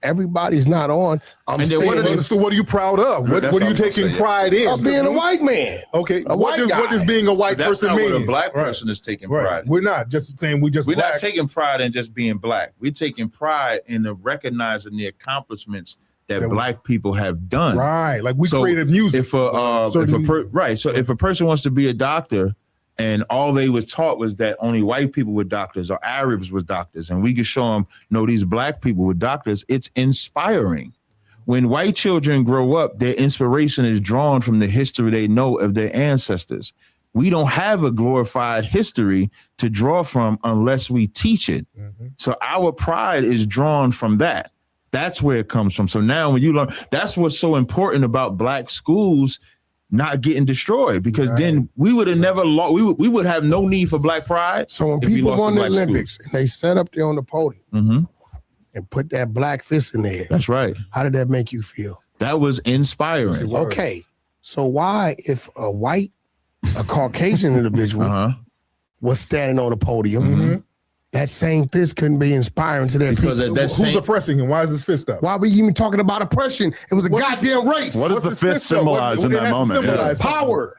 everybody's not on. So what are you proud of? What are you taking pride in? Of being a white man. Okay. What does being a white person mean? That's not what a black person is taking pride in. We're not just saying we're not taking pride in just being black. We're taking pride in recognizing the accomplishments that black people have done. Right. Like we created music. If a person wants to be a doctor, and all they was taught was that only white people were doctors or Arabs were doctors. And we could show them, no, these black people were doctors. It's inspiring. When white children grow up, their inspiration is drawn from the history they know of their ancestors. We don't have a glorified history to draw from unless we teach it. So our pride is drawn from that. That's where it comes from. So now when you learn, that's what's so important about black schools not getting destroyed, because then we would have never lost. We would have no need for black pride. So when people won the Olympics and they sat up there on the podium and put that black fist in there. That's right. How did that make you feel? That was inspiring. Okay. So why, if a Caucasian individual was standing on the podium, that same fist couldn't be inspiring to their because people? Who's oppressing him? Why is his fist up? Why are we even talking about oppression? It was a goddamn race. What does the fist symbolize in that moment? Power.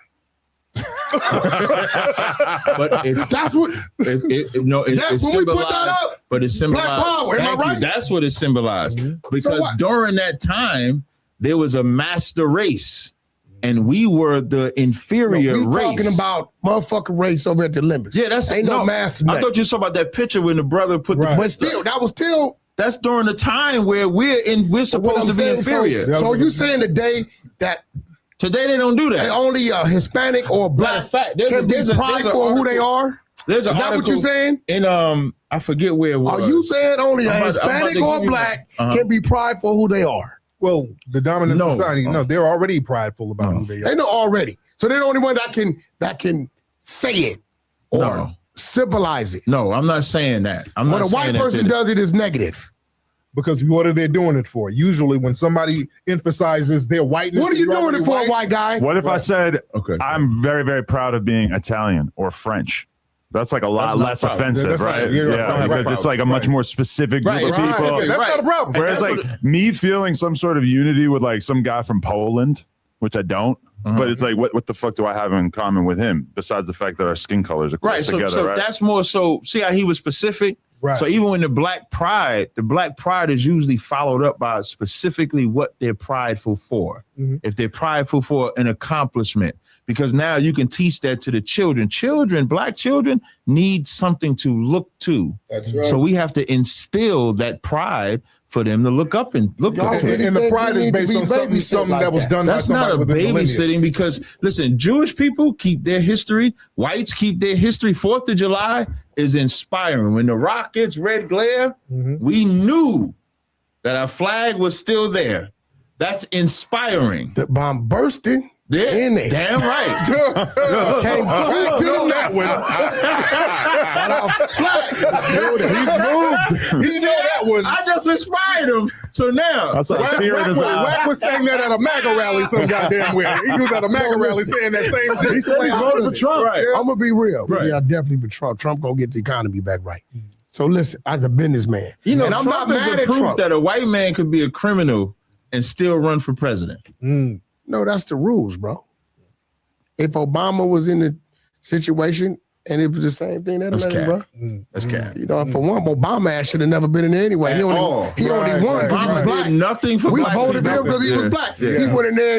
But that's what it symbolized. But it symbolized black power. Am I right? That's what it symbolized. Because during that time, there was a master race, and we were the inferior race. We talking about motherfucking race over at the Olympics. Yeah, that's ain't no master. I thought you saw about that picture when the brother put the. But still, that was still. That's during the time where we're supposed to be inferior. So you saying today that. Today they don't do that. Only a Hispanic or black can be prideful of who they are. Is that what you're saying? In I forget where it was. Are you saying only a Hispanic or black can be prideful of who they are? Well, the dominant society, they're already prideful about who they are. They know already. So they're the only one that can say it or symbolize it. No, I'm not saying that. When a white person does it, is negative. Because what are they doing it for? Usually when somebody emphasizes their whiteness. What are you doing it for, white guy? What if I said, I'm very, very proud of being Italian or French? That's like a lot less offensive, right? Because it's like a much more specific group of people. That's not a problem. Whereas like me feeling some sort of unity with like some guy from Poland, which I don't, but it's like, what the fuck do I have in common with him besides the fact that our skin colors are close together, so right? That's more so, see how he was specific? Right. So even when the black pride is usually followed up by specifically what they're prideful for. If they're prideful for an accomplishment, because now you can teach that to the children. Black children need something to look to. That's right. So we have to instill that pride for them to look up and look up to. And the pride is based on something that was done by somebody. That's not a babysitting, because listen, Jewish people keep their history. Whites keep their history. 4th of July is inspiring. When the rockets red glare, we knew that our flag was still there. That's inspiring. The bomb bursting. In there. Damn right. Came back to that one. He said that one. I just inspired him. So now, Wack was saying that at a MAGA rally some goddamn way. He was at a MAGA rally saying that same shit. He said he's voted for Trump. Right. I'm gonna be real. Yeah, definitely for Trump. Trump gonna get the economy back right. So listen, as a businessman, and I'm not mad at Trump. That a white man could be a criminal and still run for president. No, that's the rules, bro. If Obama was in the situation and it was the same thing, that'd have bro. That's cap. You know, for one, Obama ass should have never been in there anyway. He only won because he was black. Did nothing for we black voted people. him because he was black. He went in there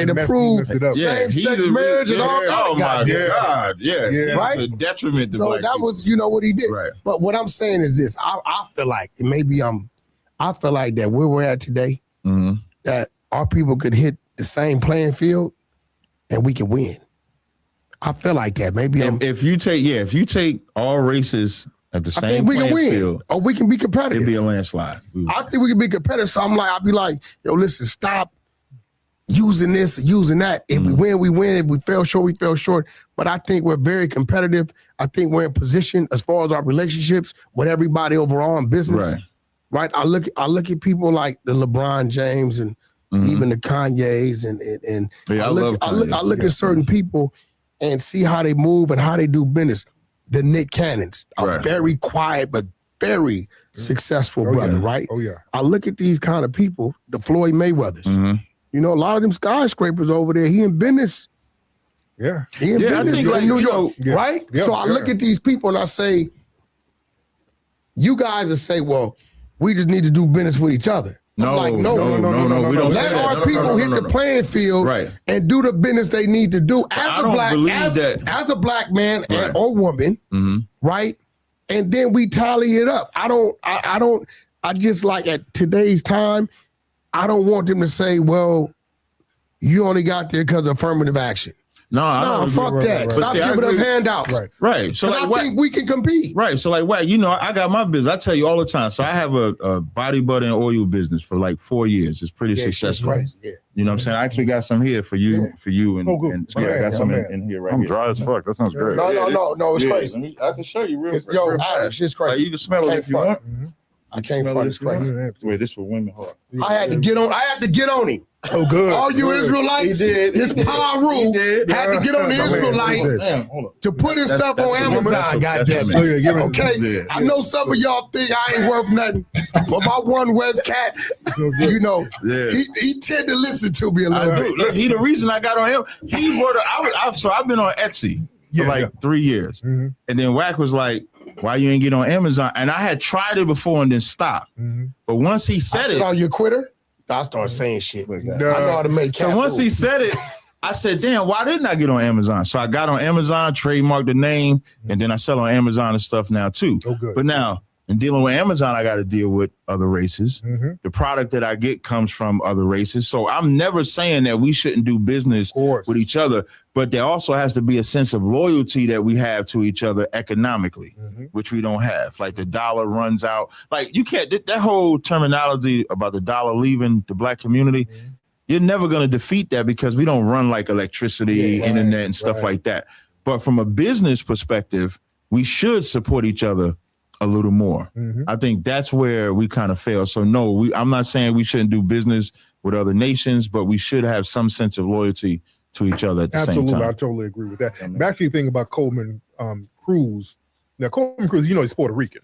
and approved same-sex marriage and all that. Oh my God! Yeah. Right. A detriment to so black that people. was, what he did. Right. But what I'm saying is this: I feel like I feel like that where we're at today, that our people could hit the same playing field and we can win. I feel like that. Maybe if you take all races at the same we can playing win, field, or we can be competitive. It'd be a landslide. I think we can be competitive. So I'll be like, yo, listen, stop using this or using that. If we win, we win. If we fell short, we fell short. But I think we're very competitive. I think we're in position as far as our relationships with everybody overall in business. Right. I look at people like the LeBron James and even the Kanyes and I look at certain people and see how they move and how they do business. The Nick Cannons, a very quiet but very successful brother, right? Oh yeah. I look at these kind of people, the Floyd Mayweathers. A lot of them skyscrapers over there. He in business. Yeah. He in business in New York, right? Yeah, so I look at these people and I say, you guys will say, well, we just need to do business with each other. No. We don't let our people hit the playing field and do the business they need to do as a black man and or woman, right? And then we tally it up. I just like at today's time, I don't want them to say, well, you only got there because of affirmative action. No, I No, don't agree. fuck that. But Stop see, I giving us agree. handouts. Right. So I like, think we can compete. Right. So like, Wack, you know, I got my business. I tell you all the time. So I have a body butter and oil business for like 4 years. It's pretty successful. Crazy. Yeah. You know what I'm saying? I actually got some here for you, and good. I got some Man. in here right I'm here. dry as fuck. That sounds great. No, it's crazy. I can show you real Yo, fast. it's crazy. Like, you can smell it if you want. I can't front. It's crazy. Wait, this for women. Hold on. I had to get on him. Oh, good. All you Israelites, his power rule had to get on the Israelite to put his stuff on Amazon, goddamn it. Okay? I know some of y'all think I ain't worth nothing, but my one West cat, you know, he tend to listen to me a little bit. Look, he the reason I got on him. He wrote so I've been on Etsy for like 3 years. And then Wack was like, why you ain't get on Amazon? And I had tried it before and then stopped. But once he said it. Oh, you a quitter? I started saying shit. I know how to make So once he said it, I said, damn, why didn't I get on Amazon? So I got on Amazon, trademarked the name, and then I sell on Amazon and stuff now too. Oh, good. But now, in dealing with Amazon, I got to deal with other races. The product that I get comes from other races. So I'm never saying that we shouldn't do business with each other, but there also has to be a sense of loyalty that we have to each other economically, which we don't have. Like the dollar runs out. Like you can't, that whole terminology about the dollar leaving the black community, you're never going to defeat that because we don't run like electricity, internet and stuff like that. But from a business perspective, we should support each other a little more. I think that's where we kind of fail. So no, I'm not saying we shouldn't do business with other nations, but we should have some sense of loyalty to each other at the same time. I totally agree with that. Back to your thing about Coleman Cruz. Now, Coleman Cruz, you know, he's Puerto Rican.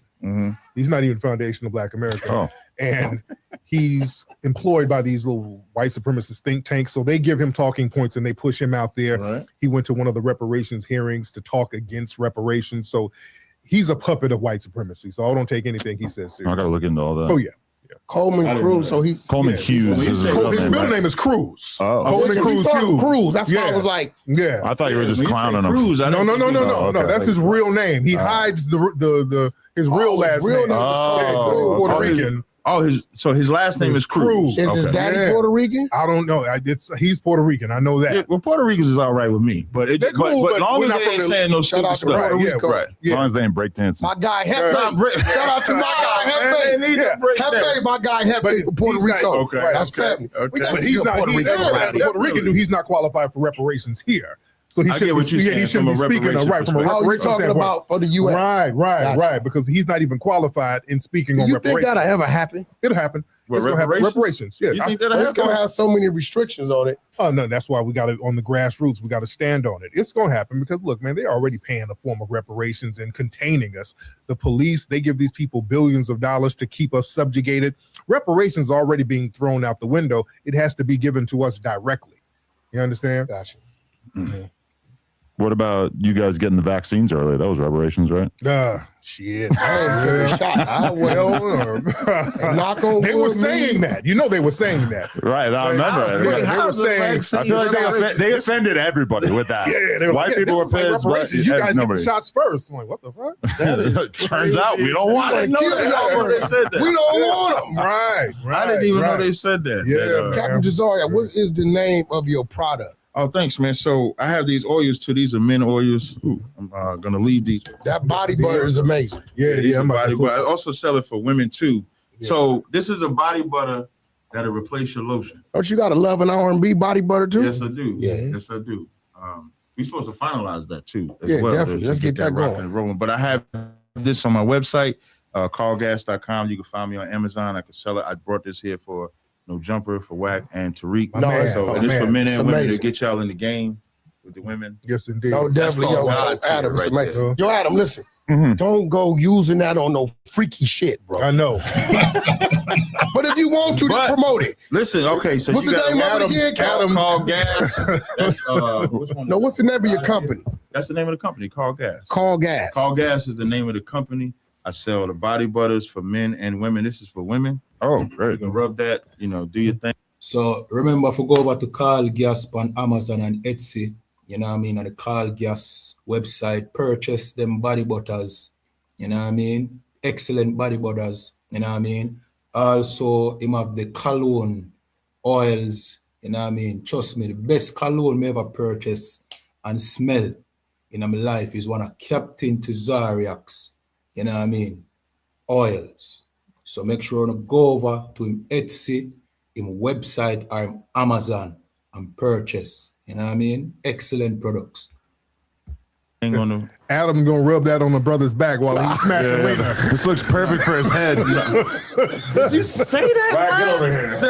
He's not even Foundation of Black America. And he's employed by these little white supremacist think tanks. So they give him talking points and they push him out there. He went to one of the reparations hearings to talk against reparations. So he's a puppet of white supremacy. So I don't take anything he says seriously. I got to look into all that. Oh, yeah. Coleman Cruz. So he Coleman Hughes. His middle name is Cruz. Coleman Cruz Hughes. Cruz. That's why I was like, I thought you were just clowning him. No. That's his real name. He hides his real last name. Puerto Rican. His last name is Cruz. Is his daddy Puerto Rican? I don't know. He's Puerto Rican. I know that. Yeah, well, Puerto Ricans is all right with me, but cool, but long as they ain't saying no stupid stuff. Right. As long as they ain't breakdancing. My guy Hefe. Shout out to my guy Hefe. Hefe, my guy Hefe from Puerto Rico. That's family. But he's not Puerto Rican dude. He's not qualified for reparations here. So he shouldn't be speaking from a reparations we're talking about for the U.S. Right, because he's not even qualified in speaking on reparations. You think that'll ever happen? It'll happen. It's going to happen. Reparations. Yeah, you think it's going to have so many restrictions on it? Oh no, that's why we got it on the grassroots. We got to stand on it. It's going to happen because look, man, they're already paying a form of reparations and containing us. The police, they give these people billions of dollars to keep us subjugated. Reparations are already being thrown out the window. It has to be given to us directly. You understand? Gotcha. What about you guys getting the vaccines early? That was reparations, right? Shit. I ain't shot. They were saying that. You know they were saying that. Right. I remember. They were saying. I feel like they offended everybody with that. Yeah, white people were pissed. But you guys get the shots first. I'm like, what the fuck? Turns out we don't want it. We don't want them. Right. I didn't even know they said that. Yeah. Captain Tazaryach, what is the name of your product? Oh, thanks, man. So I have these oils too. These are men oils. I'm gonna leave these. That body butter is amazing. Yeah. Body butter. I also sell it for women too. Yeah. So this is a body butter that'll replace your lotion. Don't you got a Love and R&B body butter too? Yes, I do. Yeah. Yes, I do. We're supposed to finalize that too. Yeah, definitely. Let's get that going. And rolling. But I have this on my website, callgas.com. You can find me on Amazon. I can sell it. I brought this here for No Jumper, for Wack and Tariq. And it's for men and women to get y'all in the game with the women. Yes, indeed. Oh, definitely. Adam, Adam, listen. Don't go using that on no freaky shit, bro. I know. But if you want to, just promote it. Listen, okay, so what's the name of it again? Adam Call Gas. That's, no, what's the name of your company? That's the name of the company, Call Gas. Call Gas. Call Gas is the name of the company. I sell the body butters for men and women. This is for women. Oh, great. You can rub that, do your thing. So remember to go over to Call Gas on Amazon and Etsy, and the Call Gas website, purchase them body butters, excellent body butters, Also, him have the cologne oils, trust me, the best cologne me ever purchased and smell in my life is one of Captain Tazaryach's, you know what I mean, oils. So make sure to go over to him Etsy, him website, or him Amazon and purchase. You know what I mean? Excellent products. Adam gonna rub that on the brother's back while he's smashing later. This looks perfect for his head. Did you say that? Right, get over here.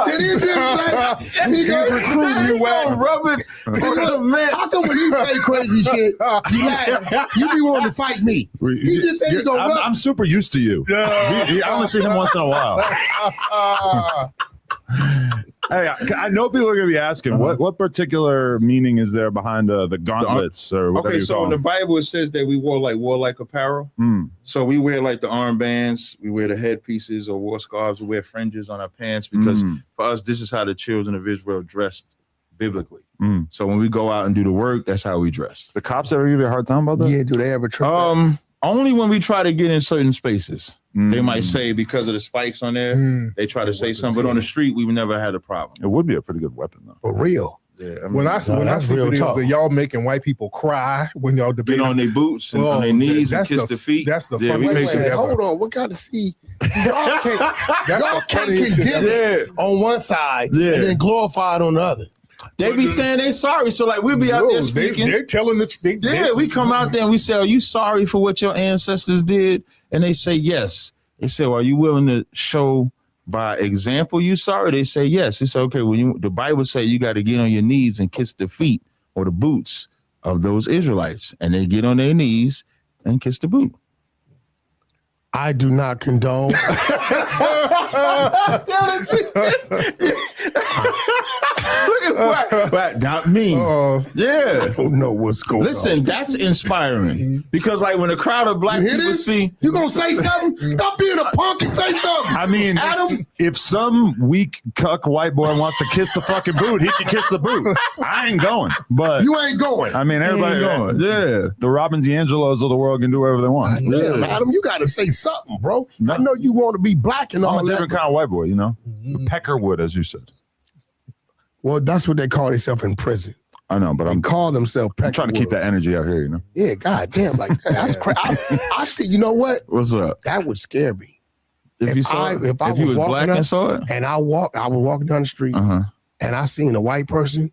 Did he just say he gonna recruit you, Wack? Rub it. Man, how come when he say crazy shit, you be wanting to fight me? He just said he gonna rub. I'm super used to you. I only see him once in a while. Hey, I know people are going to be asking what particular meaning is there behind the gauntlets or whatever you so call in the them? Bible it says that we wore warlike apparel. So we wear like the armbands, we wear the headpieces or war scarves, we wear fringes on our pants because for us this is how the children of Israel dressed biblically. So when we go out and do the work, that's how we dress. The cops ever give you a hard time about that? Yeah, do they ever trip? Only when we try to get in certain spaces. They might say because of the spikes on there, they try to say something, but on the street, we've never had a problem. It would be a pretty good weapon, though. For real. Yeah, When I see videos of y'all making white people cry when y'all debate get on their boots and on their knees and kiss the feet. That's the Yeah, fun. we make Wait, hold on, we got to see. Y'all can't condemn it on one side and then glorify it on the other. They be saying they sorry, so like we'll be out there speaking. They're telling the we come out there and we say, "Are you sorry for what your ancestors did?" And they say yes. They say, well, "Are you willing to show by example you sorry?" They say yes. It's okay. When the Bible say you got to get on your knees and kiss the feet or the boots of those Israelites, and they get on their knees and kiss the boot. I do not condone. Look at what? Not me. Yeah. I don't know what's going on. Listen, that's inspiring because, like, when a crowd of black people see you gonna say something, stop being a punk and say something. I mean, Adam, if some weak cuck white boy wants to kiss the fucking boot, he can kiss the boot. I ain't going, but you ain't going. I mean, everybody going. Yeah, the Robin DiAngelos of the world can do whatever they want. Yeah, Adam, you got to say something, bro. No. I know you want to be black and all I'm a different kind of white boy, you know. Peckerwood, as you said. Well, that's what they call themselves in prison. I know, but they call themselves Peckerwood. I'm trying to keep that energy out here, you know. Yeah, goddamn, like that's crazy. I think you know what? What's up? That would scare me. If you was black and saw it, and I was walking down the street, and I seen a white person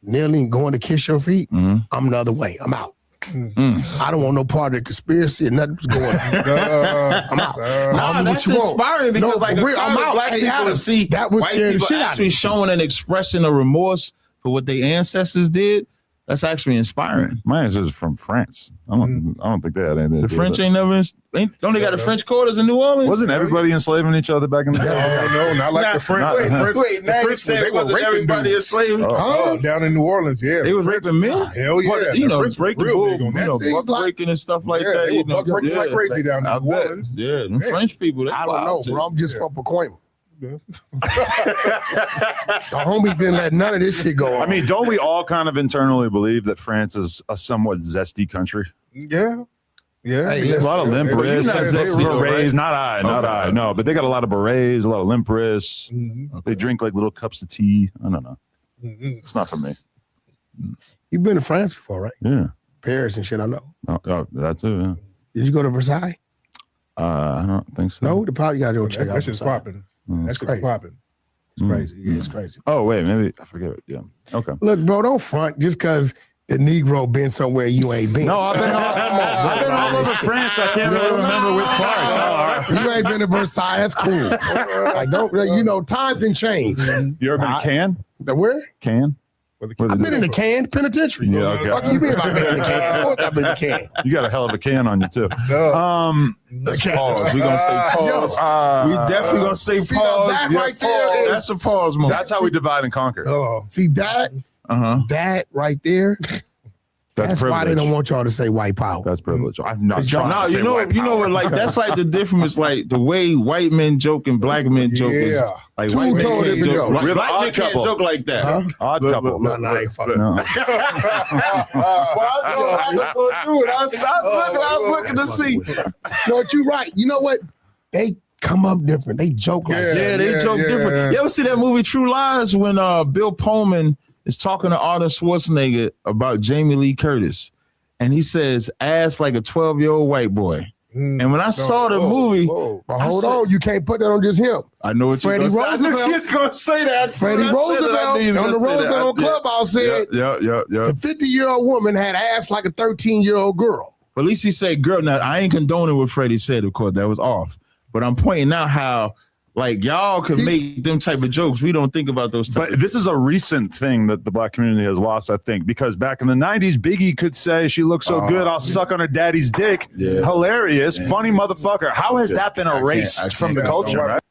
kneeling, going to kiss your feet. I'm the other way. I'm out. I don't want no part of the conspiracy and nothing's going on. I'm out. Nah, that's inspiring because like I'm out. Black people to see that was white people actually showing and expressing a remorse for what their ancestors did. That's actually inspiring. My ancestors from France. I don't think they had anything. The French ain't never. Don't they got the French quarters in New Orleans? Wasn't everybody enslaving each other back in the day? No, not like the French. Wait, now you said wasn't everybody enslaving? Down in New Orleans, yeah. They was raping men? Hell yeah. Well, you know, breaking bull, buck breaking and stuff like that. They were buck breaking like crazy down in New Orleans. Yeah, the French people. I don't know, bro. I'm just from Pacoima. The homies didn't let none of this shit go on. I mean, don't we all kind of internally believe that France is a somewhat zesty country? Yeah. Yeah. Hey, a lot of limp wrists, berets. Not I. No, but they got a lot of berets, a lot of limp wrists. They drink like little cups of tea. I don't know. It's not for me. You've been to France before, right? Yeah. Paris and shit, I know. Oh, that too, yeah. Did you go to Versailles? I don't think so. No, the probably got to go check out. That's just popping. That's crazy. Popping. It's crazy. Yeah, it's crazy. Oh, wait, maybe I forget it. Yeah. Okay. Look, bro, don't front just because the Negro been somewhere you ain't been. No, I've been all over France. I can't really remember which parts. You ain't been to Versailles. That's cool. Like, don't, times can change. You ever been to Cannes? Where? Cannes? I've been in the Cannes Penitentiary. Yeah, okay. Fuck you mean about being in the Cannes? I've been in the Cannes. You got a hell of a can on you, too. Pause. We're going to say pause. We definitely going to say pause. That right there that's a pause moment. That's how we divide and conquer. Oh, see that? That right there. That's why they don't want y'all to say white power. That's privilege. I'm not trying to say you know what? Like that's like the difference. Like the way white men joke and black men joke is like white men can't joke. Black men can't joke like that. Odd couple. No, I ain't fucking. No. I was looking to see. No, you're right. You know what? They come up different. They joke like that. Yeah, they joke different. You ever see that movie True Lies when Bill Pullman is talking to Arnold Schwarzenegger about Jamie Lee Curtis. And he says, ass like a 12-year-old white boy. And when I saw the movie, But hold on, you can't put that on just him. I know what Freddie you're going to say. I knew Roosevelt. he was going to say that. Freddie Roosevelt on the Roosevelt on Clubhouse said the a 50-year-old woman had ass like a 13-year-old girl. But at least he said girl. Now, I ain't condoning what Freddie said, of course. That was off. But I'm pointing out how, like, y'all can make them type of jokes. We don't think about those type But this is a recent thing that the black community has lost, I think, because back in the 90s, Biggie could say, she looks so good, I'll suck on her daddy's dick. Yeah. Hilarious, funny motherfucker. How has that been erased from the culture, right?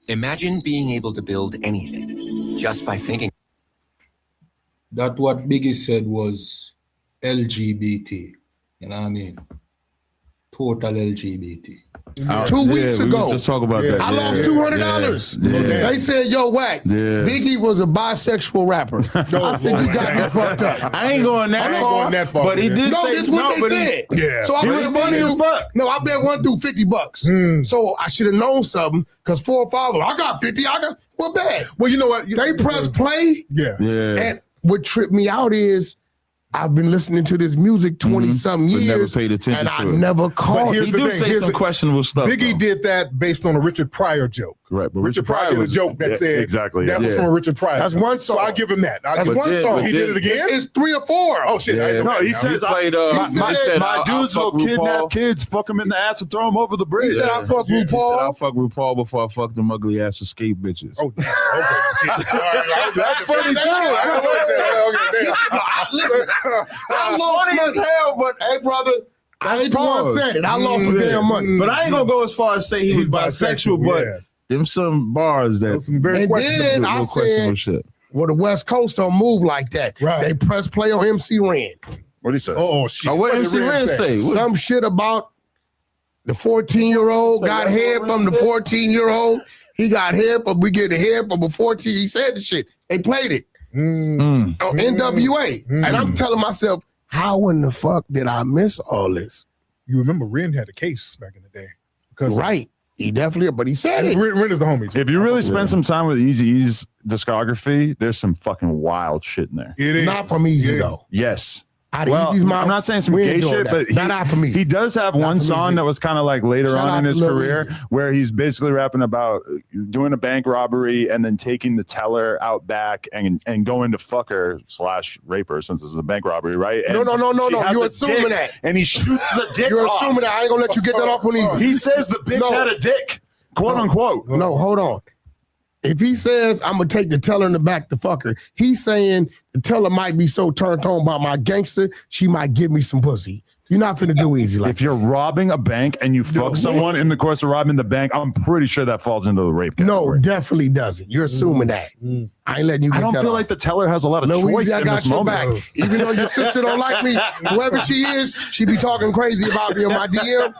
Imagine being able to build anything just by thinking. That what Biggie said was LGBT. You know what I mean? Total LGBT. 2 weeks ago, just talk about that. I lost $200. They said, yo, Wack, Biggie was a bisexual rapper. I said, you got me fucked up. I ain't going that far. But he did No, say, this is what they said. So I bet one dude, no, I bet one dude $50. So I should have known something because 4 or 5 of them, I got 50. What bad? Well, you know what? They press play. Yeah. And what tripped me out is I've been listening to this music 20-something years, never paid attention and to I it. never caught here's it. the He do thing, say here's some the- questionable stuff. Biggie though. did that based on a Richard Pryor joke. Right, but Richard Pryor did a joke that said exactly, that was yeah. from a Richard Pryor. That's joke. one So song. I give him that. That's But one song. He did it again. It's 3 or 4. Oh shit! Yeah. No, he He says, played, my dudes will I'll fuck kidnap RuPaul. kids, fuck them in the ass, and throw them over the bridge. He said, I fuck He said, RuPaul. I'll fuck RuPaul before I fuck them ugly ass escape bitches. Oh, damn. Okay. That's funny too. Listen, I lost Funny as money. hell, but Hey, brother, I ain't the one said it. I lost the damn money. But I ain't gonna go as far as say he was He's bisexual, bisexual, but yeah. them some bars that Some very And questionable. then I real questionable said, shit. well, the West Coast don't move like that. Right. They press play on MC Ren. What do you say? Oh shit! Oh, what did MC Ren say? Some shit about the 14-year-old got head from the 14-year-old. He got head, but we get the head from a 14. He said the shit. They played it on NWA. And I'm telling myself, how in the fuck did I miss all this? You remember Ren had a case back in the day. Because Right. He definitely, but he said it. Ren is the homie. If you really spend some time with Eazy-E's discography, there's some fucking wild shit in there. It is Not from Easy, though. Yes. Well, I'm not saying some gay shit, but not from Easy. he does have Not one from song Easy. that was kind of like later Shout on out in to his Lil career Easy. where he's basically rapping about doing a bank robbery and then taking the teller out back and going to fuck her / rape her since this is a bank robbery, right? And No. she has You're a assuming dick, that. And he shoots the dick You're off. assuming that. I ain't gonna let you get that off on Easy. He says the bitch No. had a dick, quote unquote. No, hold on. If he says I'm gonna take the teller in the back to fuck her, he's saying the teller might be so turned on by my gangster, she might give me some pussy. You're not finna do Easy like If you're robbing a bank and you fuck someone in the course of robbing the bank, I'm pretty sure that falls into the rape No, category. definitely doesn't. You're assuming that. I ain't letting you get I don't that feel off. like the teller has a lot of No, choice Easy, I in got this your moment. back. Even though your sister don't like me, whoever she is, she be talking crazy about me on my DM.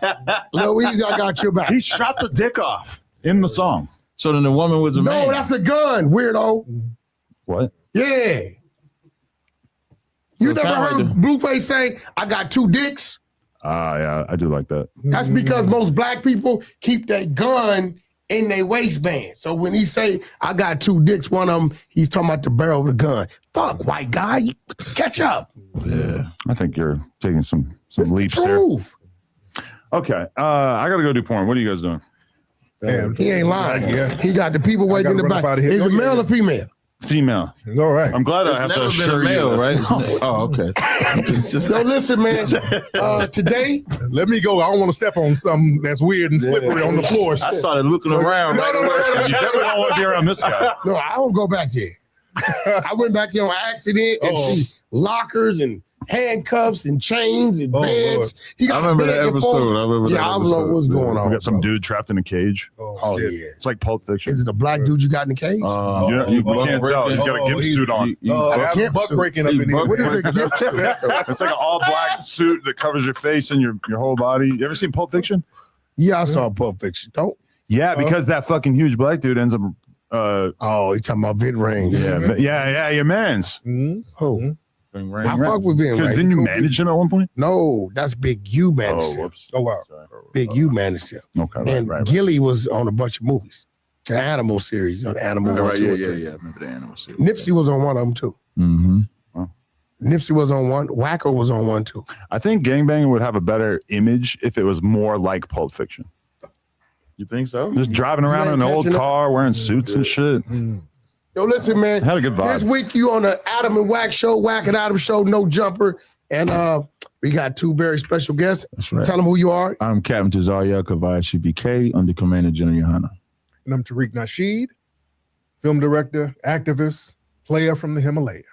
Lil Easy, I got your back. He shot the dick off in the song. So then the woman was a man. No, that's a gun, weirdo. What? Yeah. You So it never sound heard like Blueface say, I got 2 dicks? Yeah, I do like that. That's because most black people keep that gun in their waistband. So when he say, I got 2 dicks, one of them, he's talking about the barrel of the gun. Fuck, white guy, catch up. Yeah. I think you're taking some leaps there. Prove. Okay, I gotta go do porn. What are you guys doing? Damn. He ain't lying. Yeah. He got the people waiting in the gotta run back. up outta here. Is Oh, it yeah, male yeah. or female? Female. It's all right. I'm glad I It's have to never been a assure male, you. right? Oh, okay. So listen, man. Today, Let me go. I don't want to step on something that's weird and slippery on the floor. I started looking around. No. You definitely don't want to be around this guy. No, I don't go back there. I went back there on accident and see lockers and handcuffs and chains and beds. He got I remember a bed that and episode. phone. I remember that Yeah, I don't know episode. what's going We on. got some dude trapped in a cage. Oh, shit. yeah. It's like Pulp Fiction. Is it the black dude you got in the cage? You can't tell. He's got a gimp suit on. I have a buck breaking up in here. What is a gift suit? It's like an all black suit that covers your face and your whole body. You ever seen Pulp Fiction? Yeah, I saw Pulp Fiction. Don't. Yeah, because that fucking huge black dude ends up. Oh, he talking about vid rings. Yeah, your man's. Who? Bing, I ring, fuck with him. Right? Didn't you manage him at one point? No, that's Big U managed him. whoops. Oh, wow. Big U managed him. Okay, And right. Gilly was on a bunch of movies. The Animal series, the Animal. Right, 1, 2, yeah. and 3. I remember the Animal series. Nipsey was on one of them too. Mm-hmm. Nipsey was on one. Wacko was on one too. I think gangbanging would have a better image if it was more like Pulp Fiction. You think so? Just driving around in an old car, wearing suits and shit. Yo, listen, man. Had a good vibe. This week you on the Adam and Wack show, Wack and Adam show, no jumper, and we got 2 very special guests. That's right. Tell them who you are. I'm Captain Tazaryach of ISCBK under Commander General Yohana. And I'm Tariq Nasheed, film director, activist, player from the Himalayas.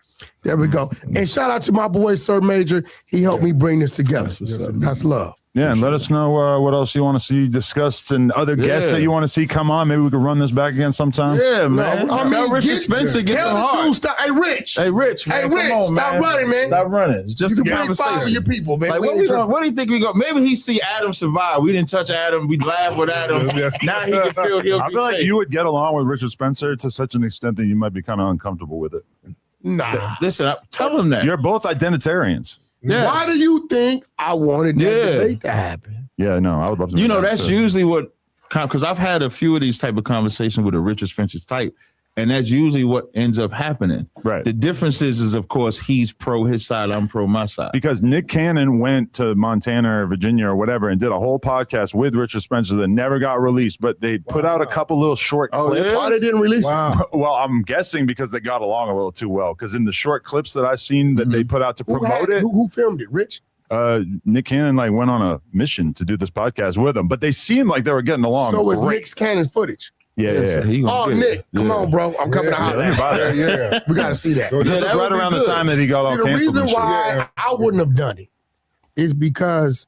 There we go. And shout out to my boy, Sir Major. He helped me bring this together. That's love. Yeah, and let us know what else you want to see discussed and other guests that you want to see come on. Maybe we could run this back again sometime. Yeah, man. Tell Richard Spencer get some heart. Hey, Rich. Hey, Rich, man. Hey, Rich, Come on, man. stop running, man. Stop running. It's just You a bring conversation. 5 of your people, man. Like, what do you think we go? Maybe he see Adam survive. We didn't touch Adam. We laughed with Adam. Now he can feel he'll I be feel like safe. you would get along with Richard Spencer to such an extent that you might be kind of uncomfortable with it. Nah. Listen, tell him that. You're both identitarians. Yeah. Why do you think I wanted that debate to happen? Yeah, no, I would love to. You know, that's usually what, because I've had a few of these type of conversations with a Richard Spencer type, and that's usually what ends up happening. Right. The difference is of course, he's pro his side, I'm pro my side. Because Nick Cannon went to Montana or Virginia or whatever and did a whole podcast with Richard Spencer that never got released, but they put out a couple little short clips. Why they didn't release it? Well, I'm guessing because they got along a little too well. Because in the short clips that I've seen that they put out to promote it, Who filmed it? Rich? Nick Cannon went on a mission to do this podcast with them, but they seemed like they were getting along. So it's great. Nick's Cannon's footage. Yeah. Oh, Nick, come on, bro. I'm coming to holler at you. Yeah. We got to see that. This was right around the time that he got all See, the canceled. reason and shit. why I wouldn't have done it is because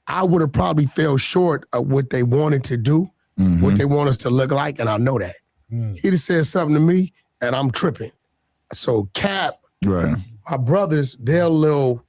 I would have probably fell short of what they wanted to do, what they want us to look like, and I know that. He'd have said something to me, and I'm tripping. So Cap, Right. my brothers, they're a little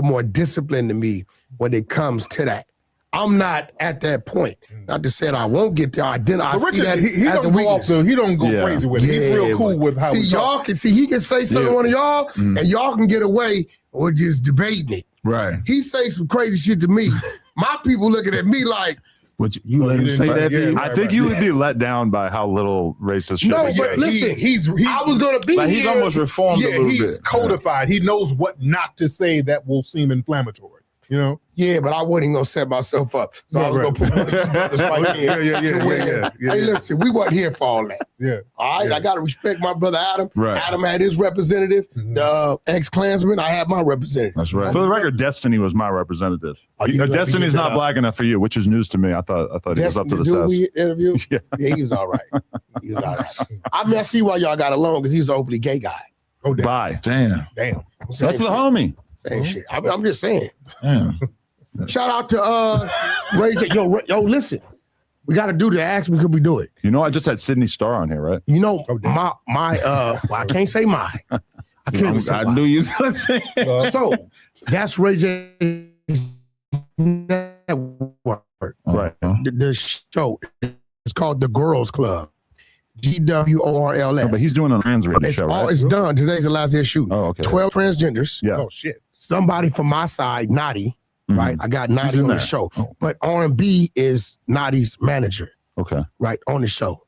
more disciplined than me when it comes to that. I'm not at that point. Not to say that I won't get there. I see Richard, that he as a don't go off weakness. he don't go crazy with it. He's real cool with how see, y'all can see he can say something to one of y'all, and y'all can get away with just debating it. Right. He say some crazy shit to me. My people looking at me like, But you let him say that to you? I think you would be let down by how little racist shit. no, he but says. listen, I was gonna be Like, here. he's almost reformed a little he's bit. codified. He knows what not to say that will seem inflammatory. You know? Yeah, but I wasn't gonna set myself up. So I was gonna put one of you brothers right here. Yeah. Hey, listen, we wasn't here for all that. Yeah. All right, I gotta respect my brother Adam. Right. Adam had his representative. The ex-Klansman, I had my representative. That's right. For the record, Destiny was my representative. Oh, you let me Destiny's get not that black enough for you, which is news to me. I thought he was up to the dude task. we interviewed? Yeah. He was all right. He was all right. I mean, I see why y'all got along because he's an openly gay guy. Oh, damn. Bye. Damn. Damn. Same That's the shit. homie. Same shit. I'm just saying. Damn. Shout out to Ray J. Yo, listen. We got to do the ask me, could we do it? You know, I just had Sydney Starr on here, right? You know, my well, I can't say mine. I can't say I mine. knew you was gonna say it. So that's Ray J. Network. Right. The show is called The Girls Club. GWORLS. No, but he's doing a trans radio It's show, all right? it's done. Today's the last day of shooting. Oh, okay. 12 transgenders. Yeah. Oh, shit. Somebody from my side, Naughty, right? I got Naughty in on the there. show. But R&B is Naughty's manager, Okay. right? On the show.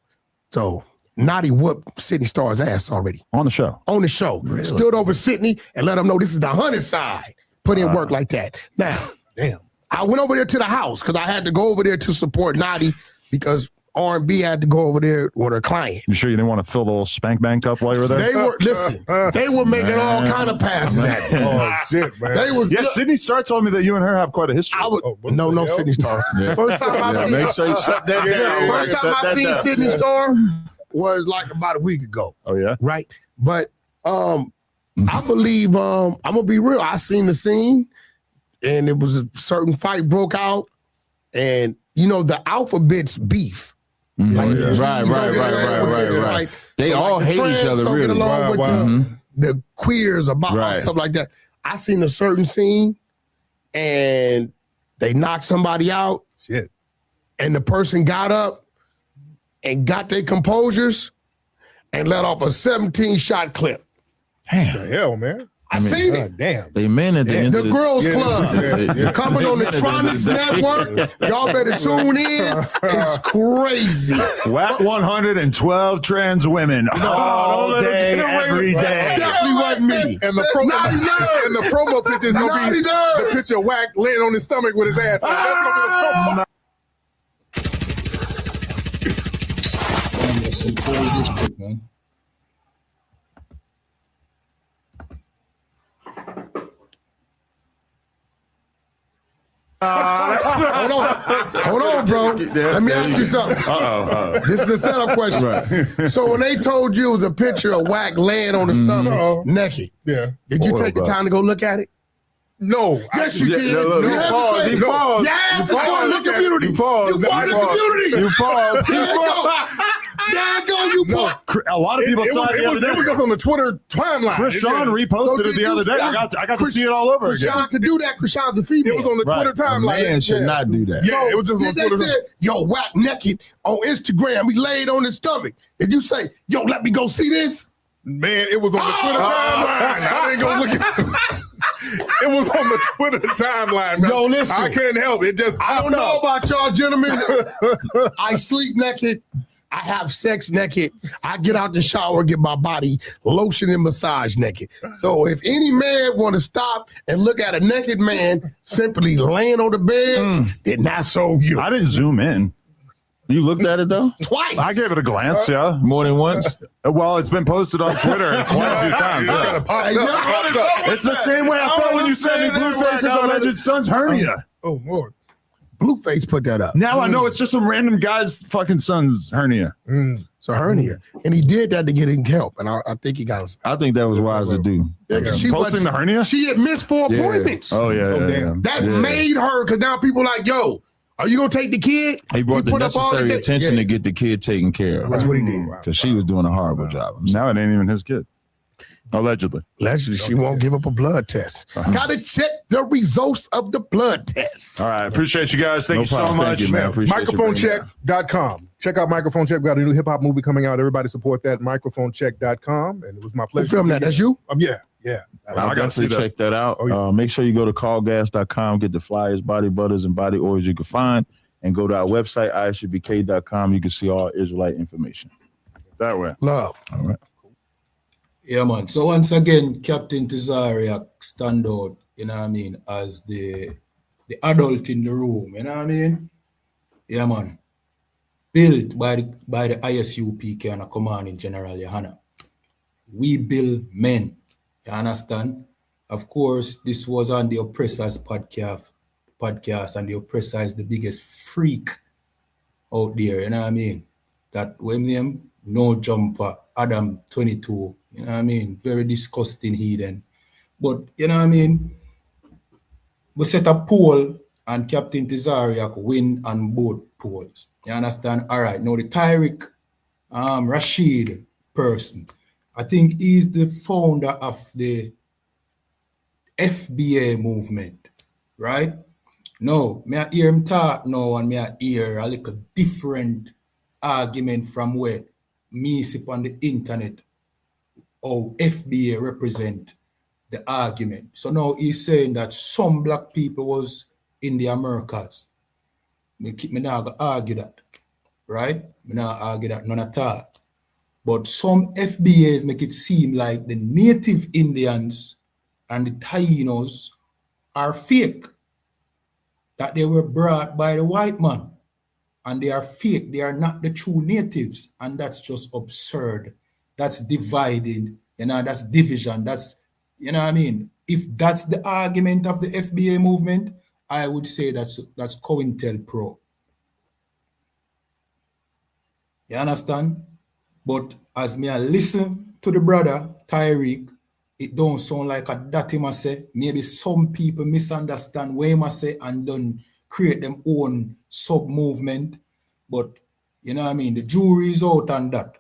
So Naughty whooped Sydney Starr's ass already. On the show. On the show. Stood over Sydney and let them know this is the Hunter side. Put in work like that. Now, Damn. I went over there to the house because I had to go over there to support Naughty because R&B had to go over there with her client. You sure you didn't want to fill the little spank bank up while you were there? They were, listen, they were making all kind of passes at me. Oh, shit, man. They was Yeah, Sydney Starr told me that you and her have quite a history. I was, what no, the no, hell? Sydney Star. First time I seen, Make sure you shut that down. first time I seen Sydney Star was like about a week ago, Oh, yeah? right? But I believe I'm gonna be real. I seen the scene, and it was a certain fight broke out, and you know the alphabet's beef. Like, Right. They So, all the hate each trans other, don't get really. along with the queers about Right. stuff like that. I seen a certain scene, and they knocked somebody out, Shit. and the person got up and got their composures and let off a 17-shot clip. The hell, man. I seen it. Damn. They men at the end The of the Girls Club. Coming on the Tronics Network. Y'all better tune in. It's crazy. Whack 112 trans women all day, every day. Definitely wasn't me. And the promo picture is gonna be the picture of Wack laying on his stomach with his ass. That's gonna be the promo. Man. Hold on, bro. Let me ask you something. This is a setup question. Right. So when they told you it was a picture of Wack laying on the stomach naked, did you take the time to go look at it? No. Yes, you did. He paused. He paused. Yes, you paused. The community. You paused. You paused the community. You paused. There you go. You paused. A lot of people saw it the other day. It was just on the Twitter timeline. Krishan reposted it the other day. I got to see it all over again. Krishan could do that. Krishan's a female. It was on the Twitter timeline. Man should not do that. Yeah, it was just on They Twitter. said, yo, Wack naked on Instagram. He laid on his stomach. Did you say, yo, let me go see this? Man, it was on the Twitter timeline. I didn't go look at it. It was on the Twitter timeline. Man. Yo, listen. I couldn't help it. Just I don't know about y'all, gentlemen. I sleep naked. I have sex naked. I get out the shower, get my body lotion and massage naked. So if any man want to stop and look at a naked man simply laying on the bed, then that's so you. I didn't zoom in. You looked at it though? Twice. I gave it a glance, yeah. More than once? Well, it's been posted on Twitter quite a few times. Yeah. It's the same way I felt when you sent me Blueface's alleged son's hernia. Oh, Lord. Blueface put that up. Now I know it's just some random guy's fucking son's hernia. It's a hernia. And he did that to get him help. And I think he got him. I think that was wise to do. She Posting the hernia? She had missed 4 appointments. Oh, yeah. That made her, because now people like, yo, are you going to take the kid? He brought the put up all necessary the- attention to get the kid taken care of. That's what he did. Because she was doing a horrible job. Now it ain't even his kid. Allegedly. Allegedly, she won't give up a blood test. Gotta check the results of the blood test. All right. Appreciate you guys. Thank No you so problem. much. Thank you, man. Appreciate you bringing that. Microphonecheck.com. Check out Microphone Check. We got a new hip hop movie coming out. Everybody support that. Microphonecheck.com. And it was my Who pleasure. filmed that? That's you? Yeah. I'll definitely check that out. Make sure you go to callgas.com, get the flyers, body butters, and body oils you can find, and go to our website, ishbk.com. You can see all Israelite information. That way. Love. All right. Yeah, man. So once again, Captain Tazaryach stand out, you know what I mean, as the adult in the room, you know what I mean? Yeah, man. Built by the ISUPK and a commanding general, Yohana. We build men. You understand? Of course, this was on the Oppressors podcast, and the Oppressor is the biggest freak out there, you know what I mean? That when them no jumper, Adam 22, you know what I mean? Very disgusting heathen. But, you know what I mean? We set a poll and Captain Tazaryach win on both polls. You understand? All right. Now the Tariq Nasheed person, I think he's the founder of the FBA movement, right? No, me I hear him talk now and me I hear a little different argument from where me see on the internet how FBA represent the argument. So now he's saying that some black people was in the Americas. Me not gonna argue that, right? Me not argue that none at all. But some FBAs make it seem like the native Indians and the Tainos are fake. That they were brought by the white man. And they are fake. They are not the true natives. And that's just absurd. That's divided. You know, that's division. That's, you know what I mean? If that's the argument of the FBA movement, I would say that's COINTELPRO. You understand? But as me I listen to the brother, Tariq, it don't sound like a that him I say. Maybe some people misunderstand what him I say and don't create them own sub-movement. But, you know what I mean? The jury is out on that.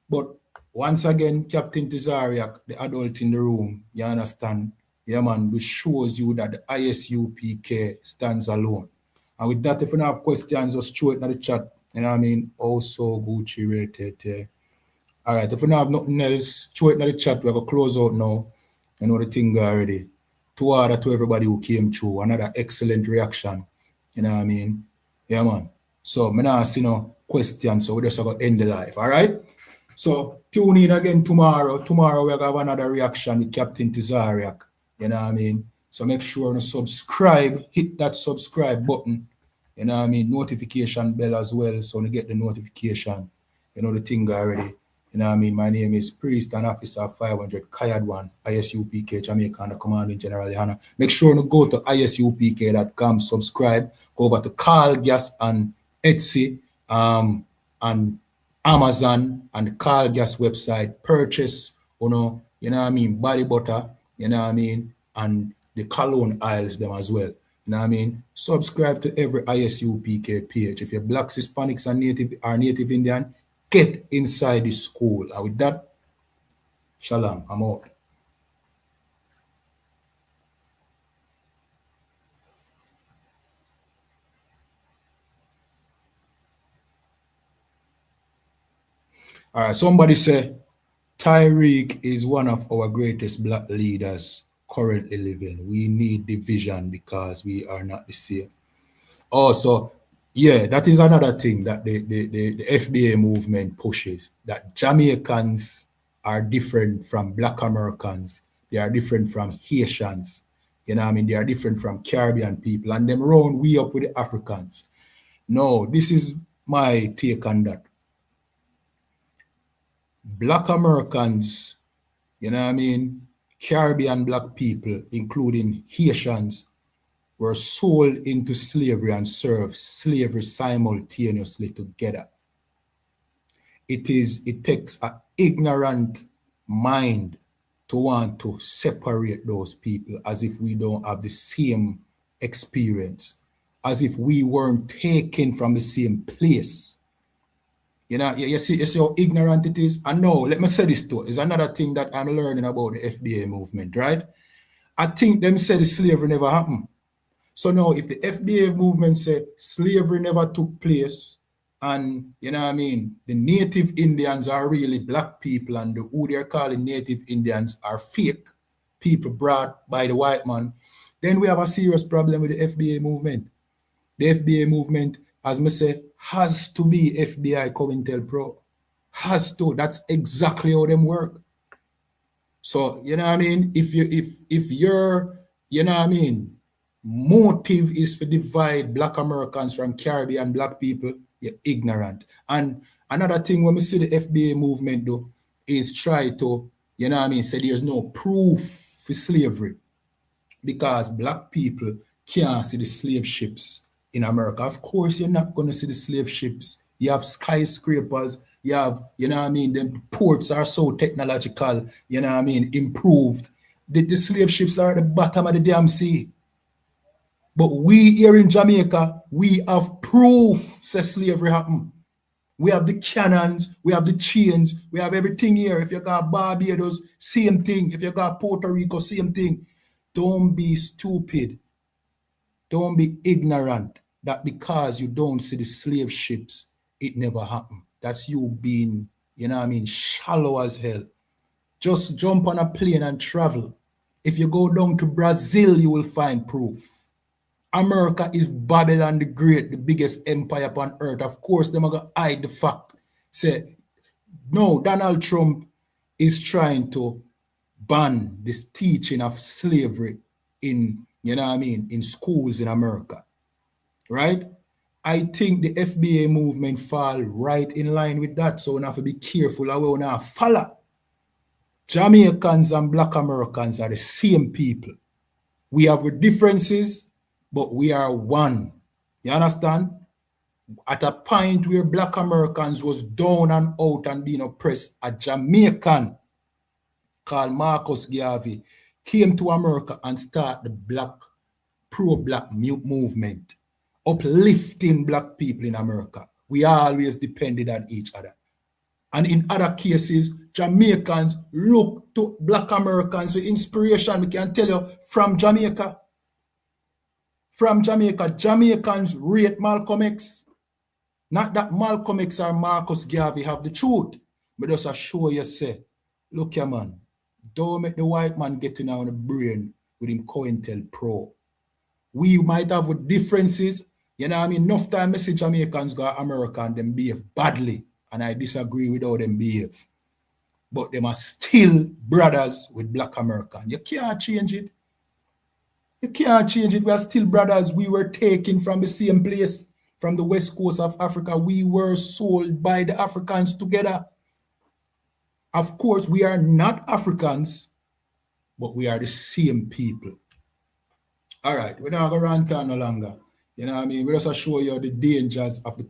But once again, Captain Tazaryach, the adult in the room, you understand? Yeah, man, which shows you that the ISUPK stands alone. And with that, if you don't have questions, just throw it in the chat. You know what I mean? Also, Gucci rated. All right, if you don't have nothing else, throw it in the chat. We're going to close out now. You know the thing already. To order to everybody who came through. Another excellent reaction. You know what I mean? Yeah, man. So, I not see no questions, so we just going to end the live. All right? So, tune in again tomorrow. Tomorrow, we're going to have another reaction with Captain Tazaryach. You know what I mean? So, make sure to subscribe. Hit that subscribe button. You know what I mean? Notification bell as well, so you get the notification. You know the thing already. You know what I mean? My name is Priest and Officer 500 Kayadwan, ISUPK, Jamaica, and the Commanding General Yana. Make sure to go to isupk.com, subscribe, go over to Carl Gas and Etsy, and Amazon and the Carl Gas website, purchase, you know what I mean, body butter, you know what I mean, and the cologne aisles them as well. You know what I mean? Subscribe to every ISUPK page. If you're Black, Hispanics, and Native Indian, get inside the school. And with that, shalom. I'm out. All right, somebody say Tariq is one of our greatest Black leaders currently living. We need division because we are not the same. Also, yeah, that is another thing that the FBA movement pushes, that Jamaicans are different from Black Americans. They are different from Haitians. You know what I mean? They are different from Caribbean people. And them round we up with the Africans. No, this is my take on that. Black Americans, you know what I mean? Caribbean Black people, including Haitians, were sold into slavery and served slavery simultaneously together. It takes an ignorant mind to want to separate those people as if we don't have the same experience, as if we weren't taken from the same place. You know, you see how ignorant it is? And no, let me say this too. It's another thing that I'm learning about the FBA movement, right? I think them said the slavery never happened. So now, if the FBA movement said slavery never took place, and you know what I mean, the Native Indians are really Black people, and who they're calling Native Indians are fake people brought by the white man, then we have a serious problem with the FBA movement. The FBA movement, as me say, has to be FBI COINTELPRO. Has to. That's exactly how them work. So, you know what I mean? If you're, you know what I mean, motive is to divide Black Americans from Caribbean Black people, you're ignorant. And another thing when we see the FBA movement do is try to, you know what I mean, say there's no proof for slavery because Black people can't see the slave ships in America. Of course, you're not going to see the slave ships. You have skyscrapers. You have, you know what I mean, the ports are so technological, you know what I mean, improved. The slave ships are at the bottom of the damn sea. But we here in Jamaica, we have proof that slavery happened. We have the cannons, we have the chains, we have everything here. If you got Barbados, same thing. If you got Puerto Rico, same thing. Don't be stupid. Don't be ignorant that because you don't see the slave ships, it never happened. That's you being, you know what I mean, shallow as hell. Just jump on a plane and travel. If you go down to Brazil, you will find proof. America is Babylon the Great, the biggest empire upon earth. Of course, they're going to hide the fact. Say, no, Donald Trump is trying to ban this teaching of slavery in, you know what I mean, in schools in America, right? I think the FBA movement fall right in line with that, so we have to be careful how we not follow. Jamaicans and Black Americans are the same people. We have differences, but we are one. You understand? At a point where Black Americans was down and out and being oppressed, a Jamaican called Marcus Garvey came to America and started the Black pro-Black movement, uplifting Black people in America. We always depended on each other. And in other cases, Jamaicans look to Black Americans for inspiration. We can tell you from Jamaica. From Jamaica, Jamaicans rate Malcolm X. Not that Malcolm X or Marcus Garvey have the truth, but just show you say, look here, man, Don't make the white man get in on the brain with him COINTELPRO. We might have differences. You know what I mean? Enough time message Jamaicans go America and them behave badly. And I disagree with how them behave. But them are still brothers with Black American. You can't change it. You can't change it. We are still brothers. We were taken from the same place, from the west coast of Africa. We were sold by the Africans together. Of course, we are not Africans, but we are the same people. All right, we're not going to rant on no longer. You know what I mean? We just show you the dangers of the the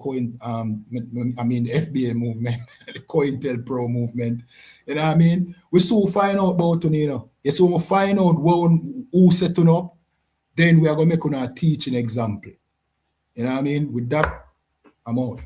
FBA movement, the COINTELPRO movement. You know what I mean? We soon find out about it, you know. You so we find out who set it up, then we are going to make a teaching example. You know what I mean? With that, I'm out.